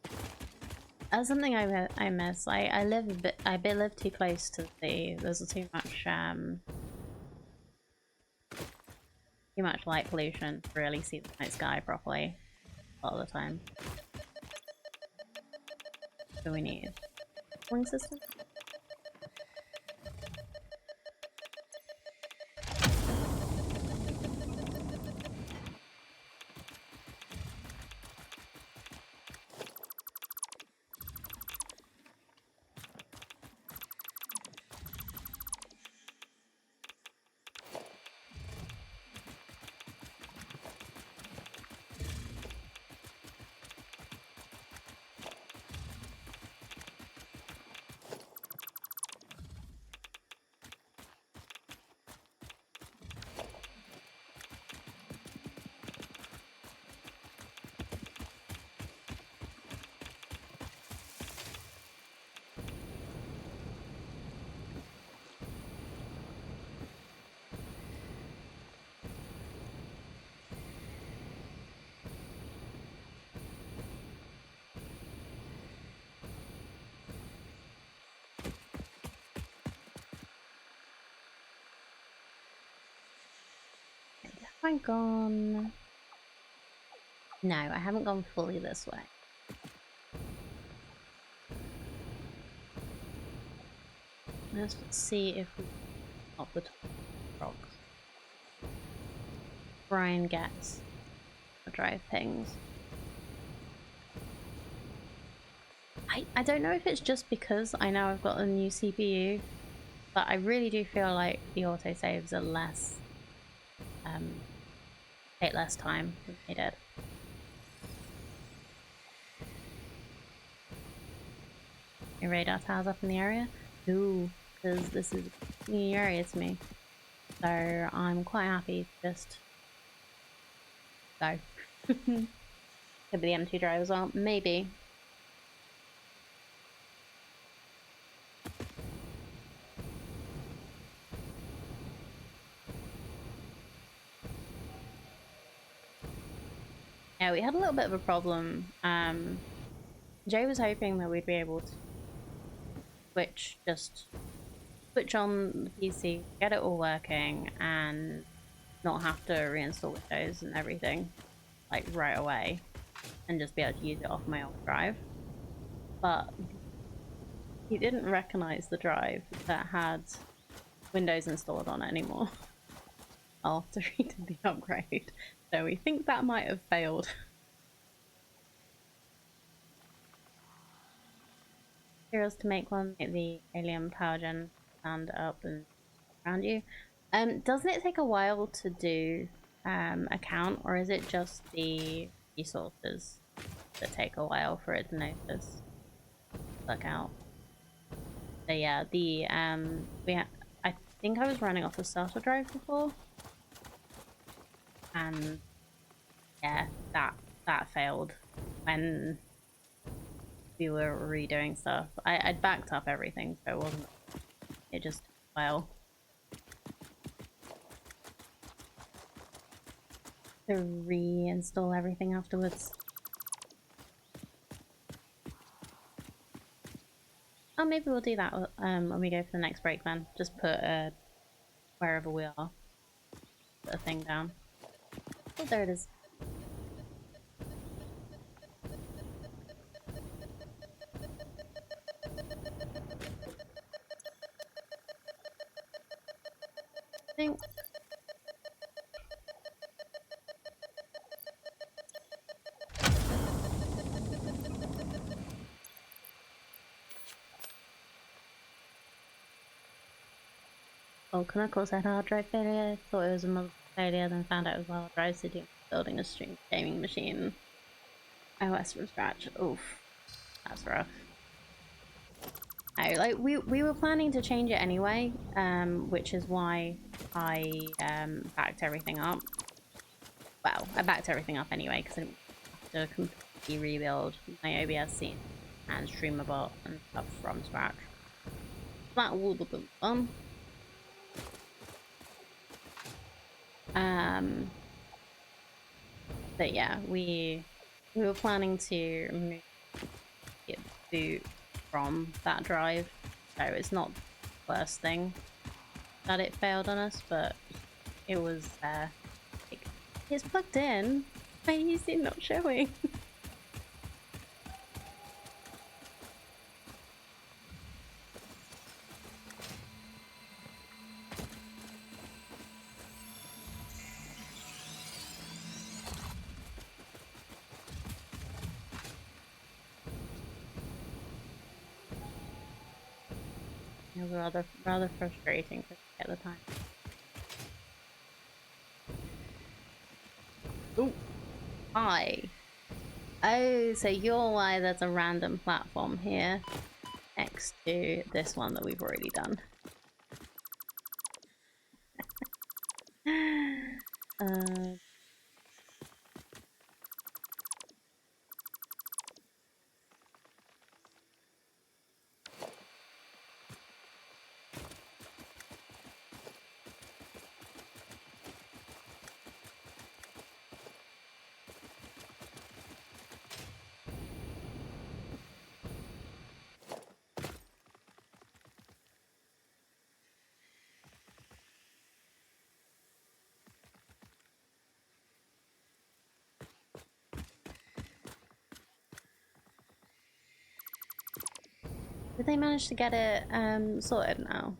That's something I miss. I live live too close to the sea. There's too much light pollution to really see the night sky properly all the time. What do we need? Cooling system? Have I gone? No, I haven't gone fully this way. Let's see if we off the top of the rocks. Brian gets the drive pings. I don't know if it's just because I know I've got a new CPU, but I really do feel like the autosaves are less take less time than they did. Your radar towers up in the area? do, because this is a new area to me. So I'm quite happy to just go. Could be the M2 drive as well, maybe. Yeah, we had a little bit of a problem. Jay was hoping that we'd be able to switch on the PC, get it all working, and not have to reinstall Windows and everything like right away, and just be able to use it off my old drive. But he didn't recognize the drive that had Windows installed on it anymore after he did the upgrade. So we think that might have failed. Heroes to make one, make the alien power gen stand up and around you. Doesn't it take a while to do a count, or is it just the resources that take a while for it to notice? Look out. So yeah, I think I was running off a starter drive before, and yeah, that failed when we were redoing stuff. I'd backed up everything, so it wasn't. It just well. To reinstall everything afterwards. Oh, maybe we'll do that when we go for the next break then. Just put wherever we are, put a thing down. Oh, there it is. Thanks. Oh, Knuckles had a hard drive failure. Thought it was a mother failure, then found out it was a hard drive sitting building a stream gaming machine. iOS from scratch. Oof, that's rough. No, like we were planning to change it anyway, which is why I backed everything up. Well, I backed everything up anyway because I didn't have to completely rebuild my OBS scene and StreamerBot and stuff from scratch. That would have been fun. But yeah, we were planning to remove it boot from that drive, so it's not the worst thing that it failed on us, but it was it's plugged in. Why is it not showing? It was rather frustrating at the time. Ooh, hi. Oh, so you're why there's a random platform here next to this one that we've already done. Did they manage to get it sorted now?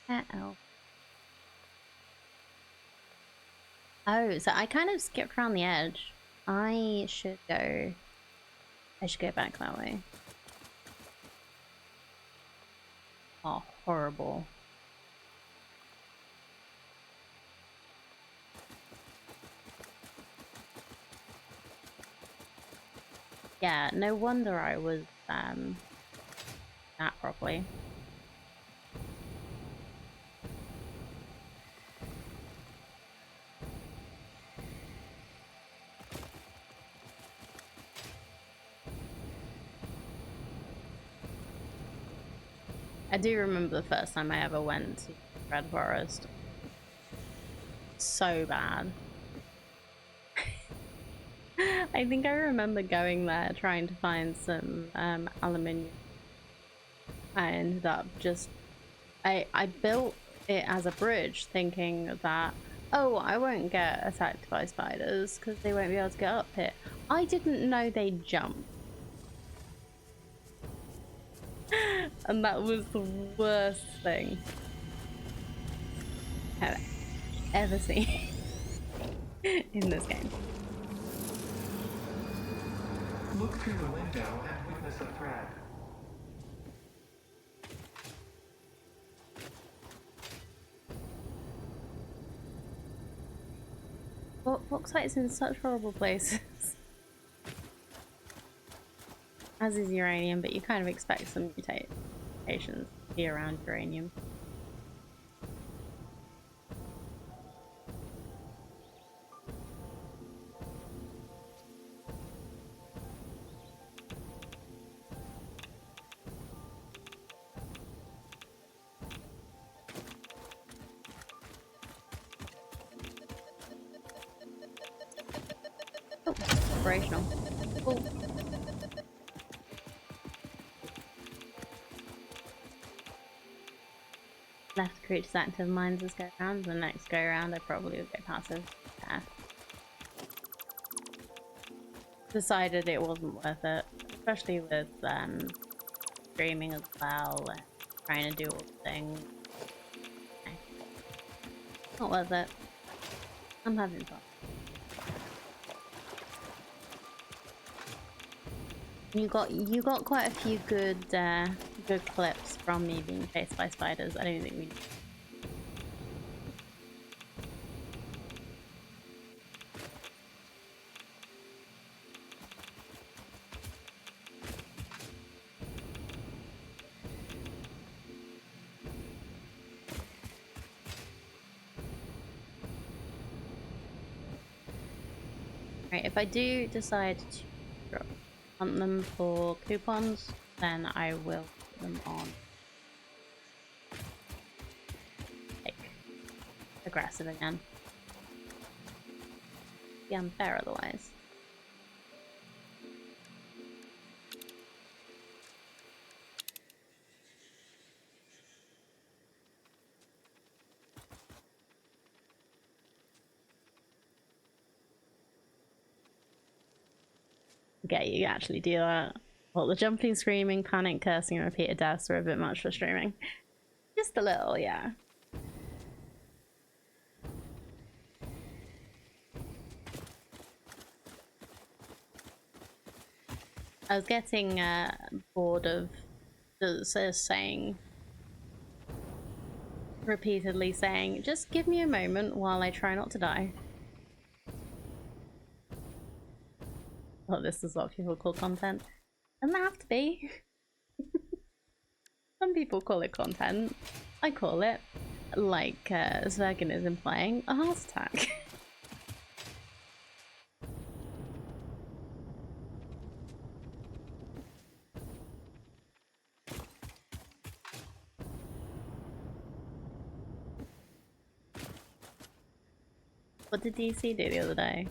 Uh-oh. Oh, so I kind of skipped around the edge. I should go back that way. Oh, horrible. Yeah, no wonder I was not properly. I do remember the first time I ever went to Red Forest. So bad. I think I remember going there trying to find some aluminium. I ended up just I built it as a bridge thinking that, oh, I won't get attacked by spiders because they won't be able to get up here. I didn't know they jump. And that was the worst thing I've ever seen in this game. Look through the window and witness a threat. Bauxite's in such horrible places. As is uranium, but you kind of expect some mutations to be around uranium. Oh, operational. Cool. Left creatures active mines this go around. The next go around, I probably would go passive. Yeah. Decided it wasn't worth it, especially with streaming as well, and trying to do all the things. Not worth it. I'm having fun. You got quite a few good good clips from me being chased by spiders. I don't think we. Right, if I do decide to hunt them for coupons, then I will put them on like aggressive again. Be unfair otherwise. Okay, you actually do that. Well, the jumping, screaming, panic, cursing, and repeated deaths are a bit much for streaming. Just a little, yeah. I was getting bored of repeatedly saying, just give me a moment while I try not to die. Oh, this is what people call content. Doesn't have to be. Some people call it content. I call it, like Zergan is implying, a heart attack. What did DC do the other day?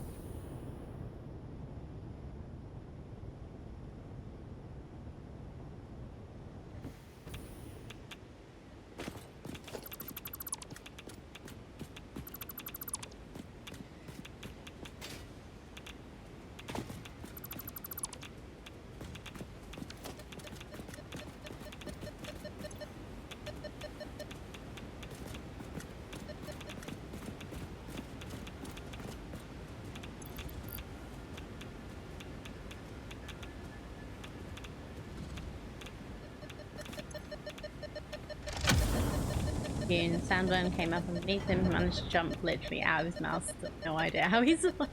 Sandworm came up underneath him, managed to jump literally out of his mouth. No idea how he survived.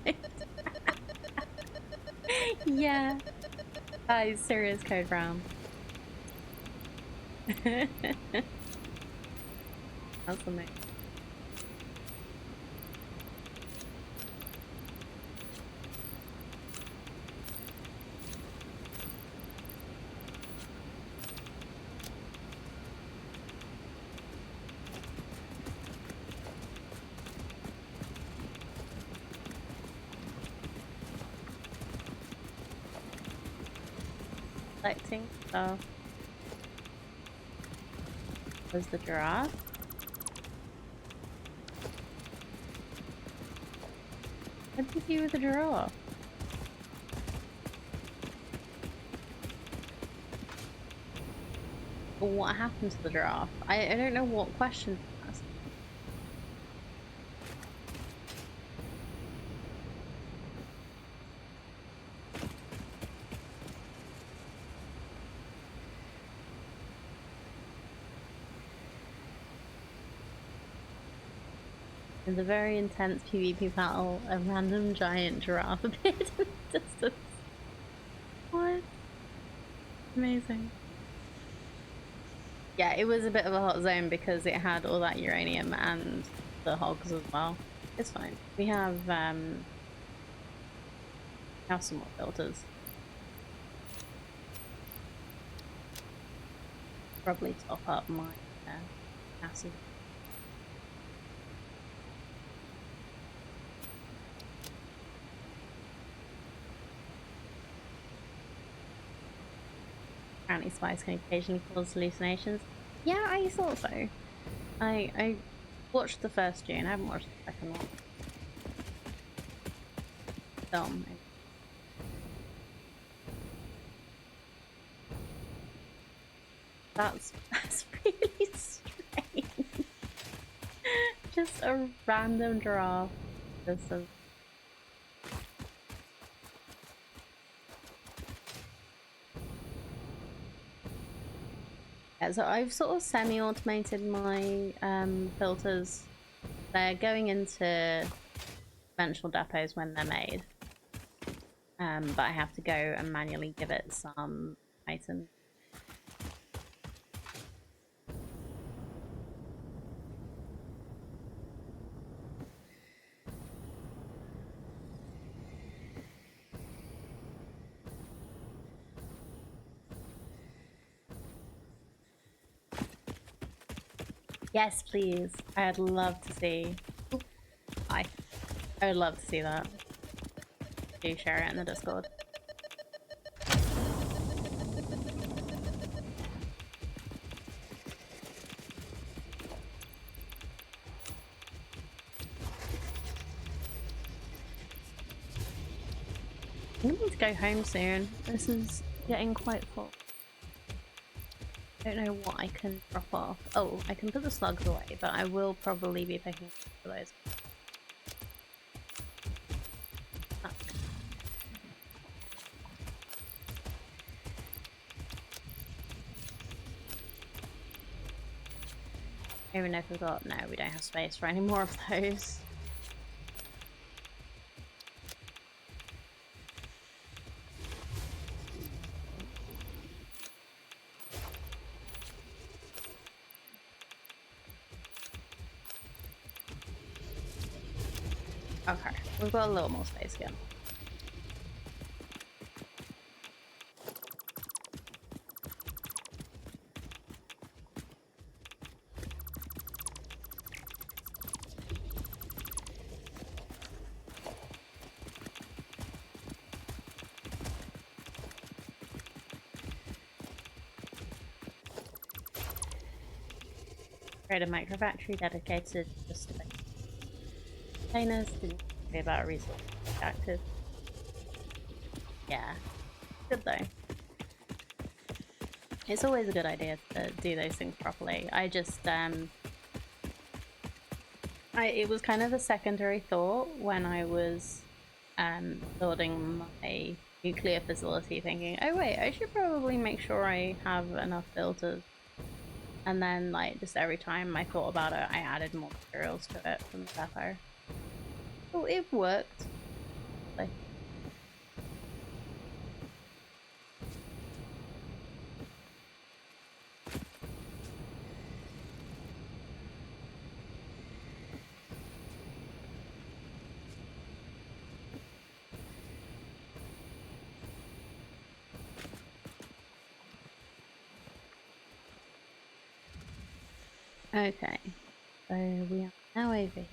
Yeah, That is serious code brown. That's amazing. Collecting stuff. Was the giraffe? What did you do with the giraffe? What happened to the giraffe? I don't know what question to ask. In the very intense PvP battle, a random giant giraffe appeared in the distance. What? Amazing. Yeah, it was a bit of a hot zone because it had all that uranium and the hogs as well. It's fine. We have some more filters. Probably top up my acid. Apparently spice can occasionally cause hallucinations. Yeah, I thought so. I watched the first June, I haven't watched the second one. Film. That's really strange. Just a random giraffe. This is yeah, so I've sort of semi-automated my filters. They're going into conventional depots when they're made. But I have to go and manually give it some items. Yes, please. I'd love to see. Oop. I would love to see that. Do share it in the Discord. I need to go home soon. This is getting quite full. I don't know what I can drop off. Oh, I can put the slugs away, but I will probably be picking up for those. I don't even know if we've got... No, we don't have space for any more of those. Okay, we've got a little more space again. Create a micro factory dedicated just to containers. Didn't be about a resource active. Yeah, good though. It's always a good idea to do those things properly. I just it was kind of a secondary thought when I was building my nuclear facility, thinking, oh wait, I should probably make sure I have enough filters. And then, like, just every time I thought about it, I added more materials to it from the depot. Oh, it worked. Like, Okay, so we are now over here.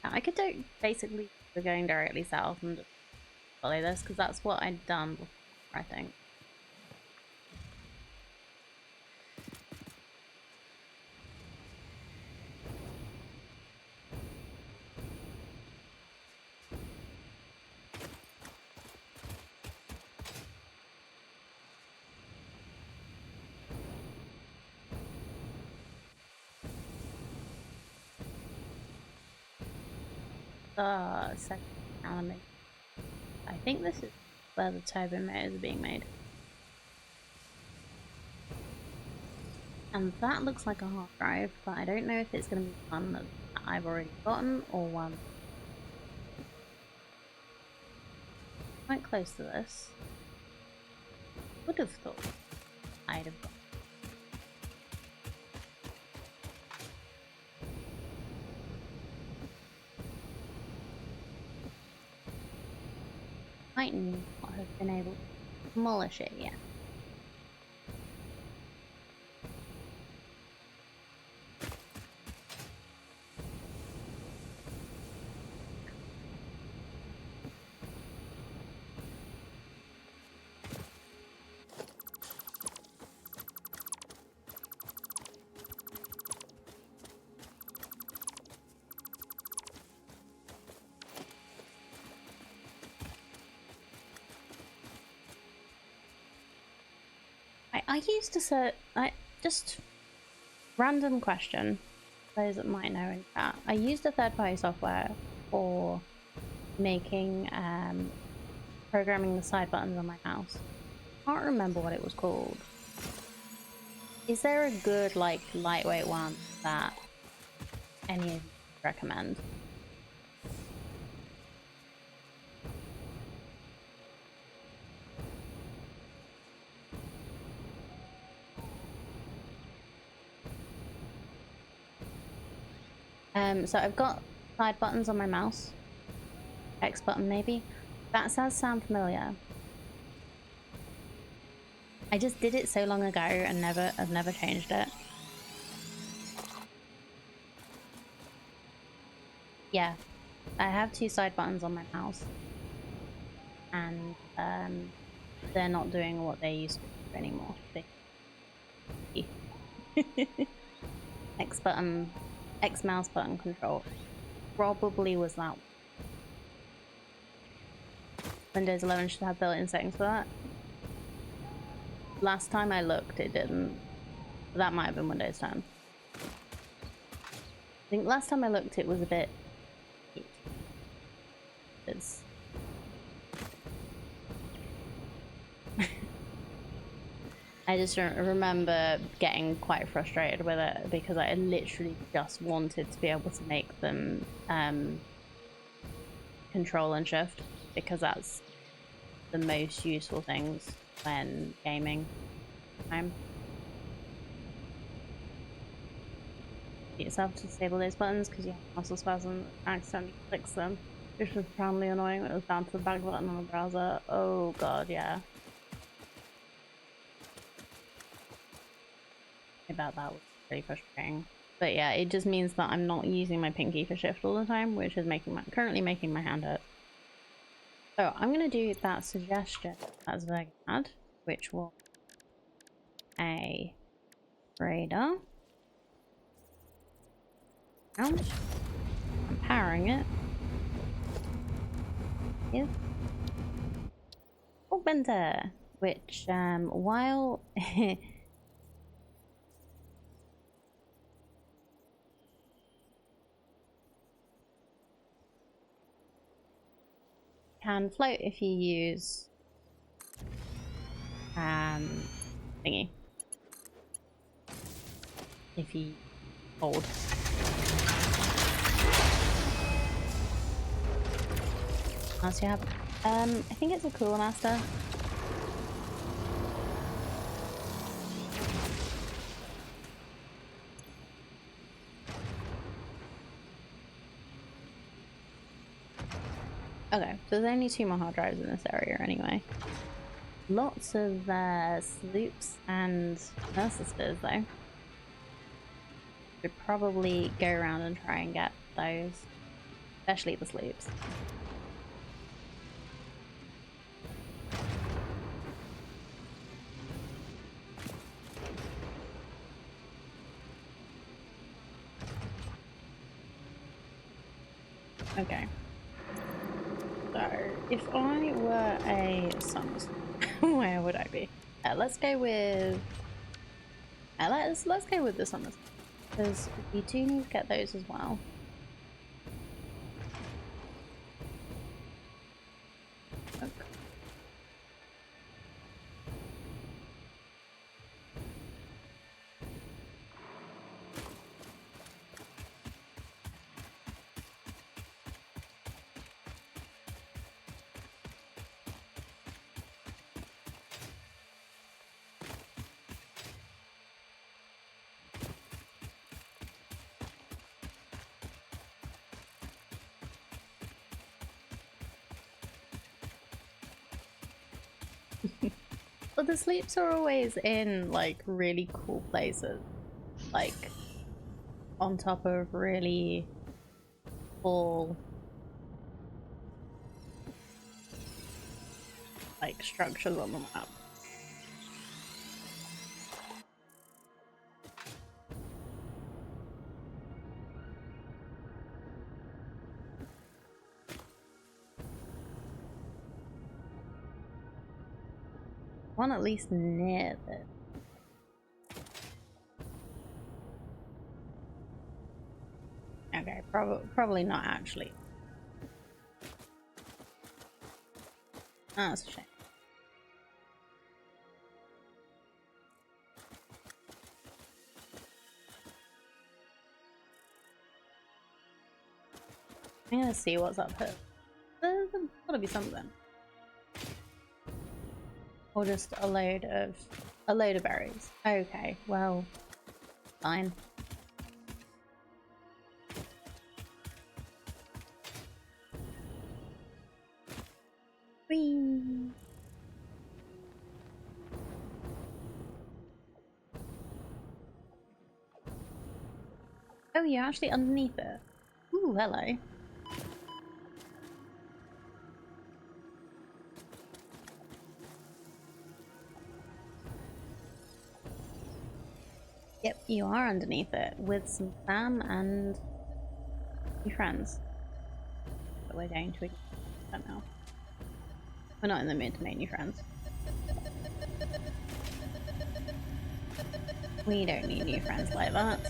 I could do basically we're going directly south and just follow this because that's what I'd done before, I think. Second element. I think this is where the turbo motors are being made. And that looks like a hard drive, but I don't know if it's going to be one that I've already gotten or one quite close to this. Would have thought I'd have got. Might not have been able to demolish it yet. I used to set, just random question, those that might know in chat. I used a third-party software for making, programming the side buttons on my mouse. I can't remember what it was called. Is there a good, like, lightweight one that any of you recommend? So I've got side buttons on my mouse. X button maybe. That does sound familiar. I just did it so long ago and I've never changed it. Yeah, I have two side buttons on my mouse. And they're not doing what they used to do anymore. X button, X mouse button control. Probably was that. Windows 11 should have built-in settings for that. Last time I looked, it didn't. That might have been Windows 10. I think last time I looked, it was a bit. It's. I just remember getting quite frustrated with it because I literally just wanted to be able to make them control and shift, because that's the most useful things when gaming. Get yourself to disable those buttons because you have muscle spasm and accidentally clicks them, which was profoundly annoying when it was down to the back button on the browser. Oh god, yeah. About that was pretty frustrating. But yeah, it just means that I'm not using my pinky for shift all the time, which is currently making my hand hurt. So I'm gonna do that suggestion as Veg had, which will a radar. I'm powering it. Yes. Augmenter, which while can float if you use thingy. If you hold. What else do you have? I think it's a Cooler Master. Okay, so there's only 2 more hard drives in this area anyway. Lots of sloops and nurses spears though. Should probably go around and try and get those, especially the sloops. Okay. So, if I were a Summers, where would I be? Let's go with... let's go with the Summers. Because we do need to get those as well. Okay. But the sleeps are always in like really cool places, like on top of really cool like structures on the map. One at least near it. Okay, probably not actually. Oh, that's a shame. I'm gonna see what's up here. There's gotta be something. Or just a load of berries. Okay, well, fine. Whee! Oh, you're actually underneath it. Ooh, hello. Yep, you are underneath it with some Sam and your friends. But we're going to don't know. We're not in the mood to make new friends. We don't need new friends like that.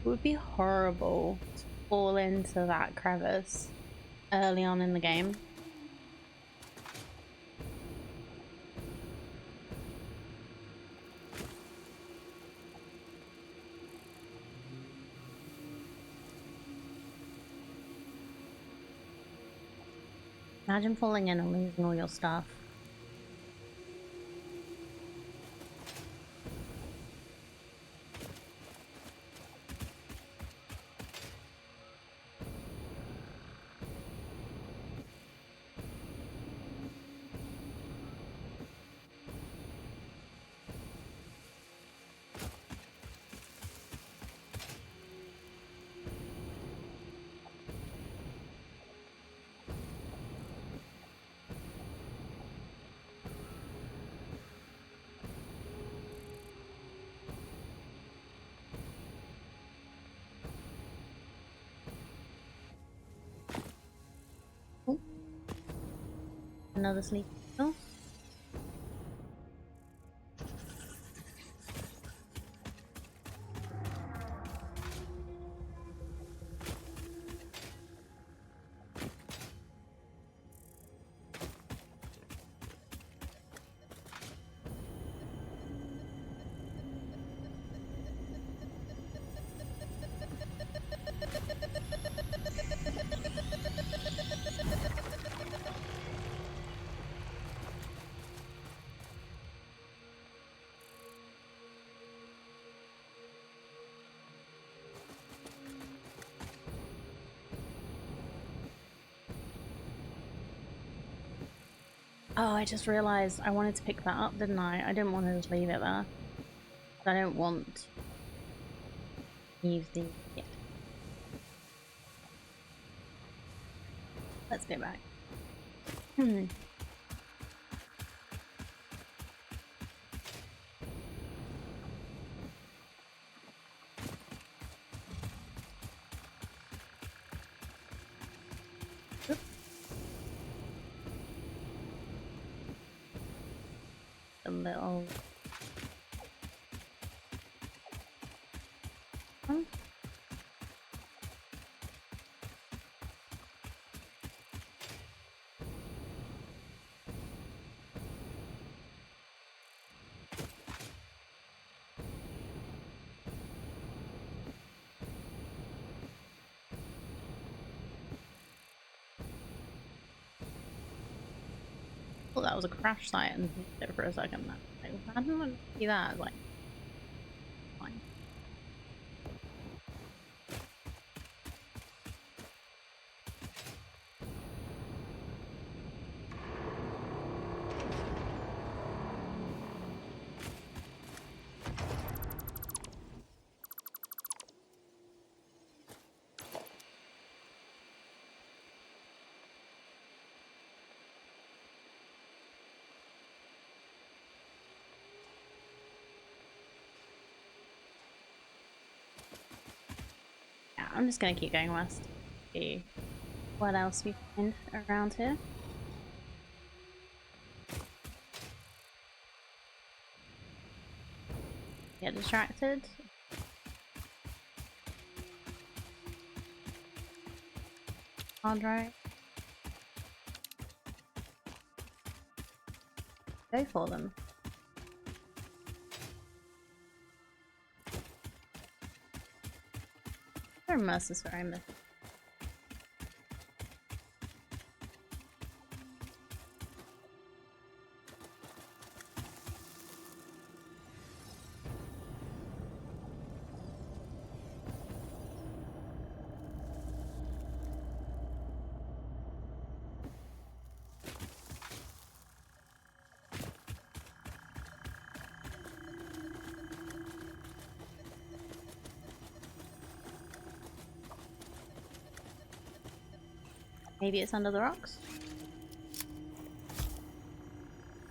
It would be horrible to fall into that crevice early on in the game. Imagine falling in and losing all your stuff. Ooh. Another sleep. Oh. Oh, I just realised I wanted to pick that up, didn't I? I didn't want to just leave it there. I don't want to use the... Yeah. Let's go back. A little... thought that was a crash site and hit it for a second. Like, I didn't want to see that. Like, fine. Yeah, I'm just gonna keep going west. See what else we find around here. Get distracted. Hard right. Go for them. They're merciful, I'm Maybe it's under the rocks?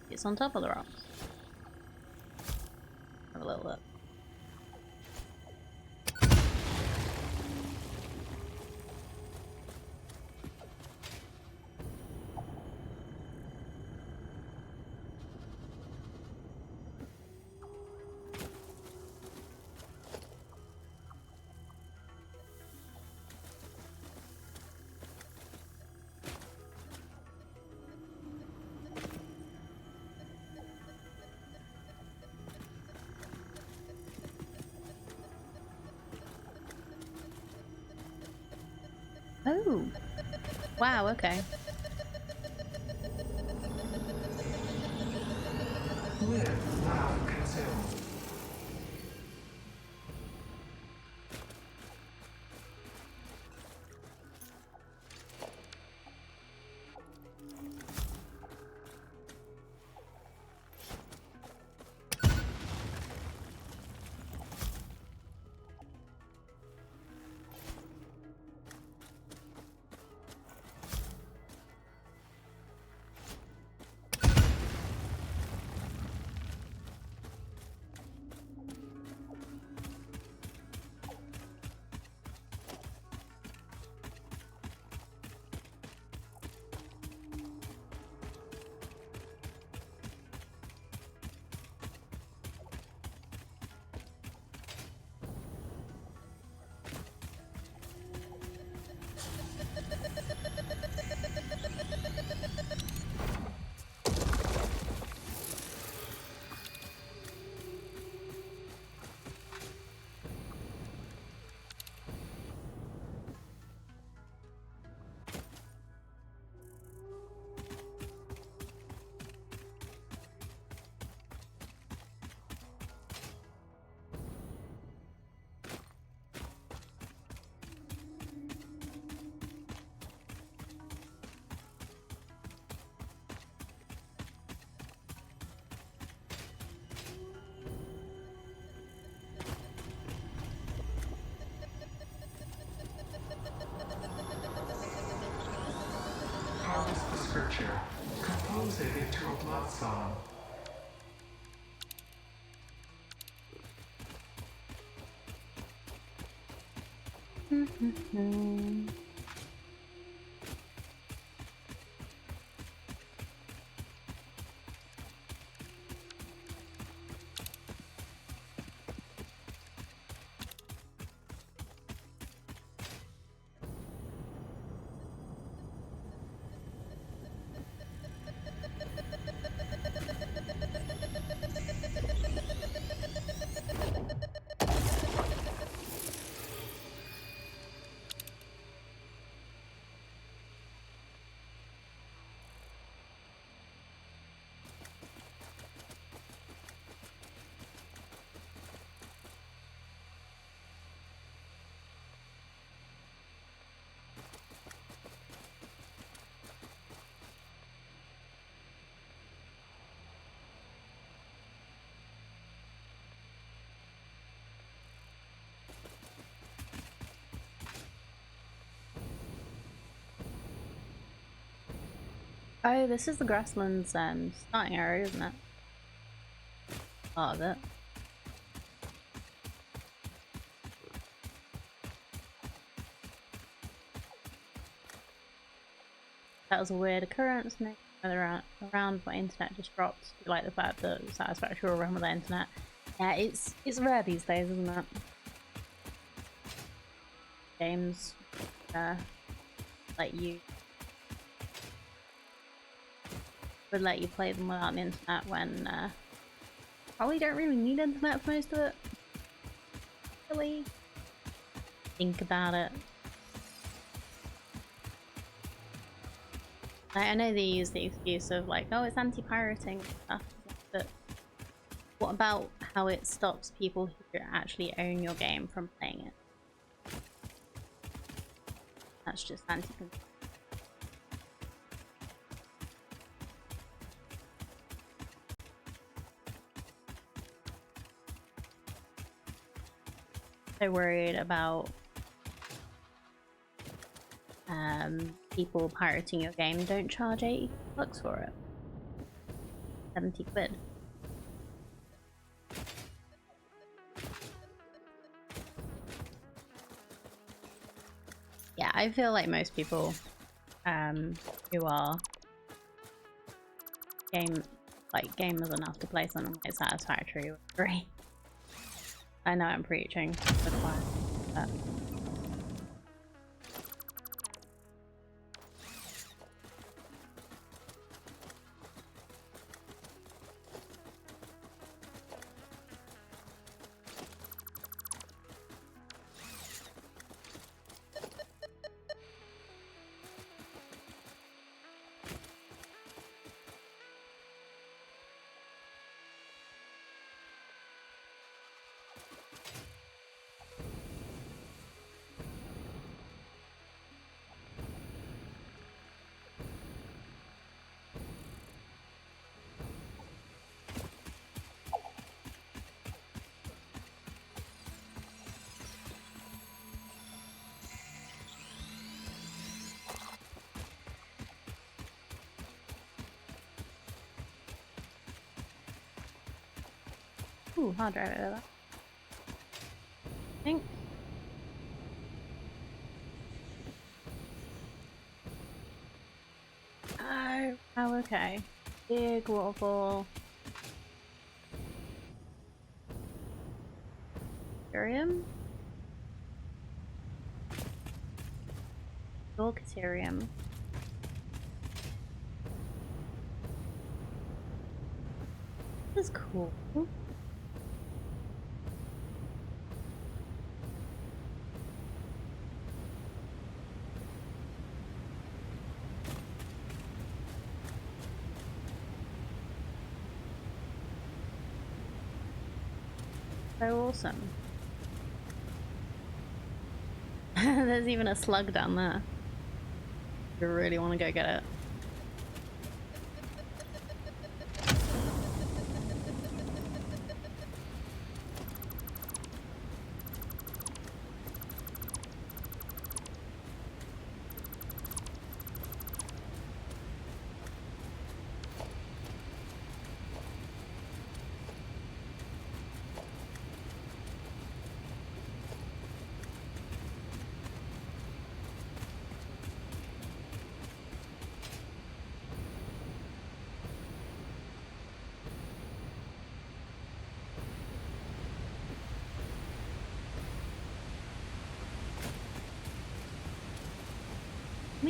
It's on top of the rocks. Have a little look. Oh! Wow, okay. Live, laugh, consume. Stealth Song. Oh, this is the grasslands starting area, isn't it? Part of it. That was a weird occurrence, and around my internet just dropped. Like the fact that Satisfactory will run with the internet. Yeah, it's rare these days, isn't it? Games would let you play them without the internet when probably don't really need internet for most of it. Really think about it. Like, I know they use the excuse of like, oh, it's anti-pirating and stuff, but what about how it stops people who actually own your game from playing it? That's just anti-pirating. So worried about people pirating your game. Don't charge $80 for it. 70 quid. Yeah, I feel like most people who are gamers enough to play something like Satisfactory would agree. I know I'm preaching to the choir, but ooh, hard drive over that. I think. Oh, okay. Big waterfall. Caterium? Caterium. This is cool. So awesome. There's even a slug down there. You really want to go get it.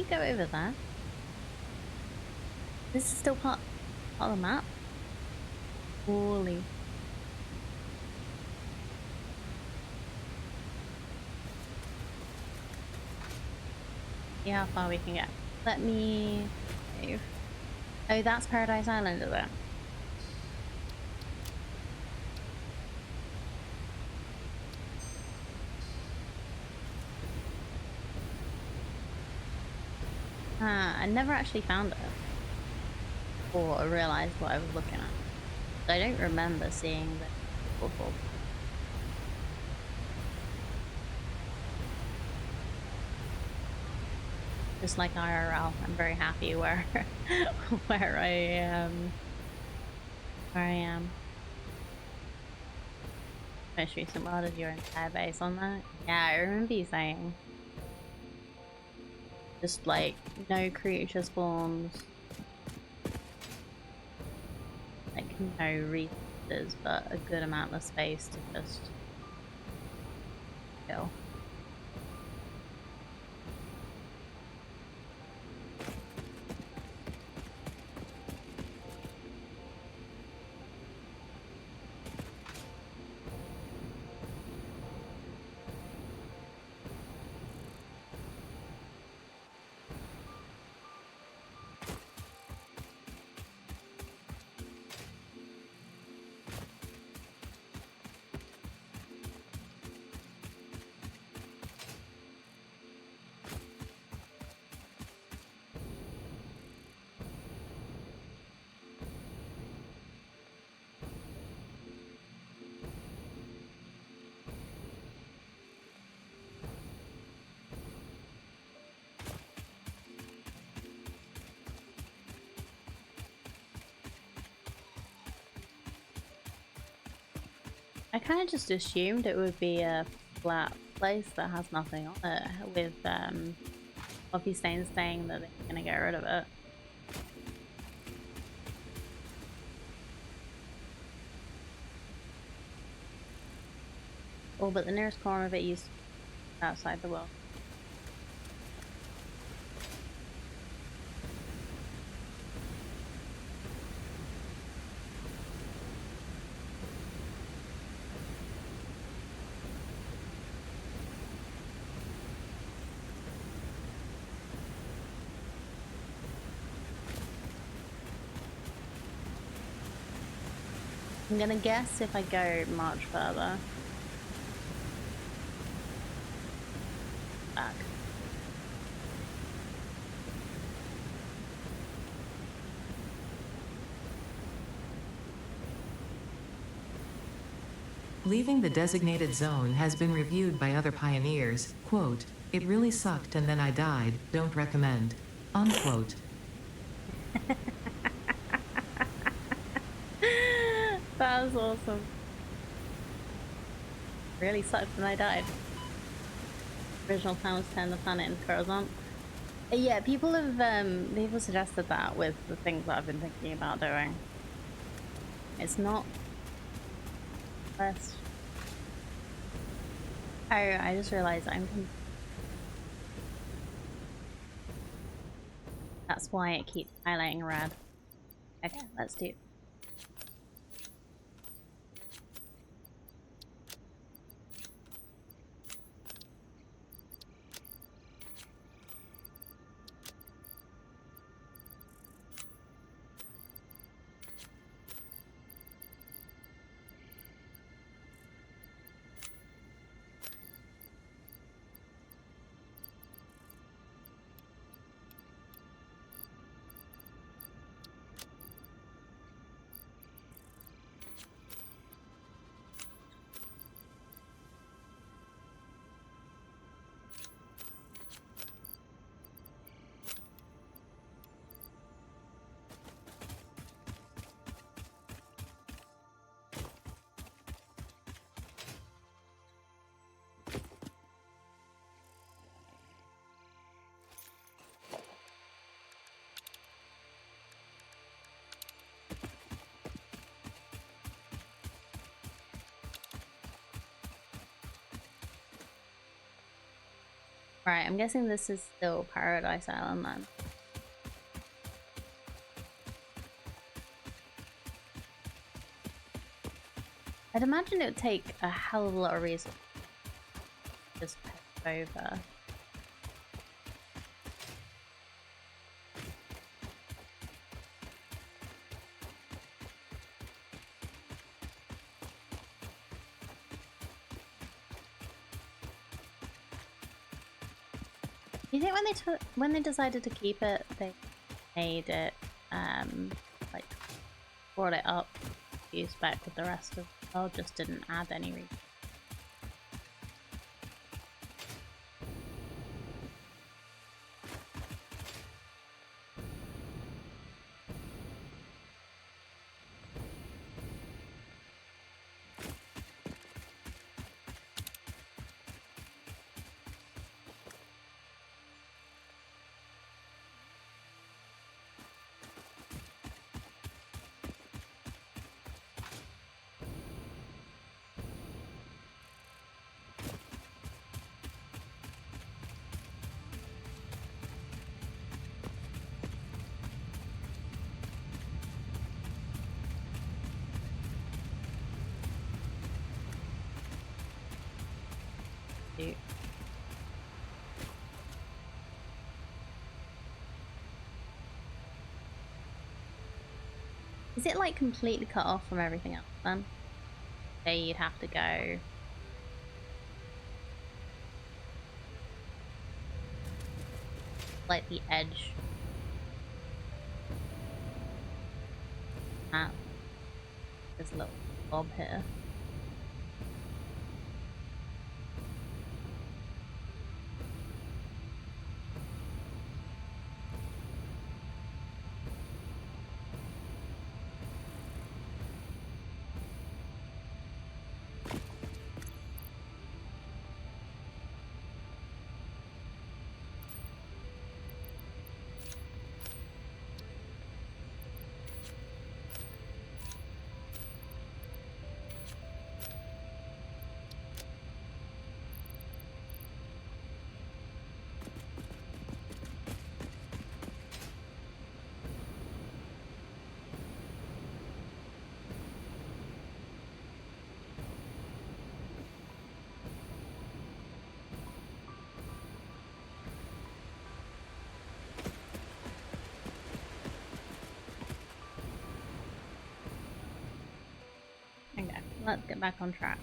go over there? This is still part of the map? Holy. See how far we can get. Let me move. Oh, that's Paradise Island, is it? Ah, I never actually found it. Or realised what I was looking at. I don't remember seeing this before. Just like IRL, I'm very happy where where I am. Most recent world is your entire base on that? Yeah, I remember you saying. Just like no creature spawns. Like no resources, but a good amount of space to just kill. I kind of just assumed it would be a flat place that has nothing on it, with Poppy Stain saying that they're gonna get rid of it. Oh, but the nearest corner of it used to be outside the world. I'm gonna guess if I go much further back. Leaving the designated zone has been reviewed by other pioneers. Quote, "It really sucked and then I died, don't recommend." Unquote. That was awesome. Really sucked when I died. Original plan was to turn the planet into Coruscant. Yeah, people have people suggested that with the things that I've been thinking about doing. It's not best. Oh, I just realized that's why it keeps highlighting red. Okay, let's do. Right, I'm guessing this is still Paradise Island then. I'd imagine it would take a hell of a lot of resources to just pass over. Do you think when they decided to keep it, they made it like brought it up to use back with the rest of the world, just didn't add any reason? Is it like completely cut off from everything else then? Say you'd have to go like the edge. Ah, there's a little bob here. Okay, let's get back on track.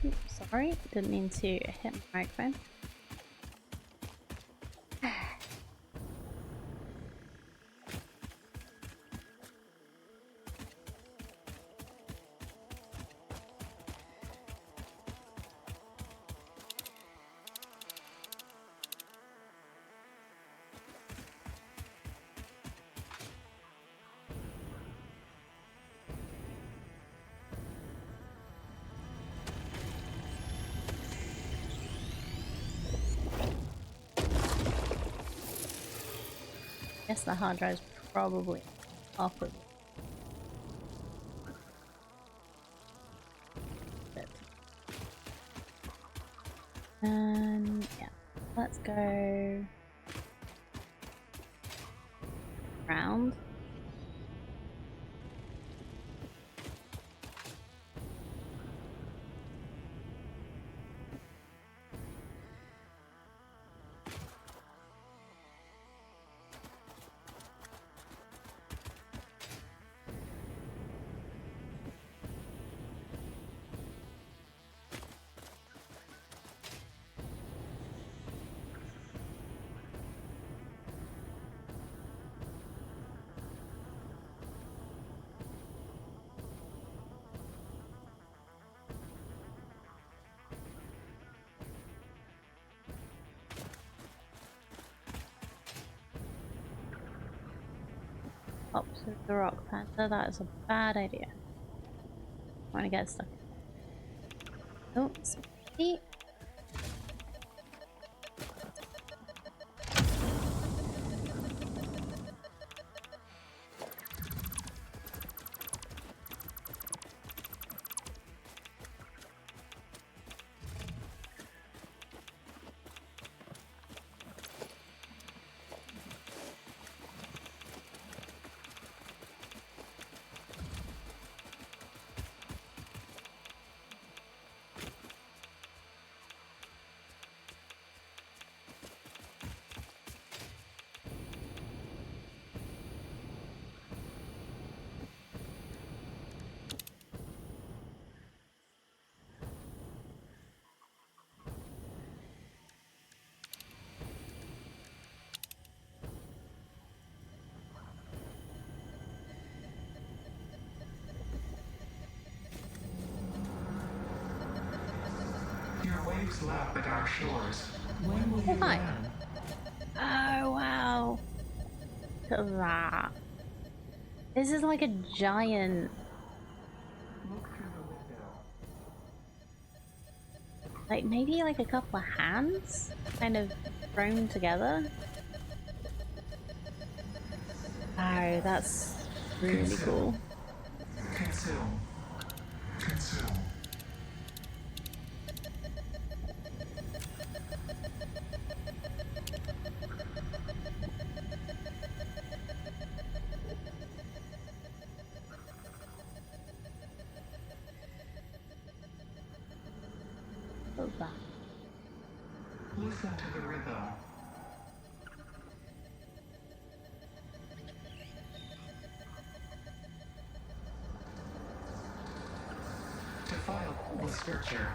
Oops, sorry, didn't mean to hit my microphone. Guess the hard drive's probably off of it. Yeah, let's go round. opposite the rock panther. That is a bad idea. I want to get stuck. Oh, speedy. Your waves lap at our shores. When will Oh, you hi. land? Oh, wow. Look at that. This is like a giant... Look through the window. Like, maybe like a couple of hands? Kind of thrown together? Oh, that's really cool. Consume. Consume. What's that? Listen to the rhythm. Defile the scripture.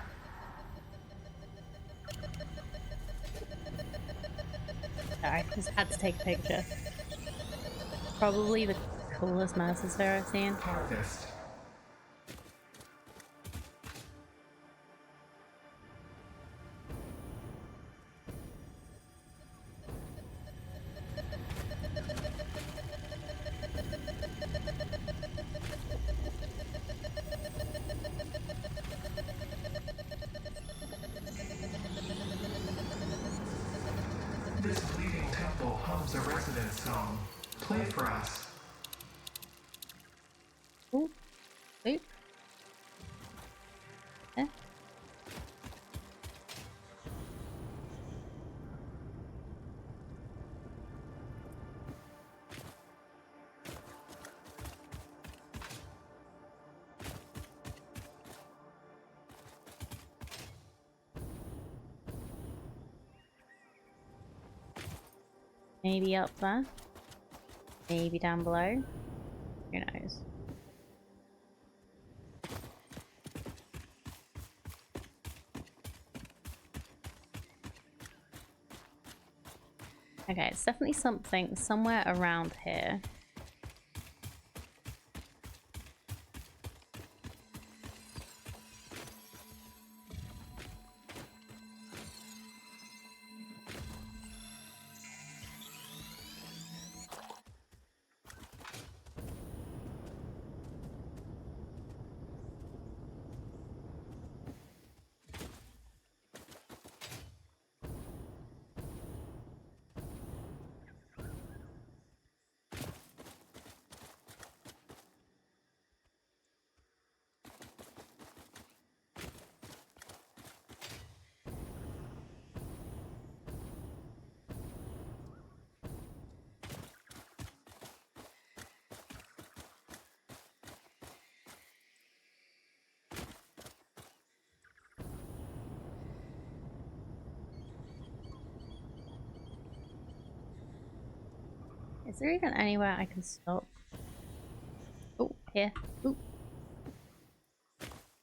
Sorry, just had to take a picture. Probably the coolest Mercer I've seen. Harvest. This bleeding temple hums a resonance song. Play for us. Ooh. Oop. Eh? Maybe up there. Maybe down below. Who knows? Okay, it's definitely something somewhere around here. Is there even anywhere I can stop? Oh, here. Ooh.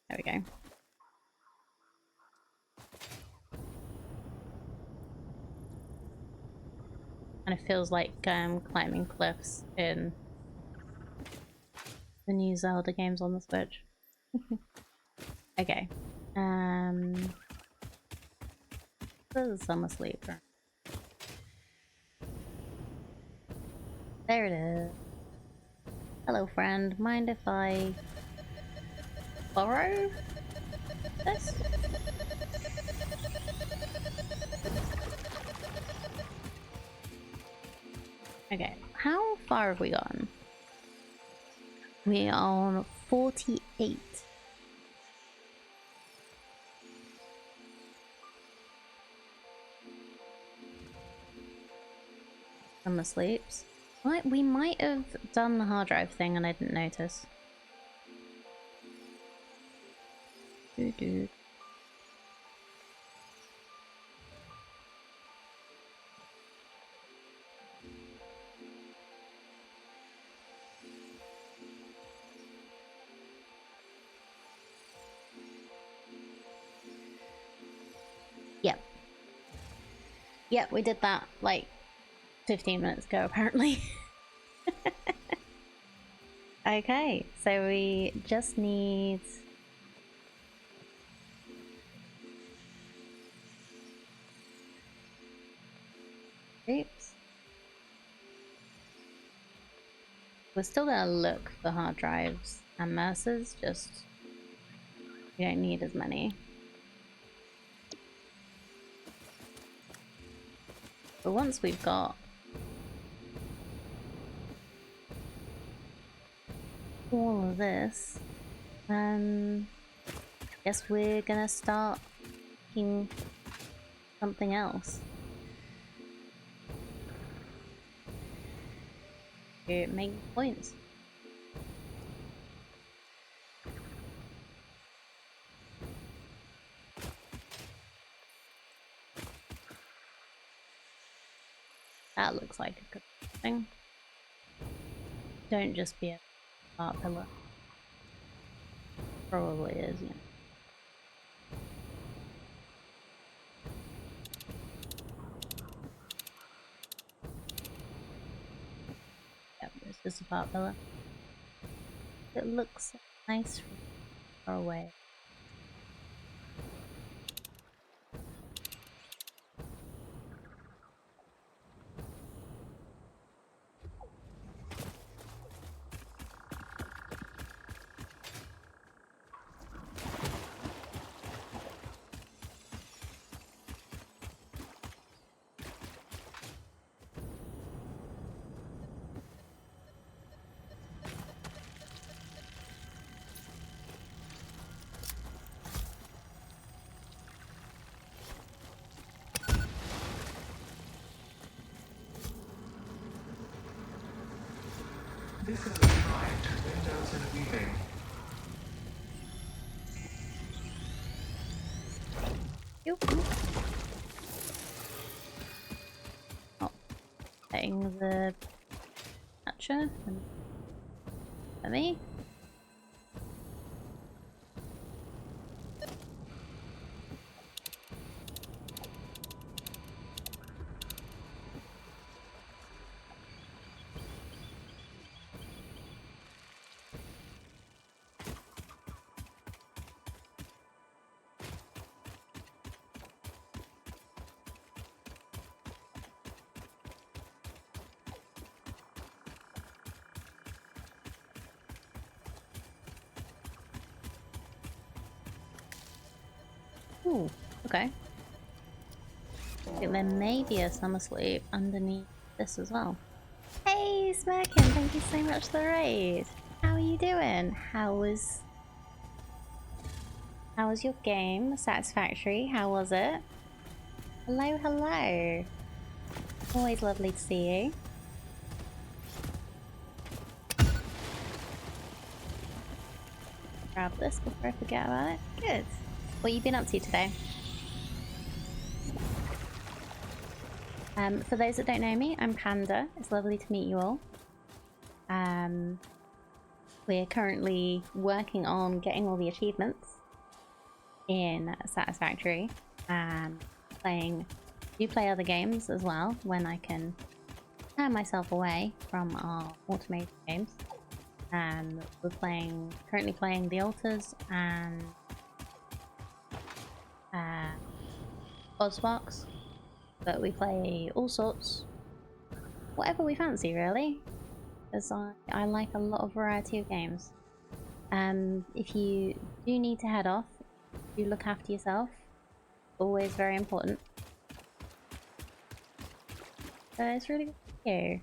There we go. And it feels like climbing cliffs in the new Zelda games on the Switch. Okay. There's a summer sleeper. There it is. Hello, friend. Mind if I borrow this? Okay, how far have we gone? We are on 48. Summer sleeps. We might have done the hard drive thing and I didn't notice. Doo-doo. Yep. Yep, we did that like 15 minutes ago apparently. Okay, so we just need oops. We're still gonna look for hard drives and Mercers, just we don't need as many. But once we've got all of this, I guess we're gonna start making something else. To make points. That looks like a good thing. Don't just be a art pillar. Probably is, yeah. Yep, it's just a part pillar. It looks nice from far away. This is a shrine to windows and weaving. Oh, getting the catcher for me. Ooh, okay. I think there may be a summer sleep underneath this as well. Hey, Smirkin, thank you so much for the raid. How are you doing? How was your game? Satisfactory, how was it? Hello, hello. Always lovely to see you. Grab this before I forget about it. Good. What have you been up to today? For those that don't know me, I'm Panda. It's lovely to meet you all. We're currently working on getting all the achievements in Satisfactory and play other games as well when I can turn myself away from our automated games. We're currently playing The Altars and Oddbox, but we play all sorts, whatever we fancy really. because I like a lot of variety of games. If you do need to head off, do look after yourself. Always very important. It's really good to hear.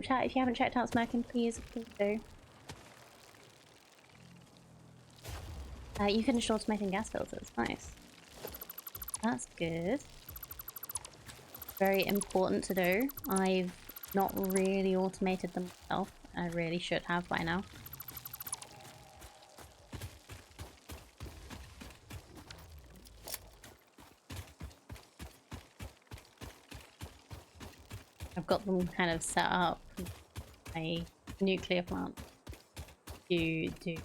Chat, if you haven't checked out Smoking, please do. You finished automating gas filters. Nice. That's good. Very important to do. I've not really automated them myself. I really should have by now. I've got them kind of set up a nuclear plant to do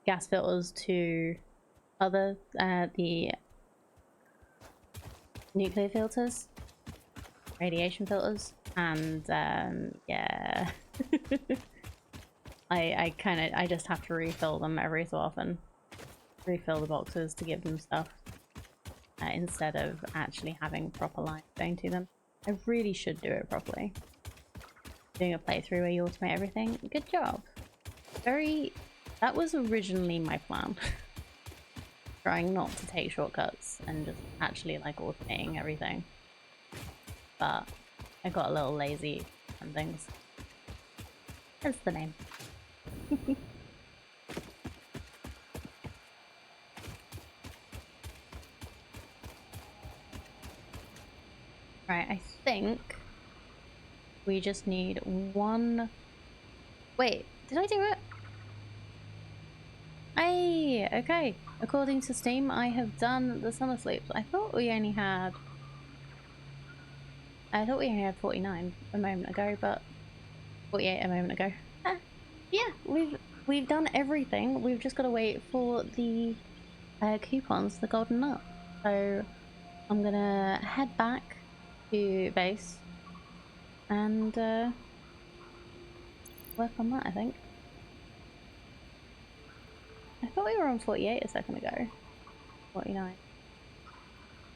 gas filters to other the nuclear filters, radiation filters, and yeah. I just have to refill them every so often. Refill the boxes to give them stuff instead of actually having proper lines going to them. I really should do it properly. Doing a playthrough where you automate everything. Good job. That was originally my plan. Trying not to take shortcuts and just actually like automating everything. But I got a little lazy and things. That's the name. Right, I think we just need one. Wait, did I do it? Hey, okay. According to Steam, I have done the summer sleeps. I thought we only had 49 a moment ago, but 48 a moment ago. Yeah, we've done everything. We've just got to wait for the coupons, the golden nut. So I'm gonna head back to base and work on that, I think. I thought we were on 48 a second ago. 49.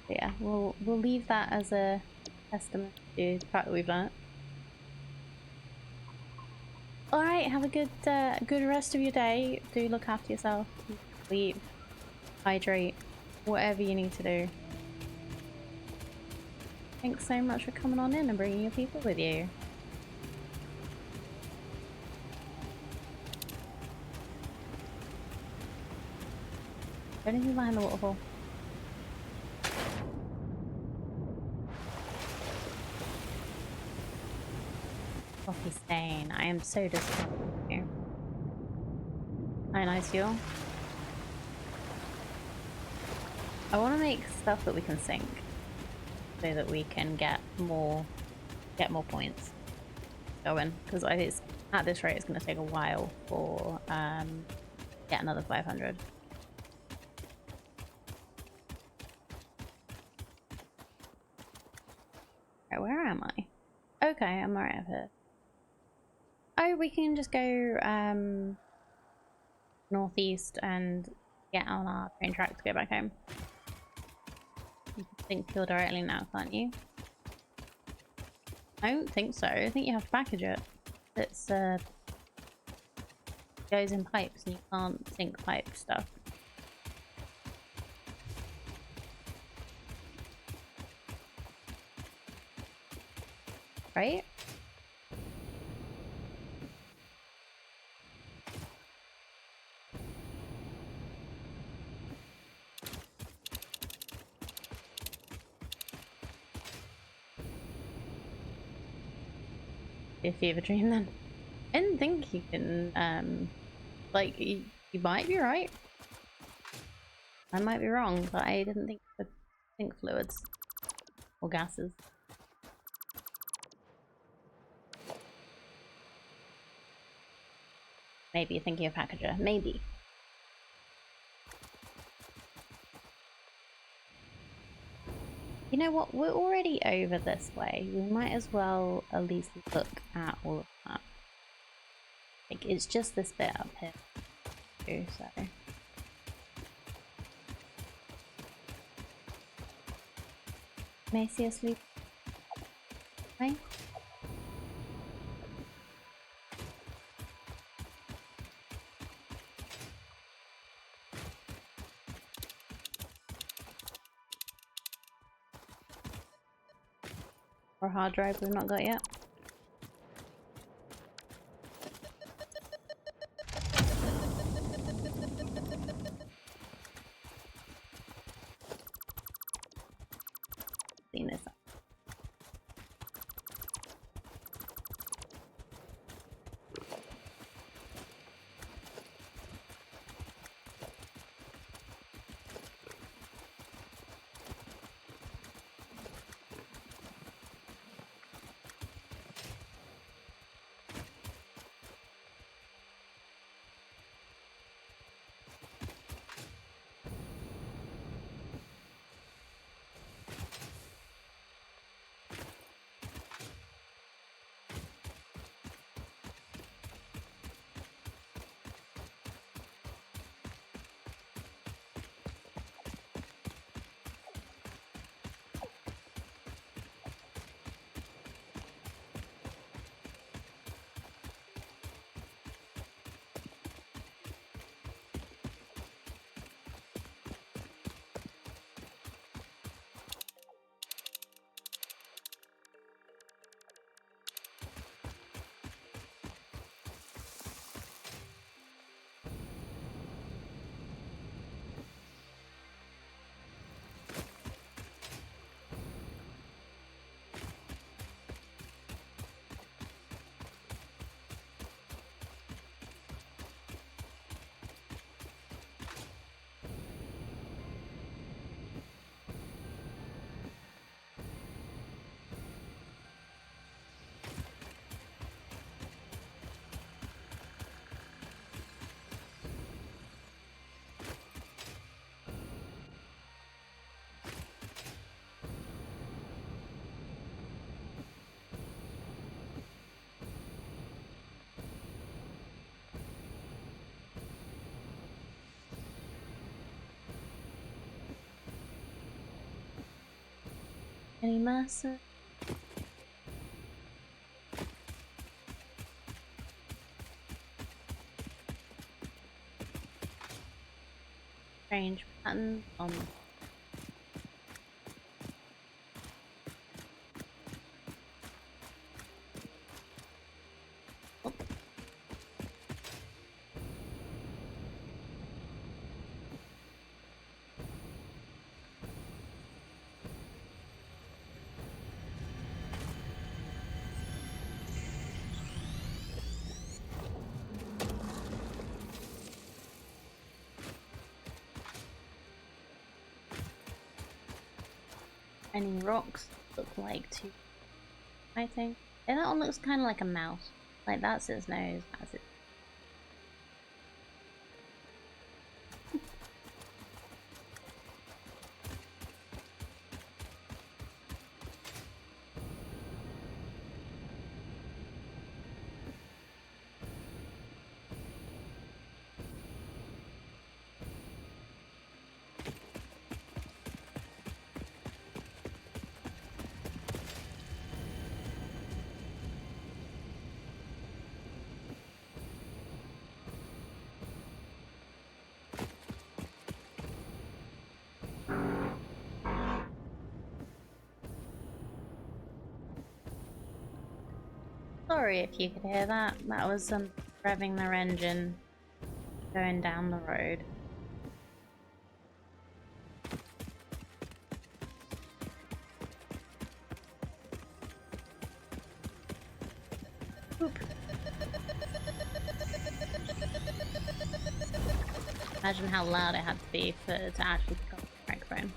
But yeah, we'll leave that as a testament to the fact that we've done it. Alright, have a good rest of your day. Do look after yourself. Sleep. Hydrate. Whatever you need to do. Thanks so much for coming on in and bringing your people with you. Anything behind the waterfall? Coffee stain. I am so disappointed in you. Hi, nice you. I want to make stuff that we can sync so that we can get more points going, because at this rate it's going to take a while for get another 500. Right, where am I? Okay, I'm right up here. Oh, we can just go northeast and get on our train track to go back home. You can sync fuel directly now, can't you? I don't think so. I think you have to package it. It's goes in pipes and you can't sync pipe stuff. Right? If you have a dream then. I didn't think you can, like, you might be right. I might be wrong, but I didn't think you could sync fluids or gases. Maybe you're thinking of packager. Maybe. You know what? We're already over this way. We might as well at least look at all of that. Like, it's just this bit up here too, so. May I see us sleep? Right? Or hard drive we've not got yet. Clean this up. Any massive? Strange pattern on. Oh. Any rocks look like two, I think. And that one looks kind of like a mouse. Like that's its nose, that's it. Sorry if you could hear that. That was revving their engine going down the road. Oop. Imagine how loud it had to be to actually pick up the microphone.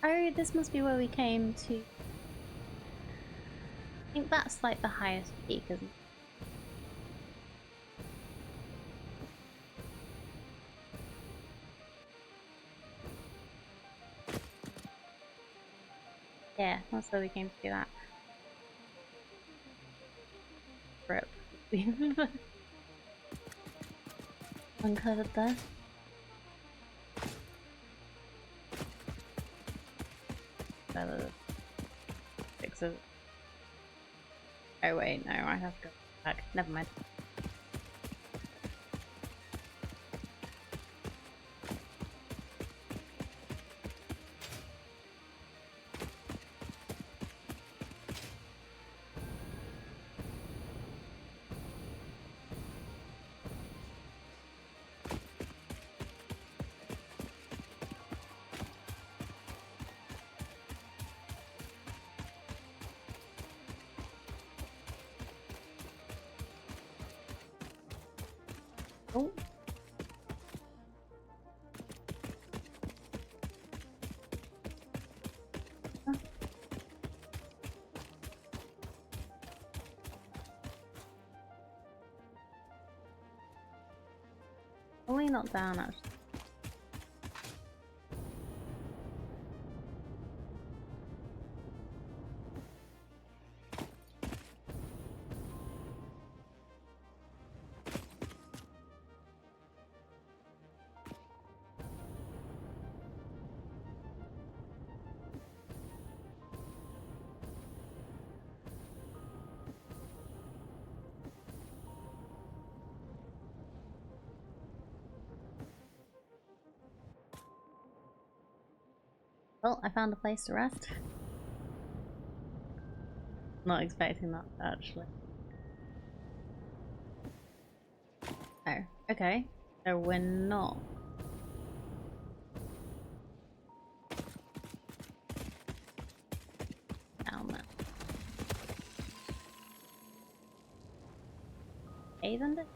Oh, this must be where we came to. I think that's like the highest peak, isn't it? Yeah, that's where we came to do that. Rip. We've uncovered there. So... Oh wait, no, I have to go back. Never mind. Oh. Huh. Probably not down actually. Well, I found a place to rest. Not expecting that, actually. Oh, okay. So we're not. Down there. Isn't it?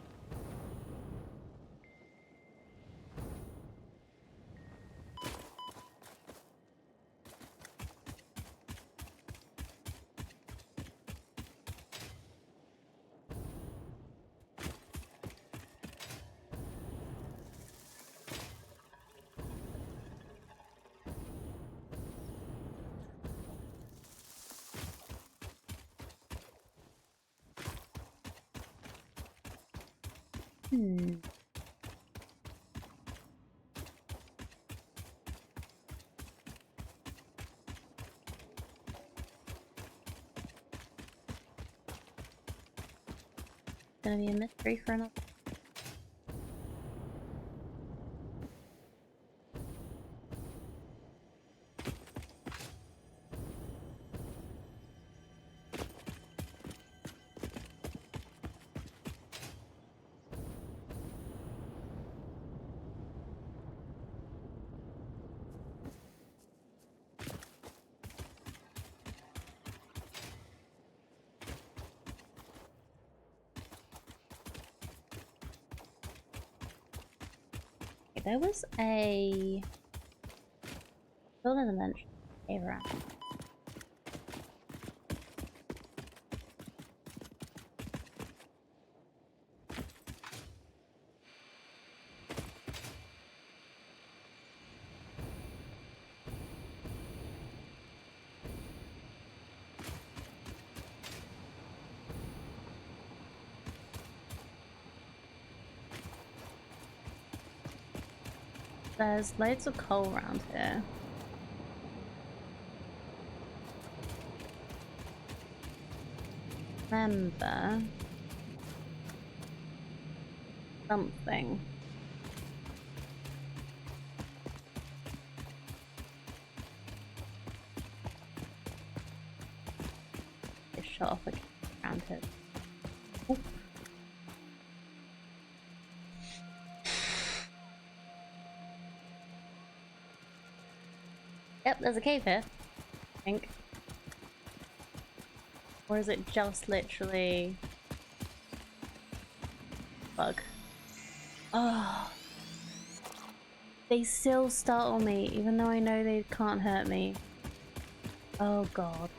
Hmm. Gonna be a mystery for another. There was a building dimension around. There's loads of coal around here. Remember something. It shot off around here. Ooh. Yep, there's a cave here, I think. Or is it just literally bug? Oh, they still startle me, even though I know they can't hurt me. Oh god.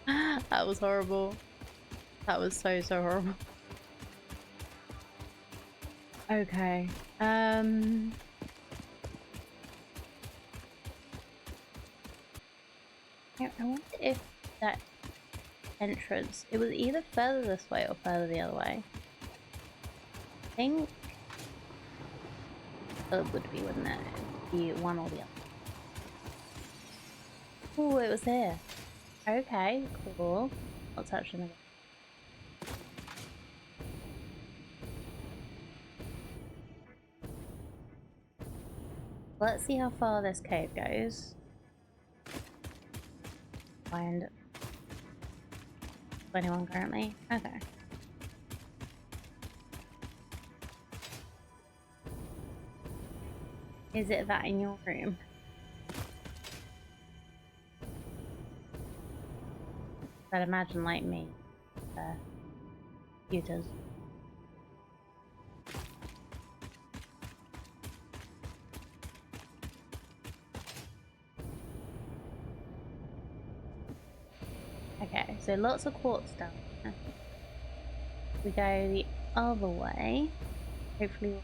That was horrible. That was so horrible. Okay. I wonder if that entrance, it was either further this way or further the other way. I think it would be, wouldn't it? It'd be one or the other. Oh, it was here. Okay, cool. I'll touch them again. Let's see how far this cave goes. Find 21 currently. Okay. Is it that in your room? I'd imagine like me. Computers. Okay, so lots of quartz down there. We go the other way. Hopefully we'll...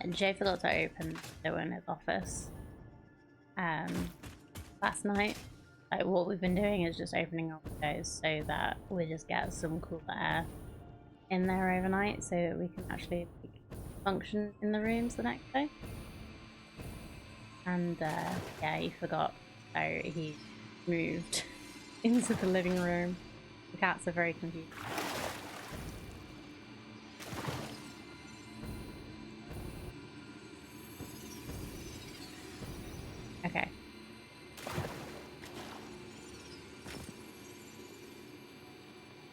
And Jay forgot to open the door in his office last night. Like, what we've been doing is just opening our windows so that we just get some cooler air in there overnight so that we can actually like, function in the rooms the next day. And yeah, he forgot, so he moved into the living room. The cats are very confused. Okay.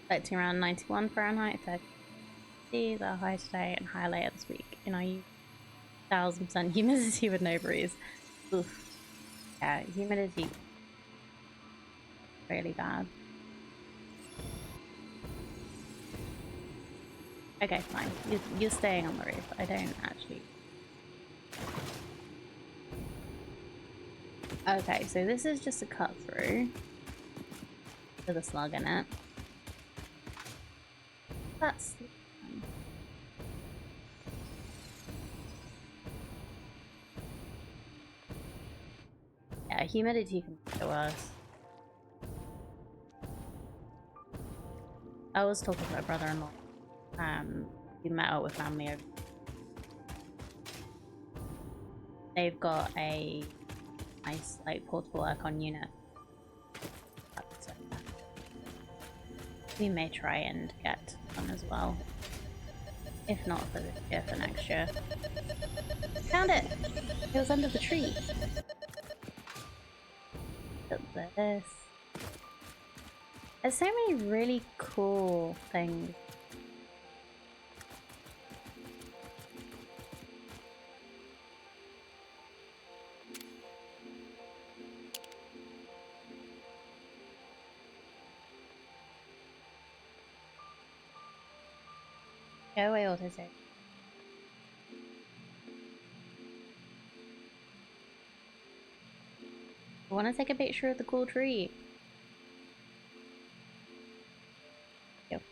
Expecting around 91 Fahrenheit, 30 degrees, our high today and high later this week. In our 1000% humidity with no breeze. Oof. Yeah, humidity really bad. Okay, fine. You're staying on the roof. I don't actually. Okay, so this is just a cut through with a slug in it. That's yeah, humidity can make it worse. I was talking to my brother-in-law. We met up with family over. They've got a nice like portable aircon unit. We may try and get one as well. If not for this year, for next year. Found it! It was under the tree. Look at this. There's so many really cool things. Go away, autosave. I want to take a picture of the cool tree. Yep.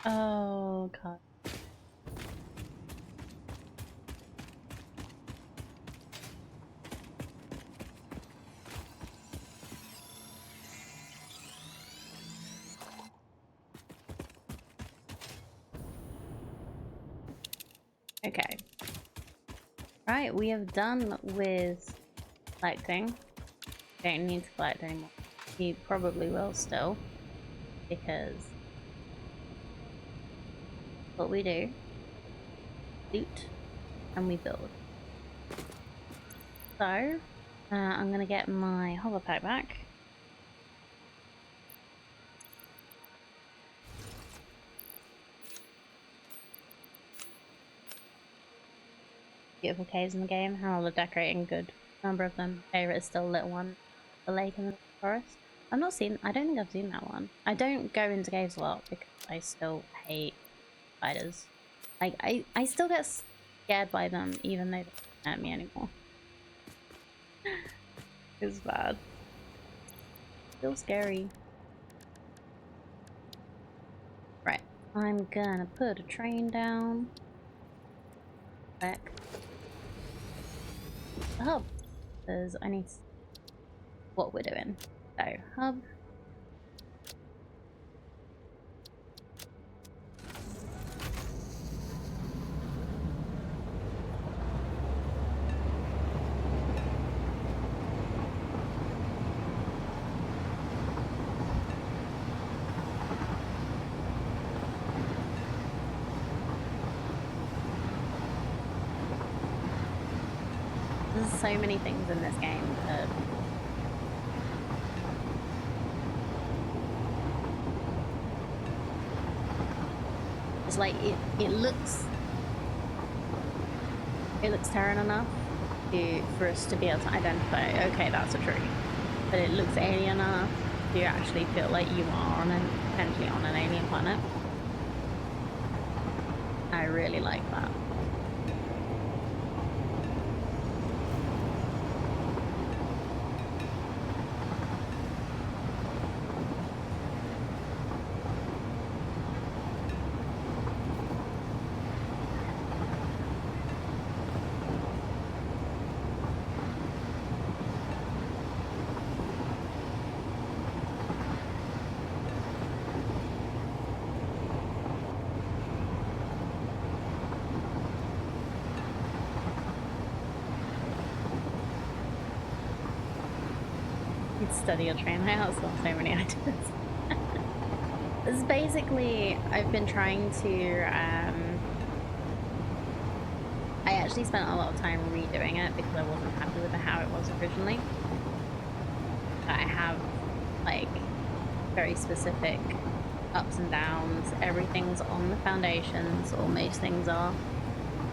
Oh god. Okay. Right, we have done with collecting. Don't need to collect anymore. You probably will still, because what we do, loot, and we build. So, I'm gonna get my hover pack back. beautiful caves in the game, and all the decorating good. Number of them. Favorite is still Little One, the lake in the forest. I don't think I've seen that one. I don't go into caves a lot because I still hate spiders. Like, I still get scared by them even though they don't hurt me anymore. It's bad. Still scary. Right. I'm gonna put a train down. Back. The hub. Because I need to see what we're doing. So, hub. There's so many things in this game that it's like it looks Terran enough for us to be able to identify, okay, that's a tree, but it looks alien enough to actually feel like you are potentially on an alien planet. I really like that. Study a train layout, so so many ideas. This is basically, I've been trying to I actually spent a lot of time redoing it because I wasn't happy with how it was originally. I have like very specific ups and downs. Everything's on the foundations, or most things are,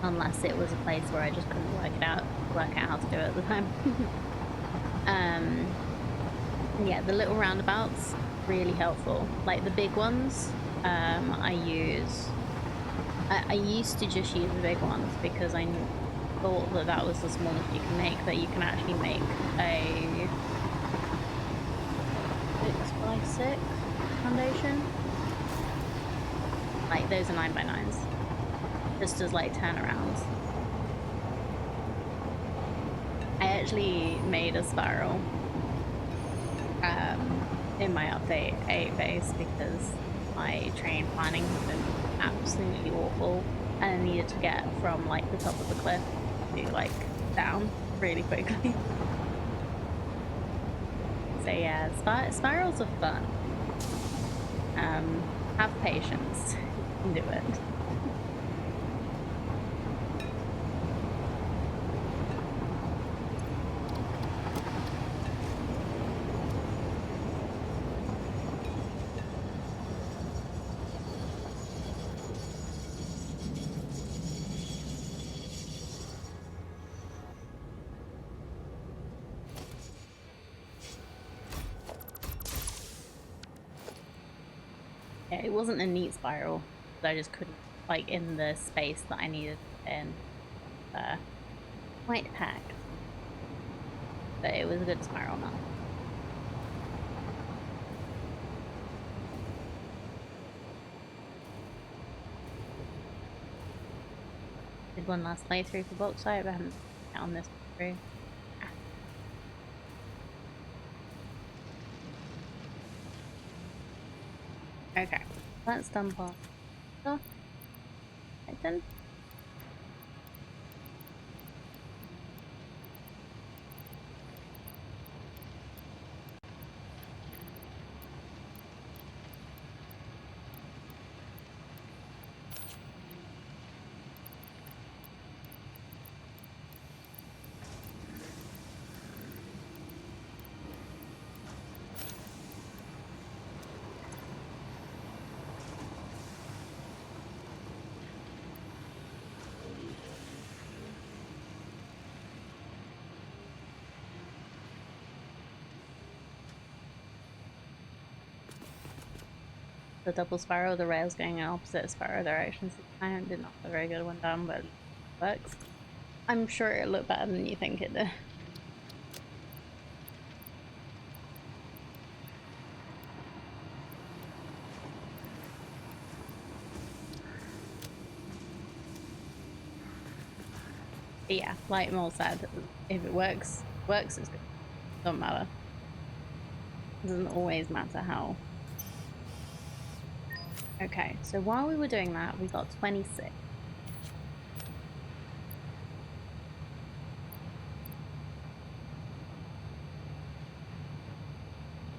unless it was a place where I just couldn't work out how to do it at the time. Yeah, the little roundabouts, really helpful. Like the big ones, I used to just use the big ones because I thought that was the smallest you can make, but you can actually make a 6x6 foundation. Like those are 9x9s, just as like turnarounds. I actually made a spiral in my update 8 base because my train planning has been absolutely awful, and I needed to get from like the top of the cliff to like down really quickly. So yeah, spirals are fun. Have patience. You can do it. Yeah, it wasn't a neat spiral, but I just couldn't, like, in the space that I needed in, quite packed. But it was a good spiral now. Did one last playthrough for bauxite, but I haven't on this through. Okay, let's dump off stuff. Right then. the double spiral, the rails going in opposite spiral directions. I did not have a very good one done, but it works. I'm sure it'll look better than you think it did. But yeah, like Mole said, if it works, it's good. Doesn't matter. It doesn't always matter how. Okay, so while we were doing that, we got 26.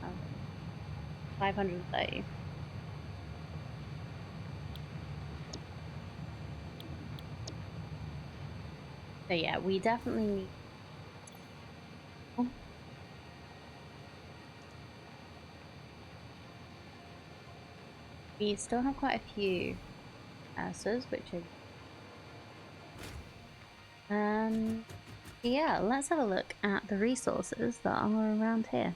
Oh, 530. So yeah, we definitely need. We still have quite a few answers, which is yeah, let's have a look at the resources that are around here.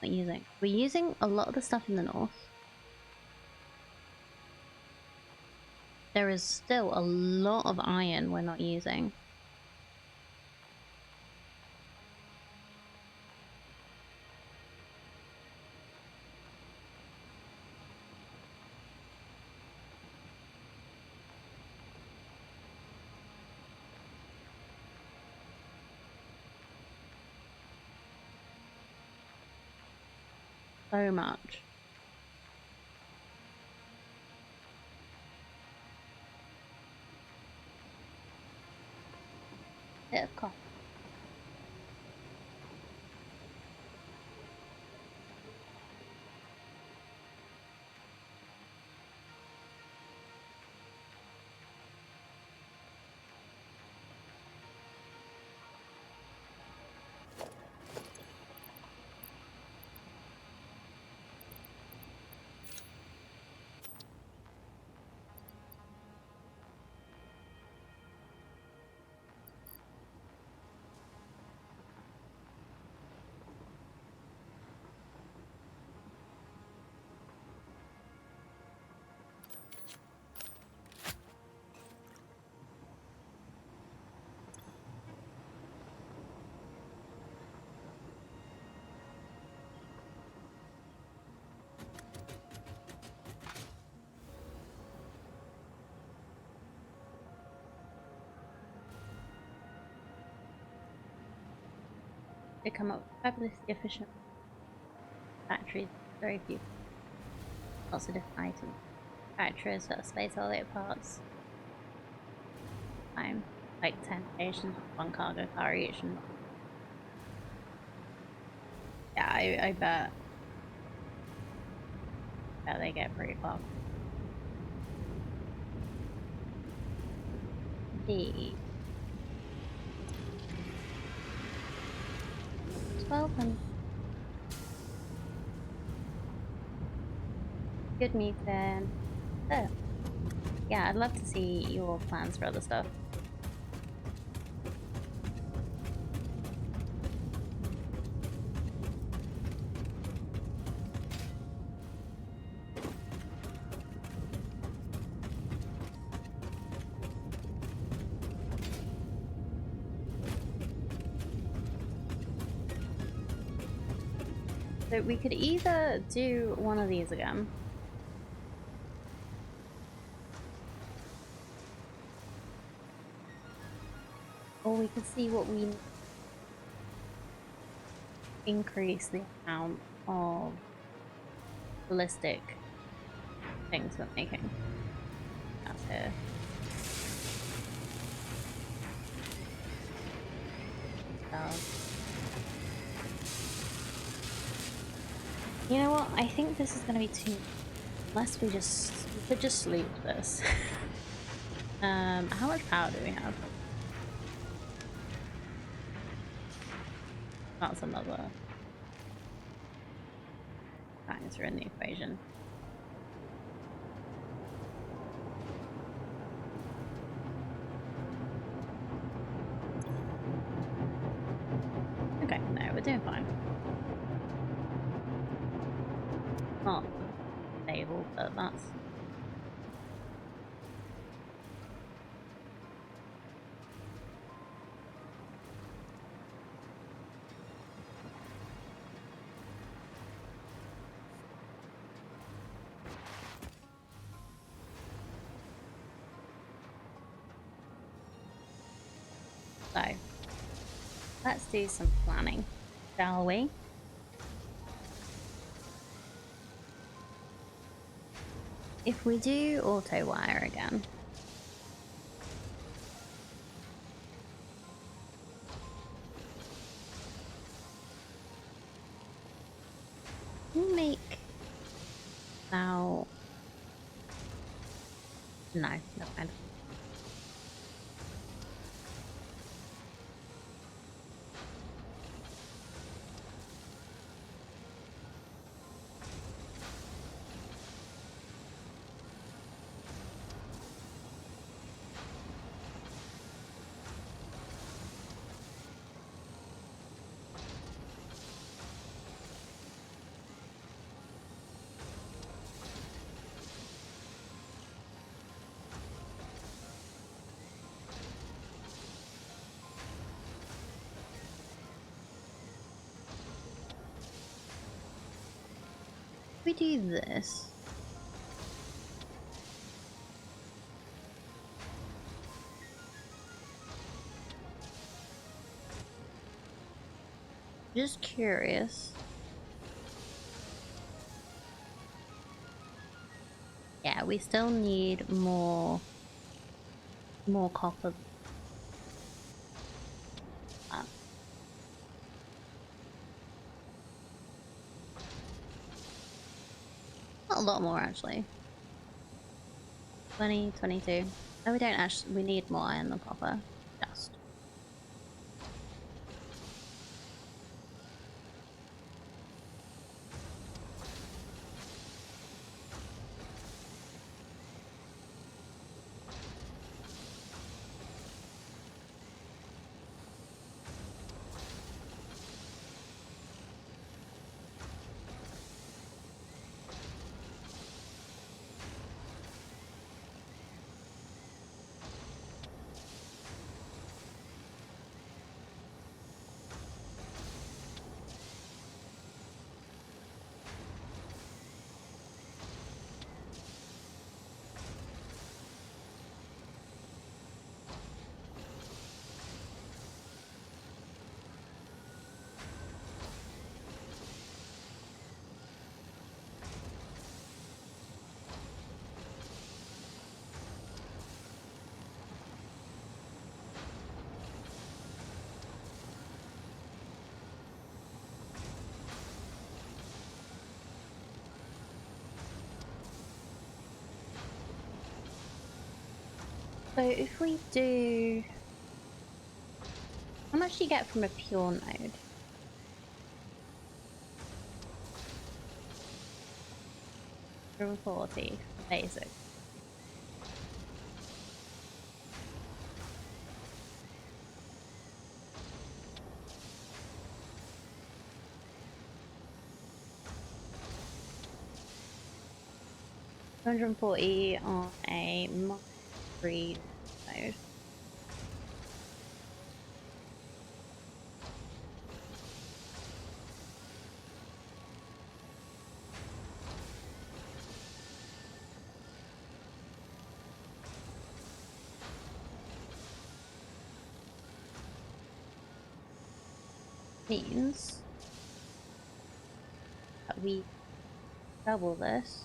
We're using a lot of the stuff in the north. There is still a lot of iron we're not using. So much. Bit of coffee. They come up with fabulously efficient factories, very few. Lots of different items. Factories that space all their parts. Like 10 stations with one cargo car each. And yeah, I bet. Yeah, they get pretty far. The 12 and good meeting. Oh. Yeah, I'd love to see your plans for other stuff. So we could either do one of these again. Or we could see what we increase the amount of ballistic things we're making. That's here. You know what? I think this is going to be too. Unless we could just sleep this. How much power do we have? That's another factor in the equation. Okay, no, we're doing fine. Not So, let's do some planning, shall we? If we do auto wire again, we'll make now. No, never mind. If we do this, just curious. Yeah, we still need more copper. Not a lot more actually. 20, 22. No, we don't actually. We need more iron than copper. Just. So if we do, how much do you get from a pure node? 140 basic. $240 on a Mark 3 node. Means that we double this.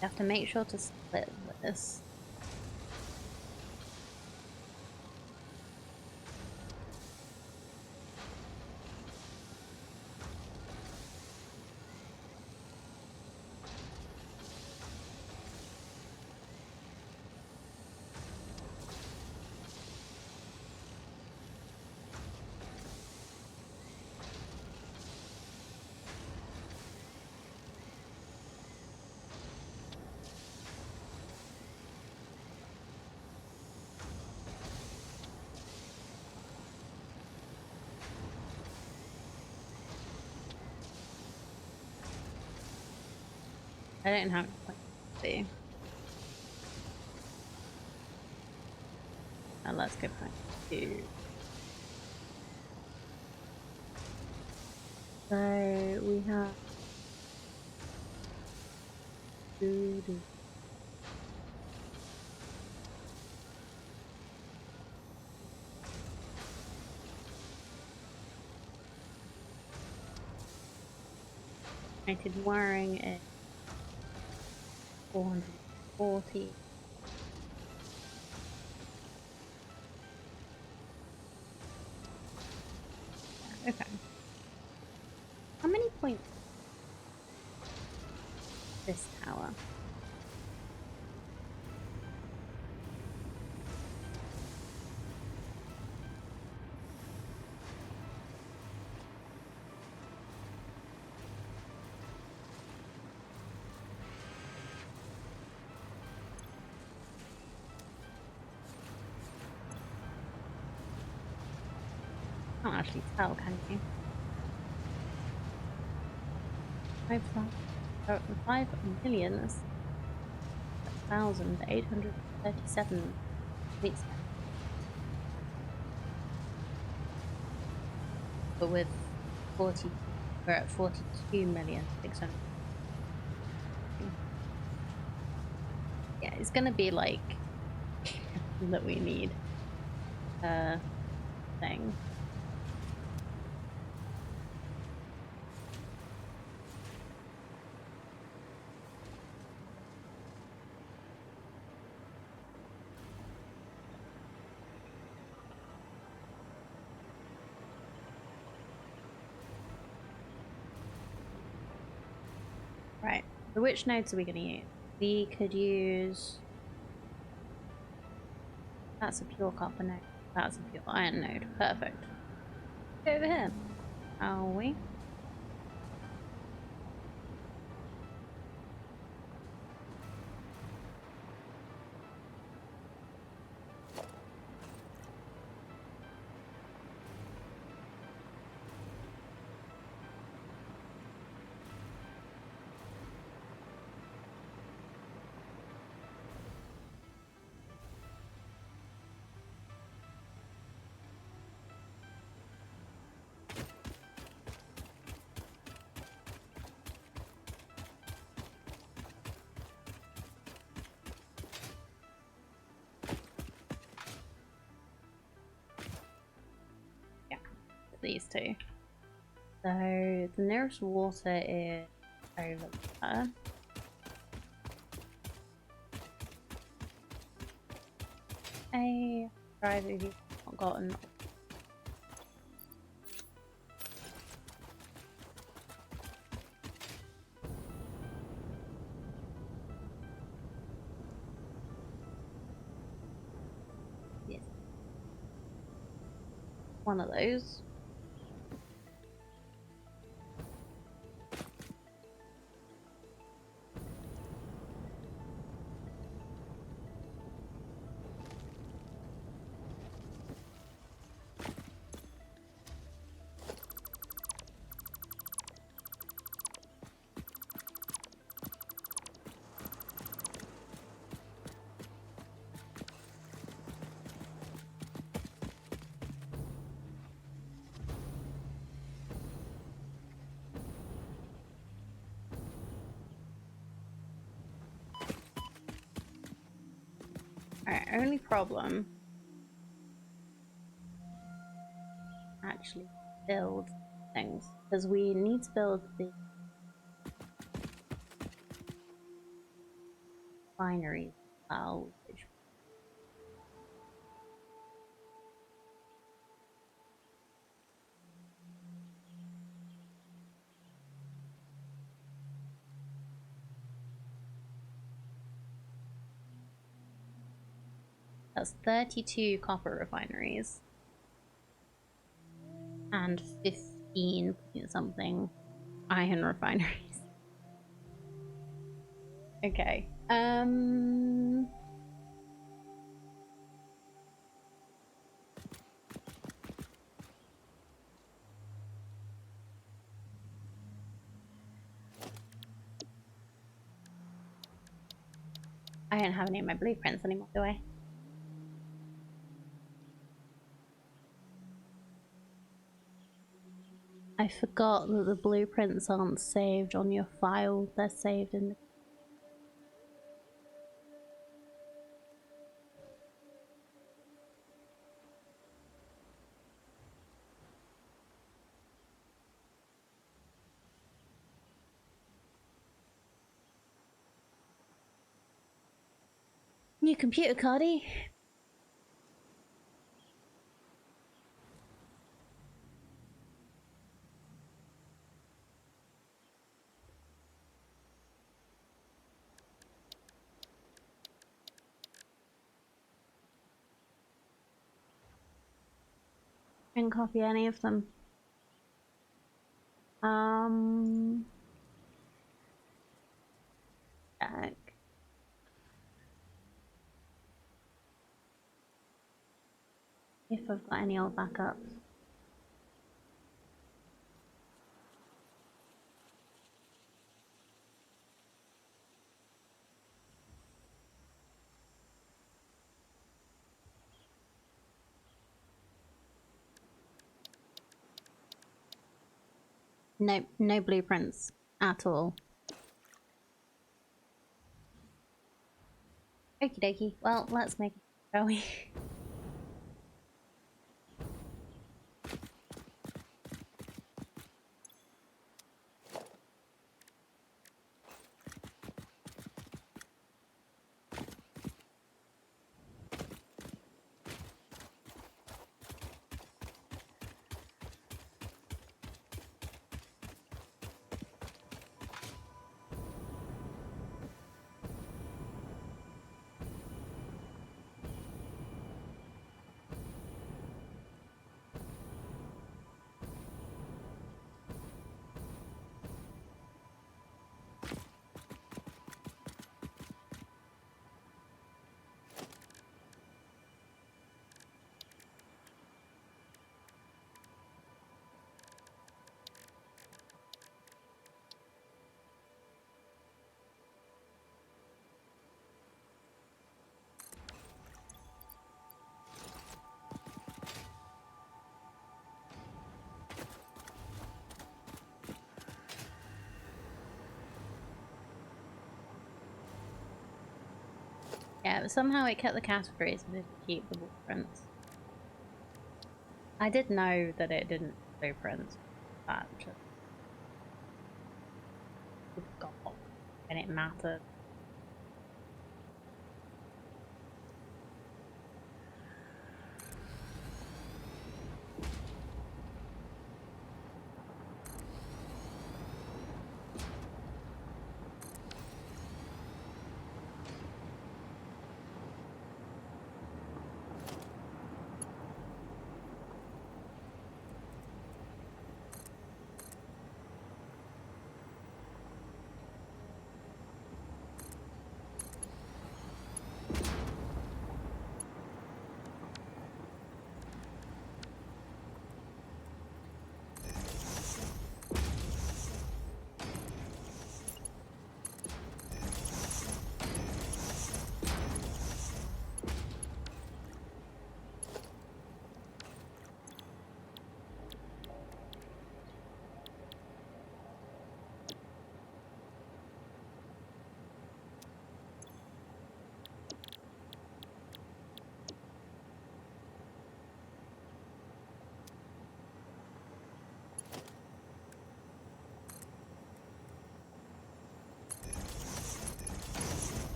You have to make sure to split this. I don't have to do. And let's go back to... So we have... Rated wiring is 440. Okay. How many points this tower? Can't actually tell, can you? 5,837 weeks. But with 40, we're at 42,600,000. Yeah, it's gonna be like that we need thing. Right. So which nodes are we gonna use? We could use... That's a pure copper node. That's a pure iron node. Perfect. Go over here. Are we? These two. So the nearest water is over there. A driver who's not gotten. Yes. One of those. Alright, only problem. Actually build things. Because we need to build the refineries as well. That's 32 copper refineries. And 15 point something iron refineries. Okay. I don't have any of my blueprints anymore, do I? I forgot that the blueprints aren't saved on your file, they're saved in the... New computer, Cardi. Didn't copy any of them. Check. If I've got any old backups. Nope, no blueprints at all. Okie dokie. Well, let's make it, shall we? Yeah, but somehow it kept the categories but didn't keep the blueprints. I did know that it didn't blueprints, but just forgot when it mattered.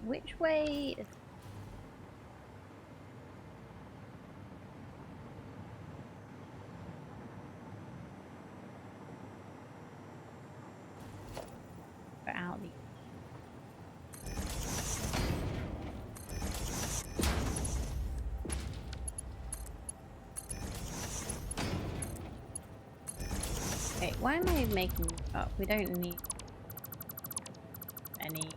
which way is... We're out the... Okay, why am I making... Oh, we don't need any...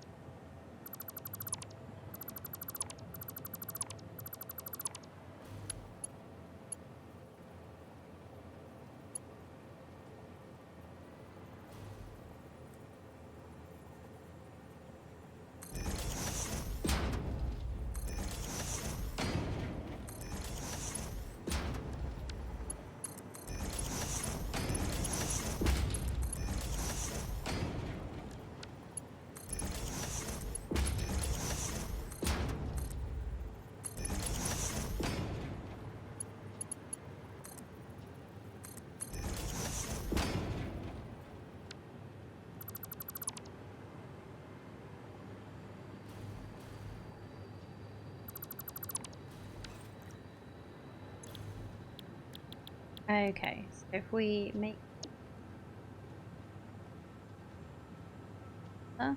Okay, so if we make... Huh?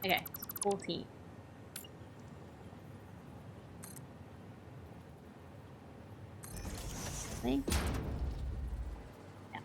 Okay, 14. See? Yeah.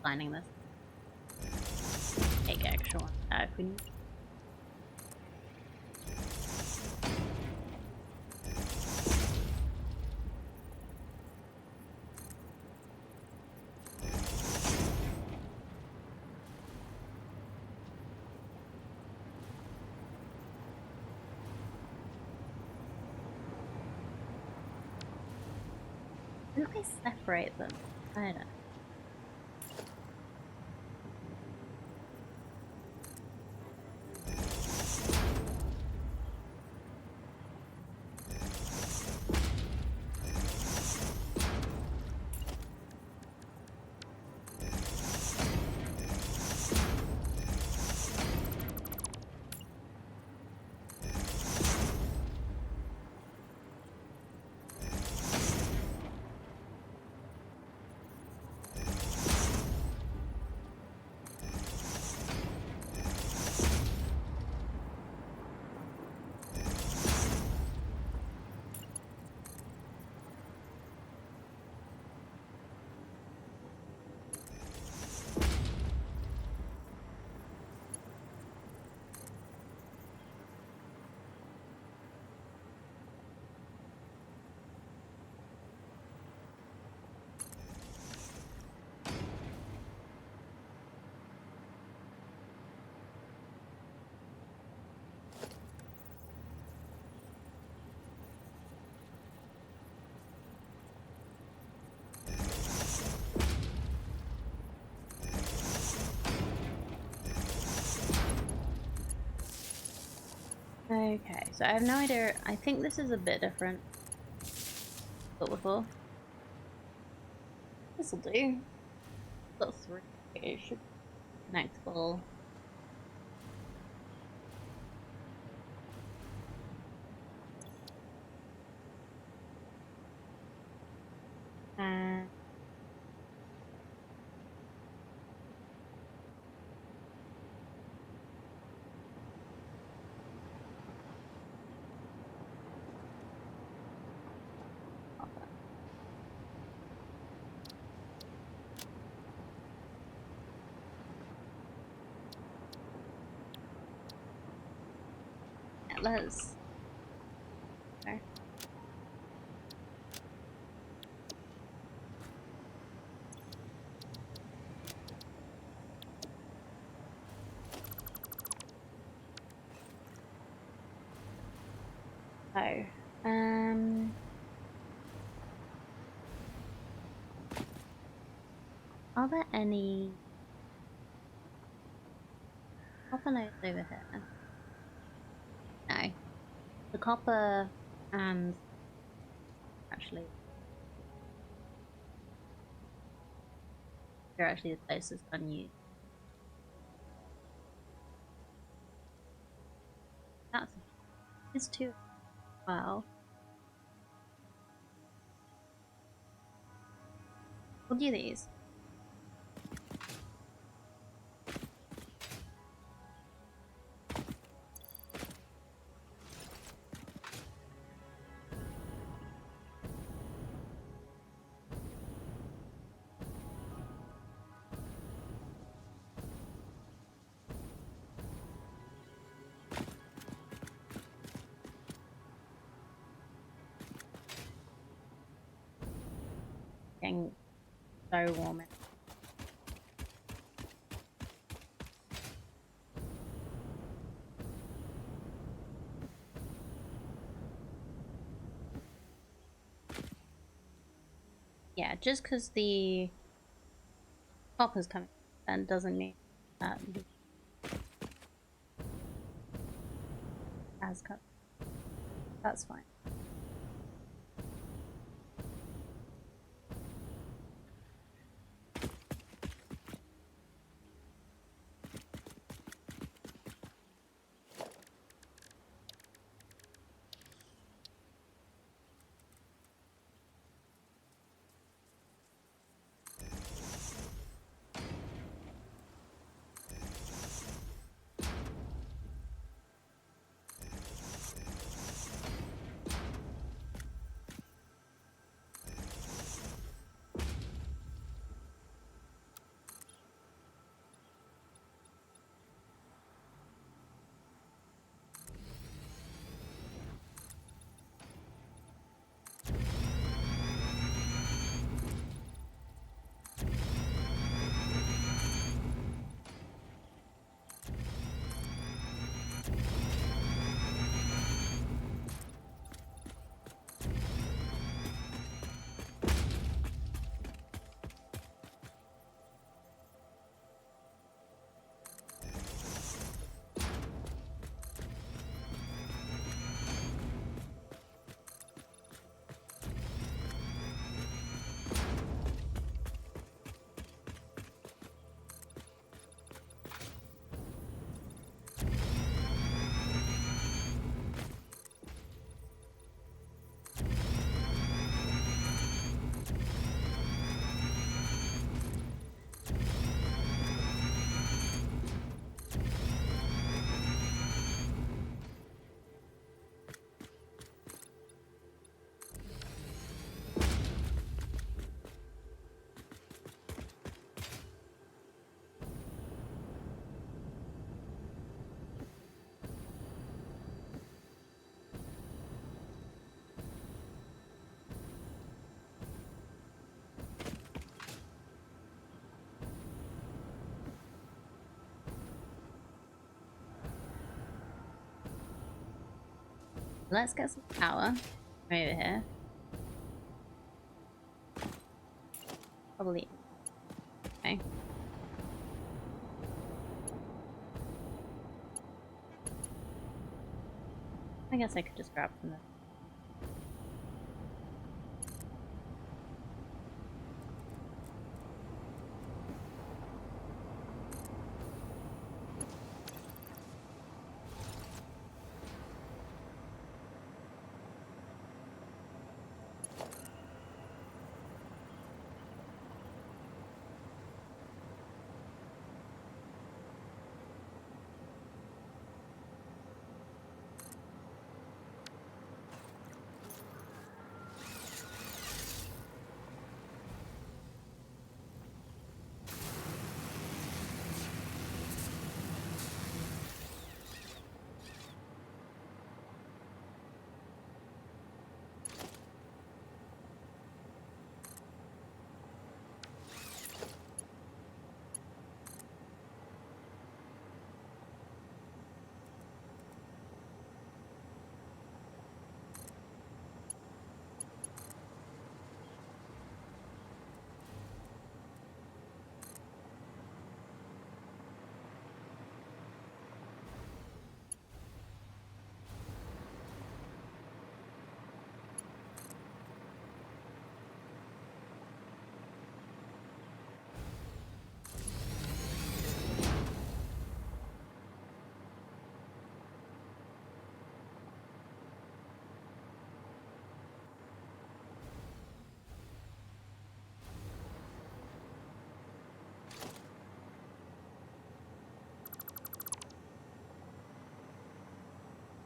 Finding this. Take extra one. If we need. How do I separate them? I don't know. Okay, so I have no idea. I think this is a bit different. But before. This'll do. Got 3. It should be connectable. And let's. Okay. So, are there any copper nodes over here? No. The copper and actually they're actually the closest unused. That's it's 2 as well. We'll do these. Getting so warm. Yeah, just because the copper's coming then doesn't mean that the as cut. That's fine. Let's get some power over here. Probably. Okay. I guess I could just grab from there.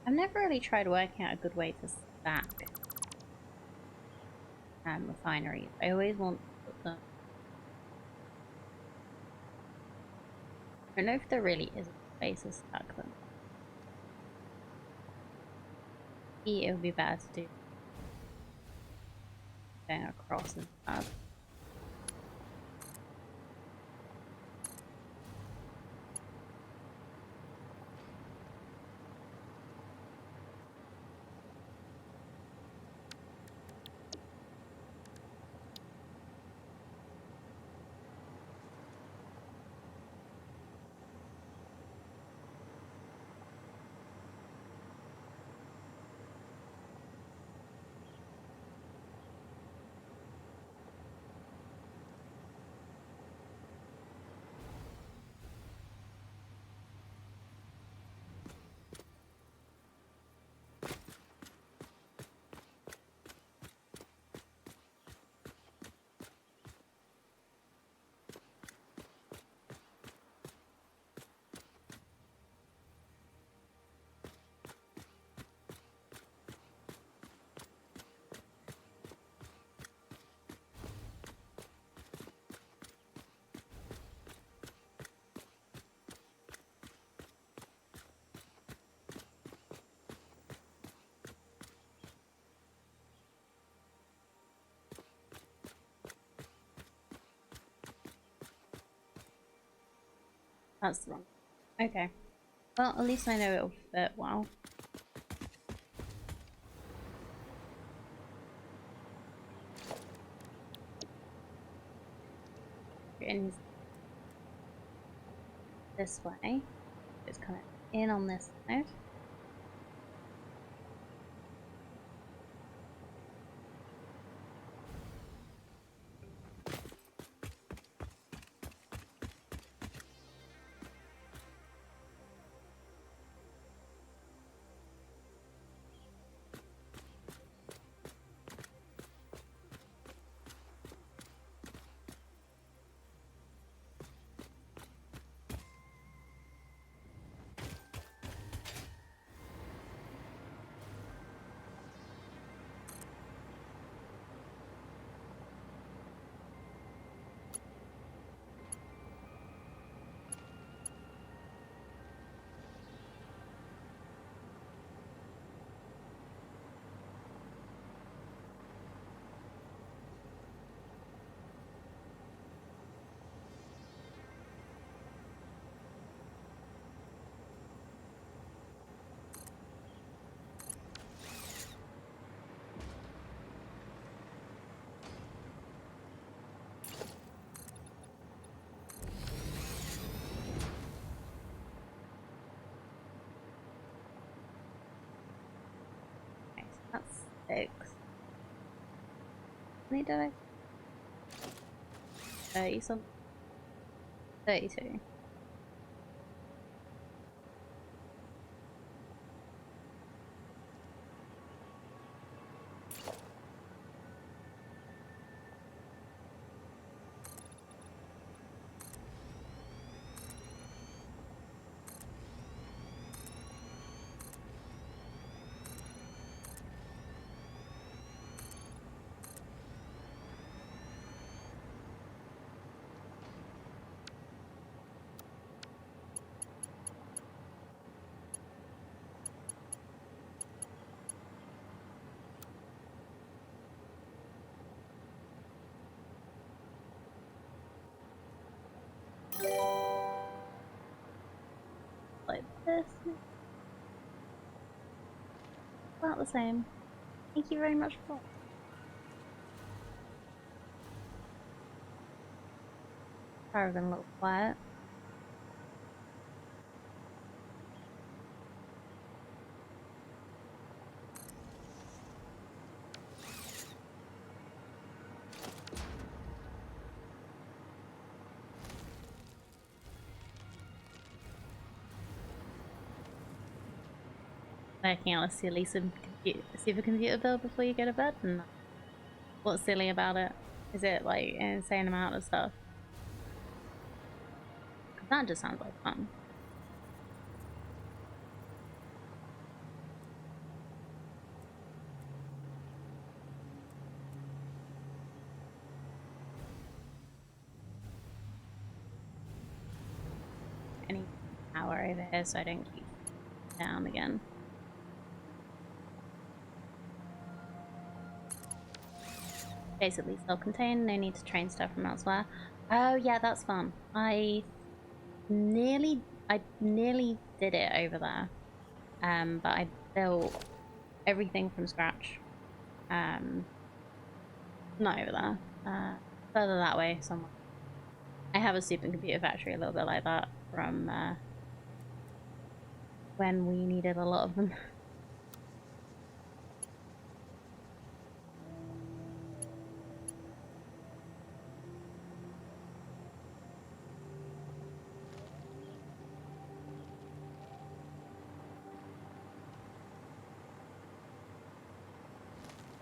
I've never really tried working out a good way to stack refineries. I always want to put them. I don't know if there really is a place to stack them. It would be better to do going across and stuff. That's the wrong. Okay. Well, at least I know it'll fit well. In this way. It's kind of in on this side. 6. How many did I? 30 something. 32. Like this. About the same. Thank you very much for. Probably been a little quiet. Working out a silly supercomputer build before you go to bed? No. What's silly about it? Is it like an insane amount of stuff? That just sounds like fun. Any power over here so I don't keep down again. Basically self-contained, no need to train stuff from elsewhere. Oh yeah, that's fun. I nearly did it over there. But I built everything from scratch. Not over there. Further that way somewhere. I have a supercomputer factory a little bit like that from when we needed a lot of them.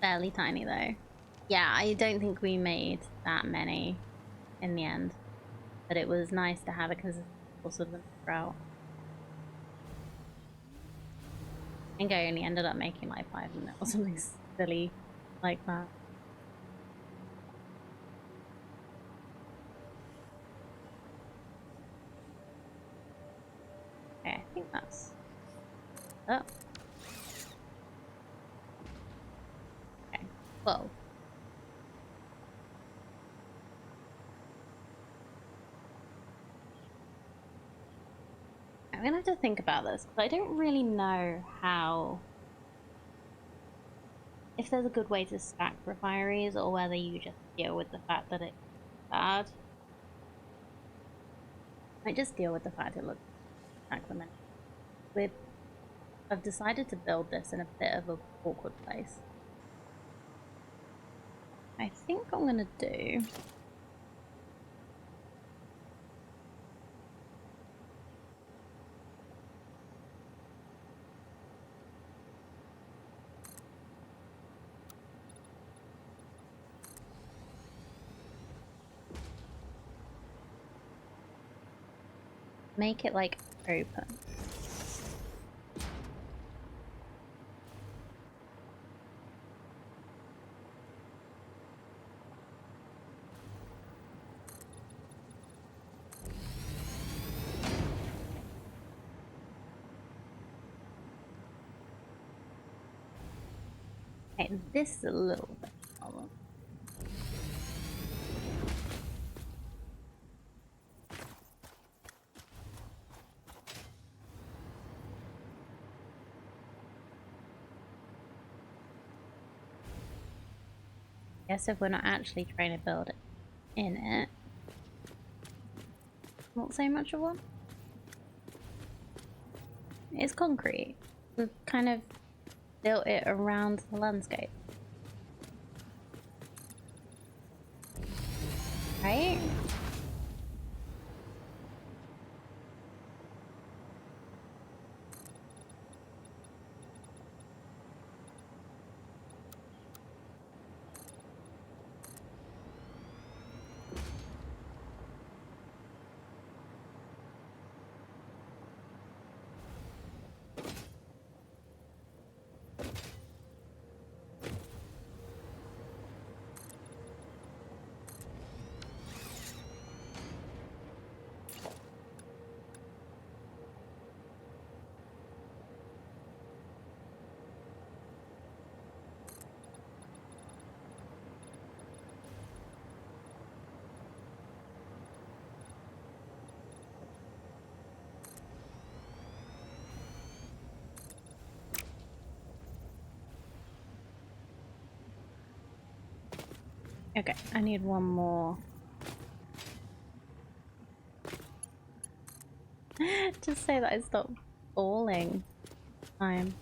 Fairly tiny though. Yeah, I don't think we made that many in the end, but it was nice to have it because also the route. I think I only ended up making like 5 minutes or something silly like that. Okay, I think that's. Oh. Okay. Whoa. I'm gonna have to think about this because I don't really know how. If there's a good way to stack refineries or whether you just deal with the fact that it's bad. I just deal with the fact it looks like I've decided to build this in a bit of an awkward place. I think I'm gonna do. Make it like open. Okay, this is a little bit of a problem. I guess if we're not actually trying to build it in it, not so much of one. It's concrete. We've kind of built it around the landscape. Right? Okay, I need one more. Just say that I stopped falling. Time.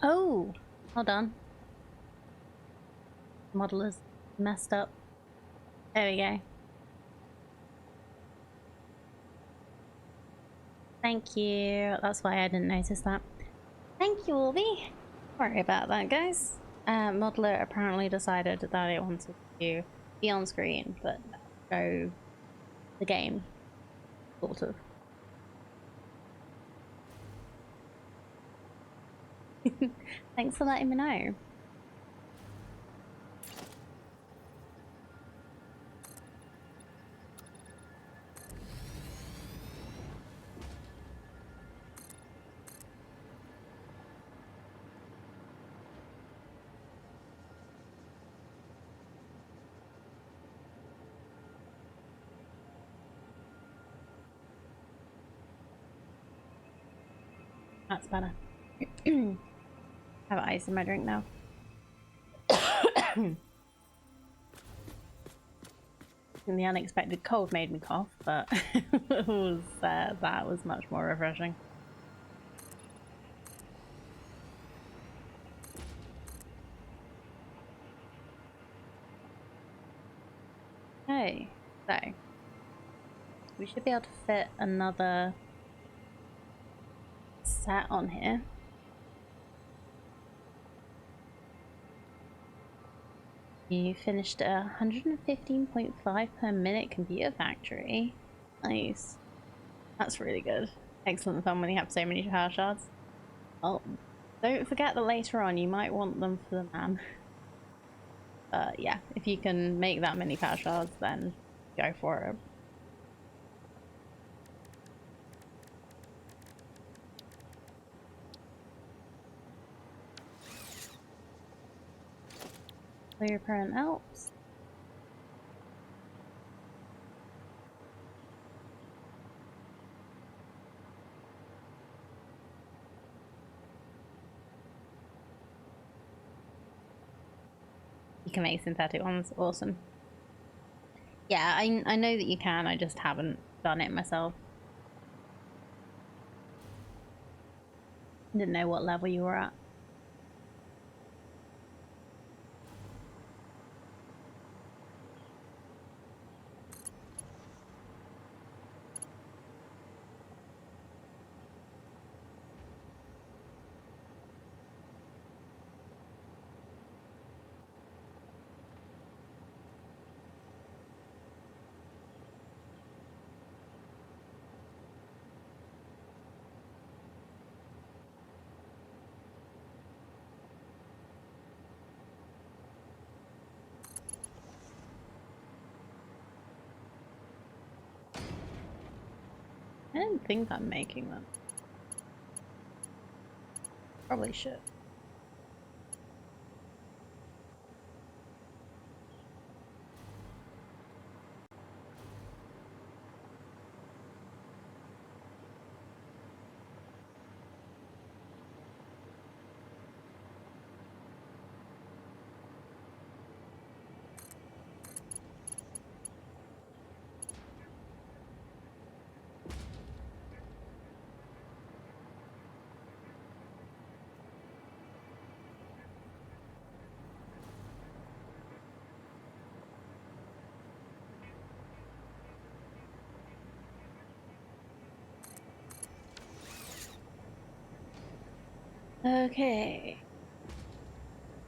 Oh, hold on. Model is messed up. There we go. Thank you. That's why I didn't notice that. Thank you, Orby. Sorry about that, guys. Modeler apparently decided that it wanted to be on screen, but show the game, sort of. Thanks for letting me know. That's better. Have ice in my drink now. And the unexpected cold made me cough, but that was much more refreshing. Okay, so we should be able to fit another set on here. You finished a 115.5 per minute computer factory. Nice. That's really good. Excellent fun when you have so many power shards. Well, don't forget that later on you might want them for the man. Yeah, if you can make that many power shards, then go for it. Clear parent Alps. You can make synthetic ones. Awesome. Yeah, I know that you can. I just haven't done it myself. Didn't know what level you were at. I don't think I'm making them. Probably should. Okay.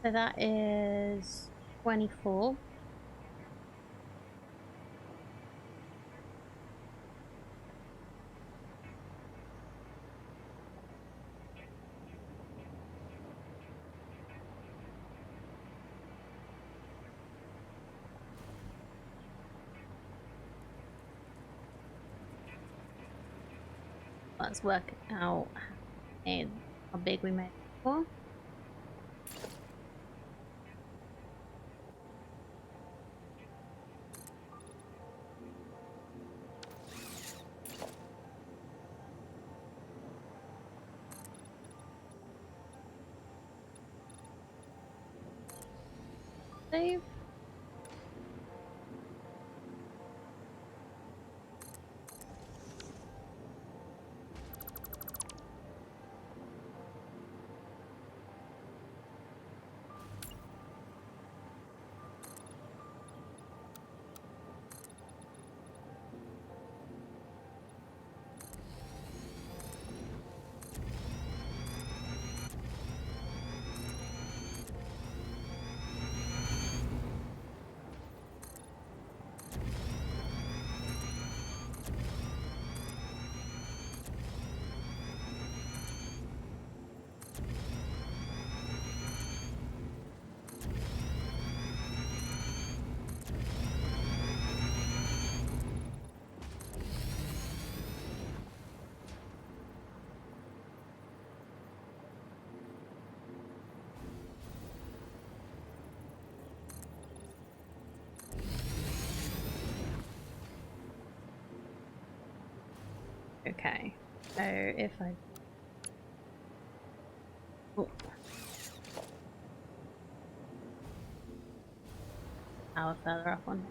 So that is 24. Let's work out how big we made it for. Save. Okay. So if I power further up on here.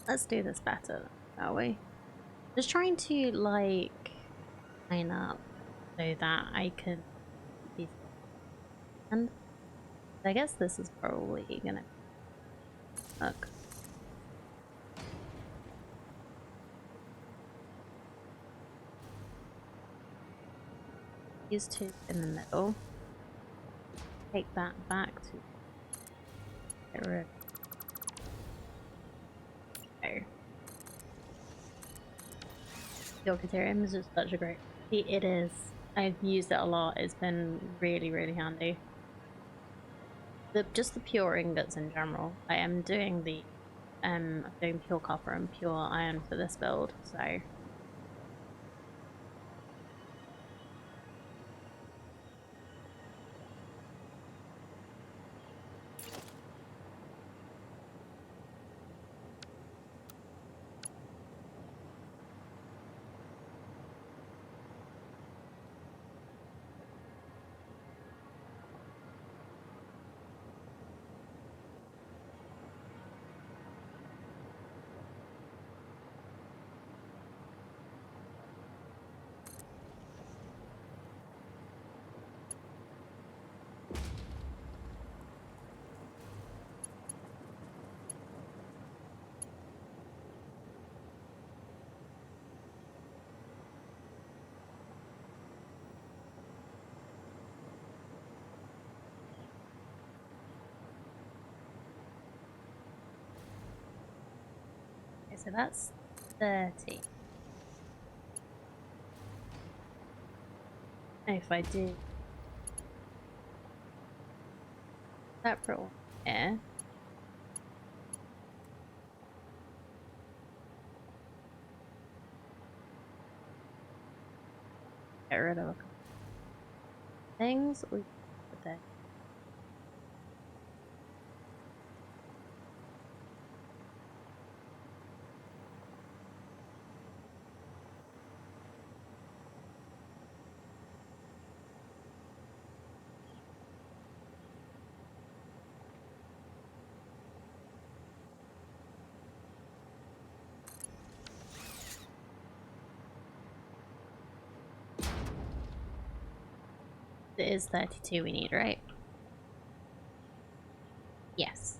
Let's do this better, shall we? Just trying to like line up so that I can be, and I guess this is probably gonna work. These two in the middle. Take that back to get rid. Okay. Pure Caterium is just such a great. It is. I've used it a lot. It's been really, really handy. Just the pure ingots in general. I am doing the I'm doing pure copper and pure iron for this build, so so that's 30. If I do separate one here, get rid of a couple things. We put there. It is 32 we need, right? Yes.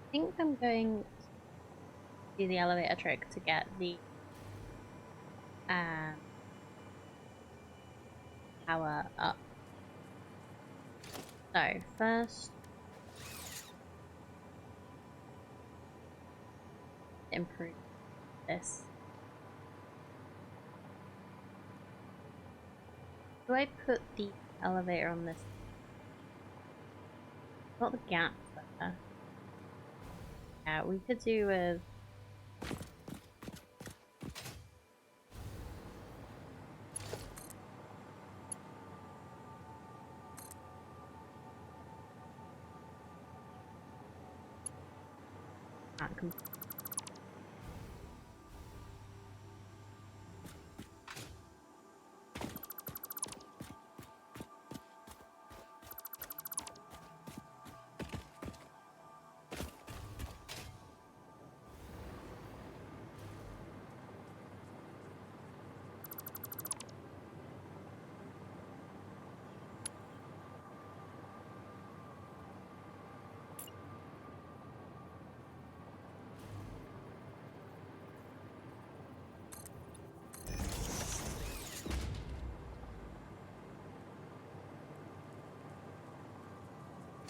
I think I'm going to do the elevator trick to get the power up. So first improve this. Do I put the elevator on this? Not the gap there. Yeah, we could do with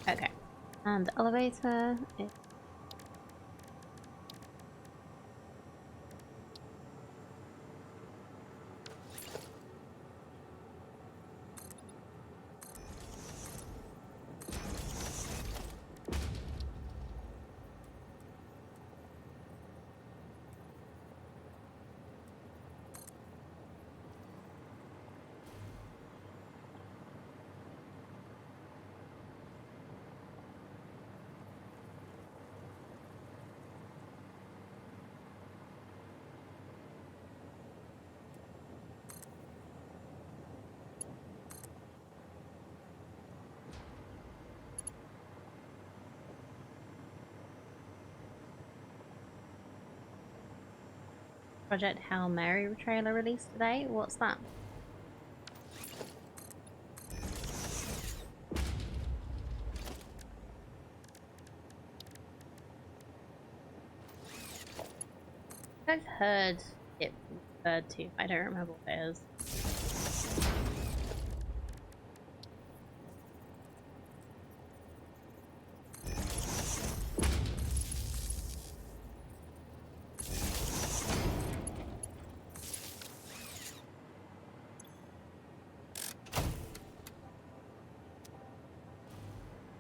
okay. And the elevator is Project Hail Mary trailer released today. What's that? I've heard it referred to. I don't remember what it is.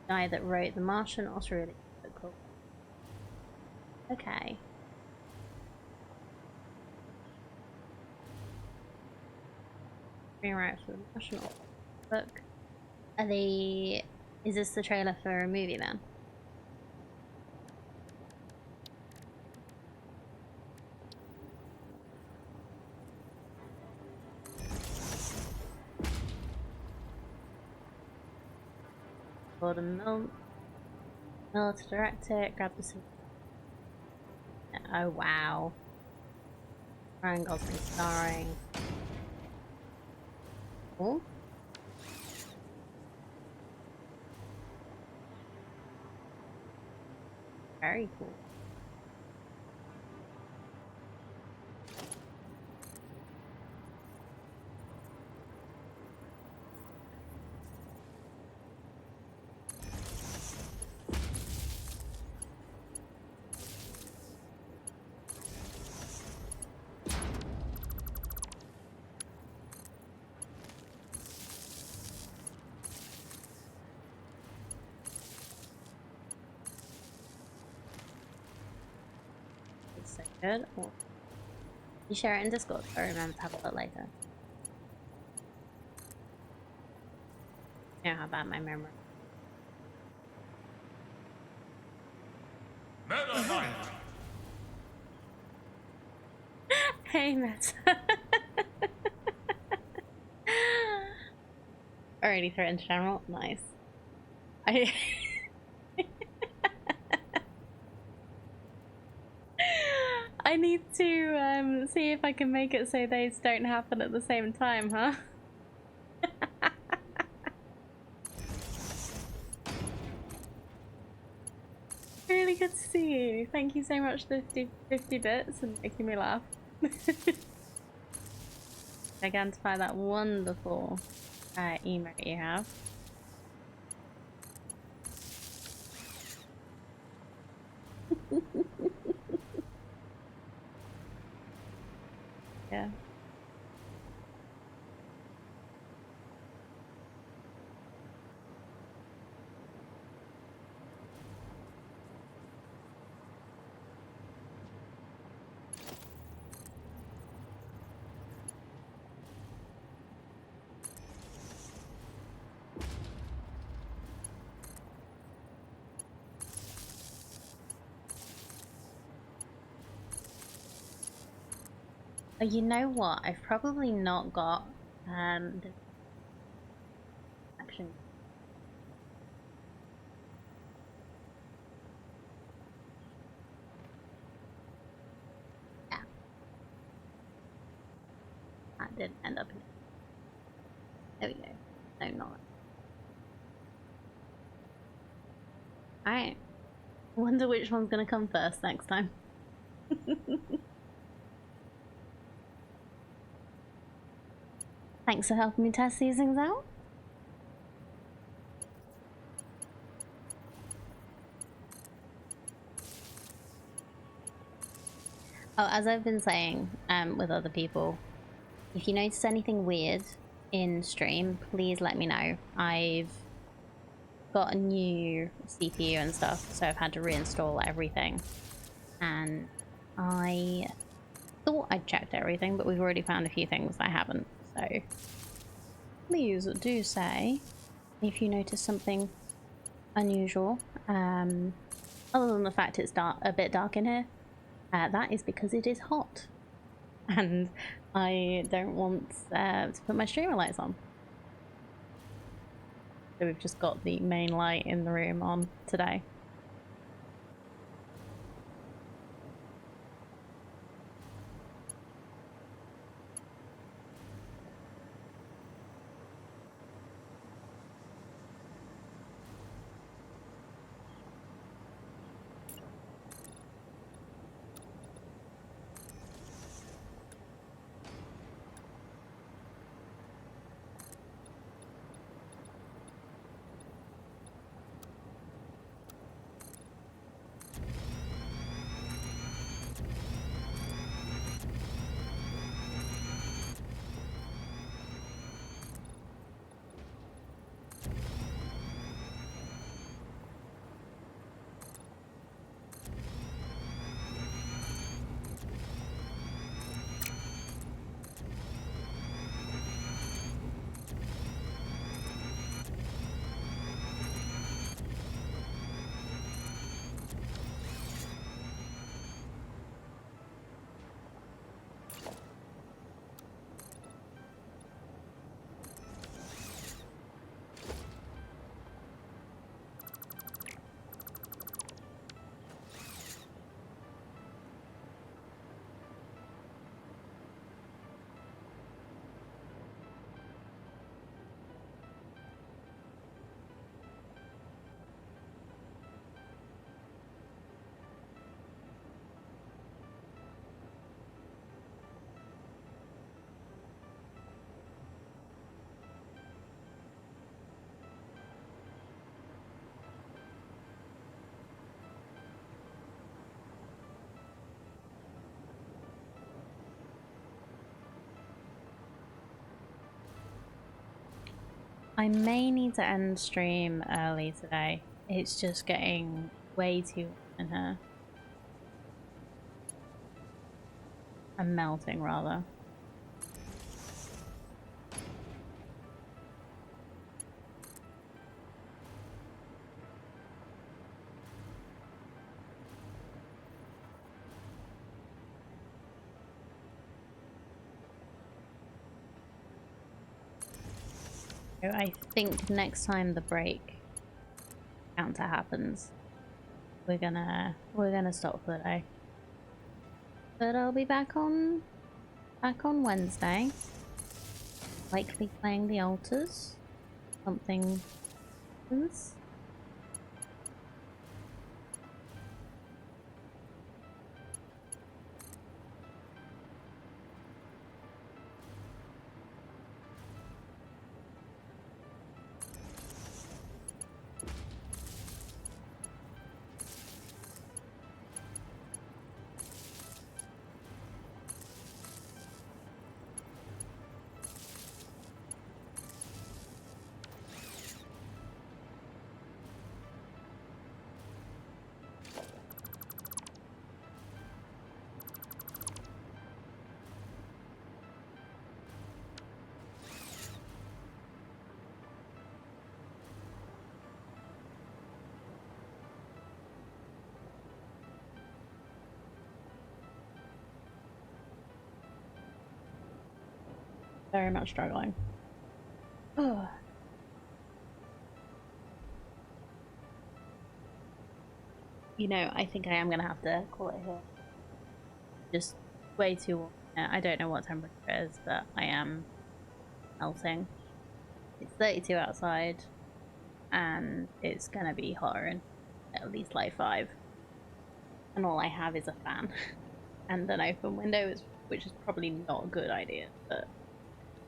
Guy that wrote The Martian also really cool. Okay. Screenwriter for The Martian book. Are they? Is this the trailer for a movie then? Gordon Miller to direct it, grab the... Oh wow. Ryan Gosling starring. Oh. Very cool. So good. Oh. You share it in Discord, I remember to have a look later. You know how bad my memory. Meta Knight! Hey, Matt. Already throw it into general. Nice. I need to see if I can make it so those don't happen at the same time, huh? Really good to see you. Thank you so much for 50 bits and making me laugh. Identify that wonderful emote you have. Yeah. Oh, you know what? I've probably not got the action. Yeah. That didn't end up in... There we go. No, not. Alright. Wonder which one's gonna come first next time. Thanks for helping me test these things out. Oh, as I've been saying with other people, if you notice anything weird in stream, please let me know. I've got a new CPU and stuff, so I've had to reinstall everything. And I thought I'd checked everything, but we've already found a few things I haven't. So please do say if you notice something unusual, other than the fact it's a bit dark in here. That is because it is hot, and I don't want to put my streamer lights on. So we've just got the main light in the room on today. I may need to end stream early today. It's just getting way too hot in here. I'm melting, rather. I think next time the break counter happens, we're gonna stop for the day. But I'll be back on Wednesday. Likely playing the altars. Something happens. Very much struggling. Oh. You know, I think I am gonna have to call it here. Just way too warm. I don't know what temperature it is, but I am melting. It's 32 outside, and it's gonna be hotter in at least like 5. And all I have is a fan and an open window, which is probably not a good idea, but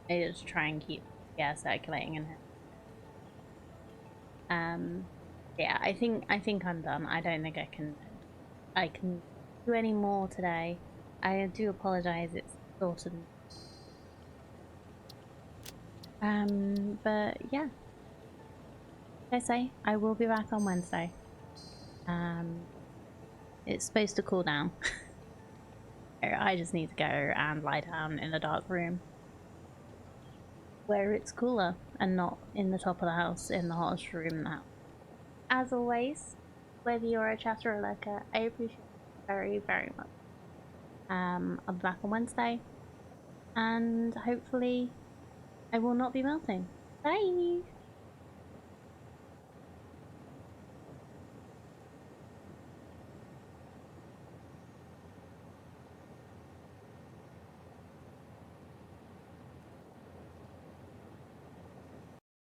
I just try and keep air circulating in here. Yeah, I think I'm done. I don't think I can do any more today. I do apologize, it's sort of but yeah. Like I say, I will be back on Wednesday. It's supposed to cool down. I just need to go and lie down in a dark room where it's cooler and not in the top of the house in the hottest room in the house. As always, whether you're a chatter or a lurker, I appreciate it very, very much. I'll be back on Wednesday, and hopefully I will not be melting. Bye!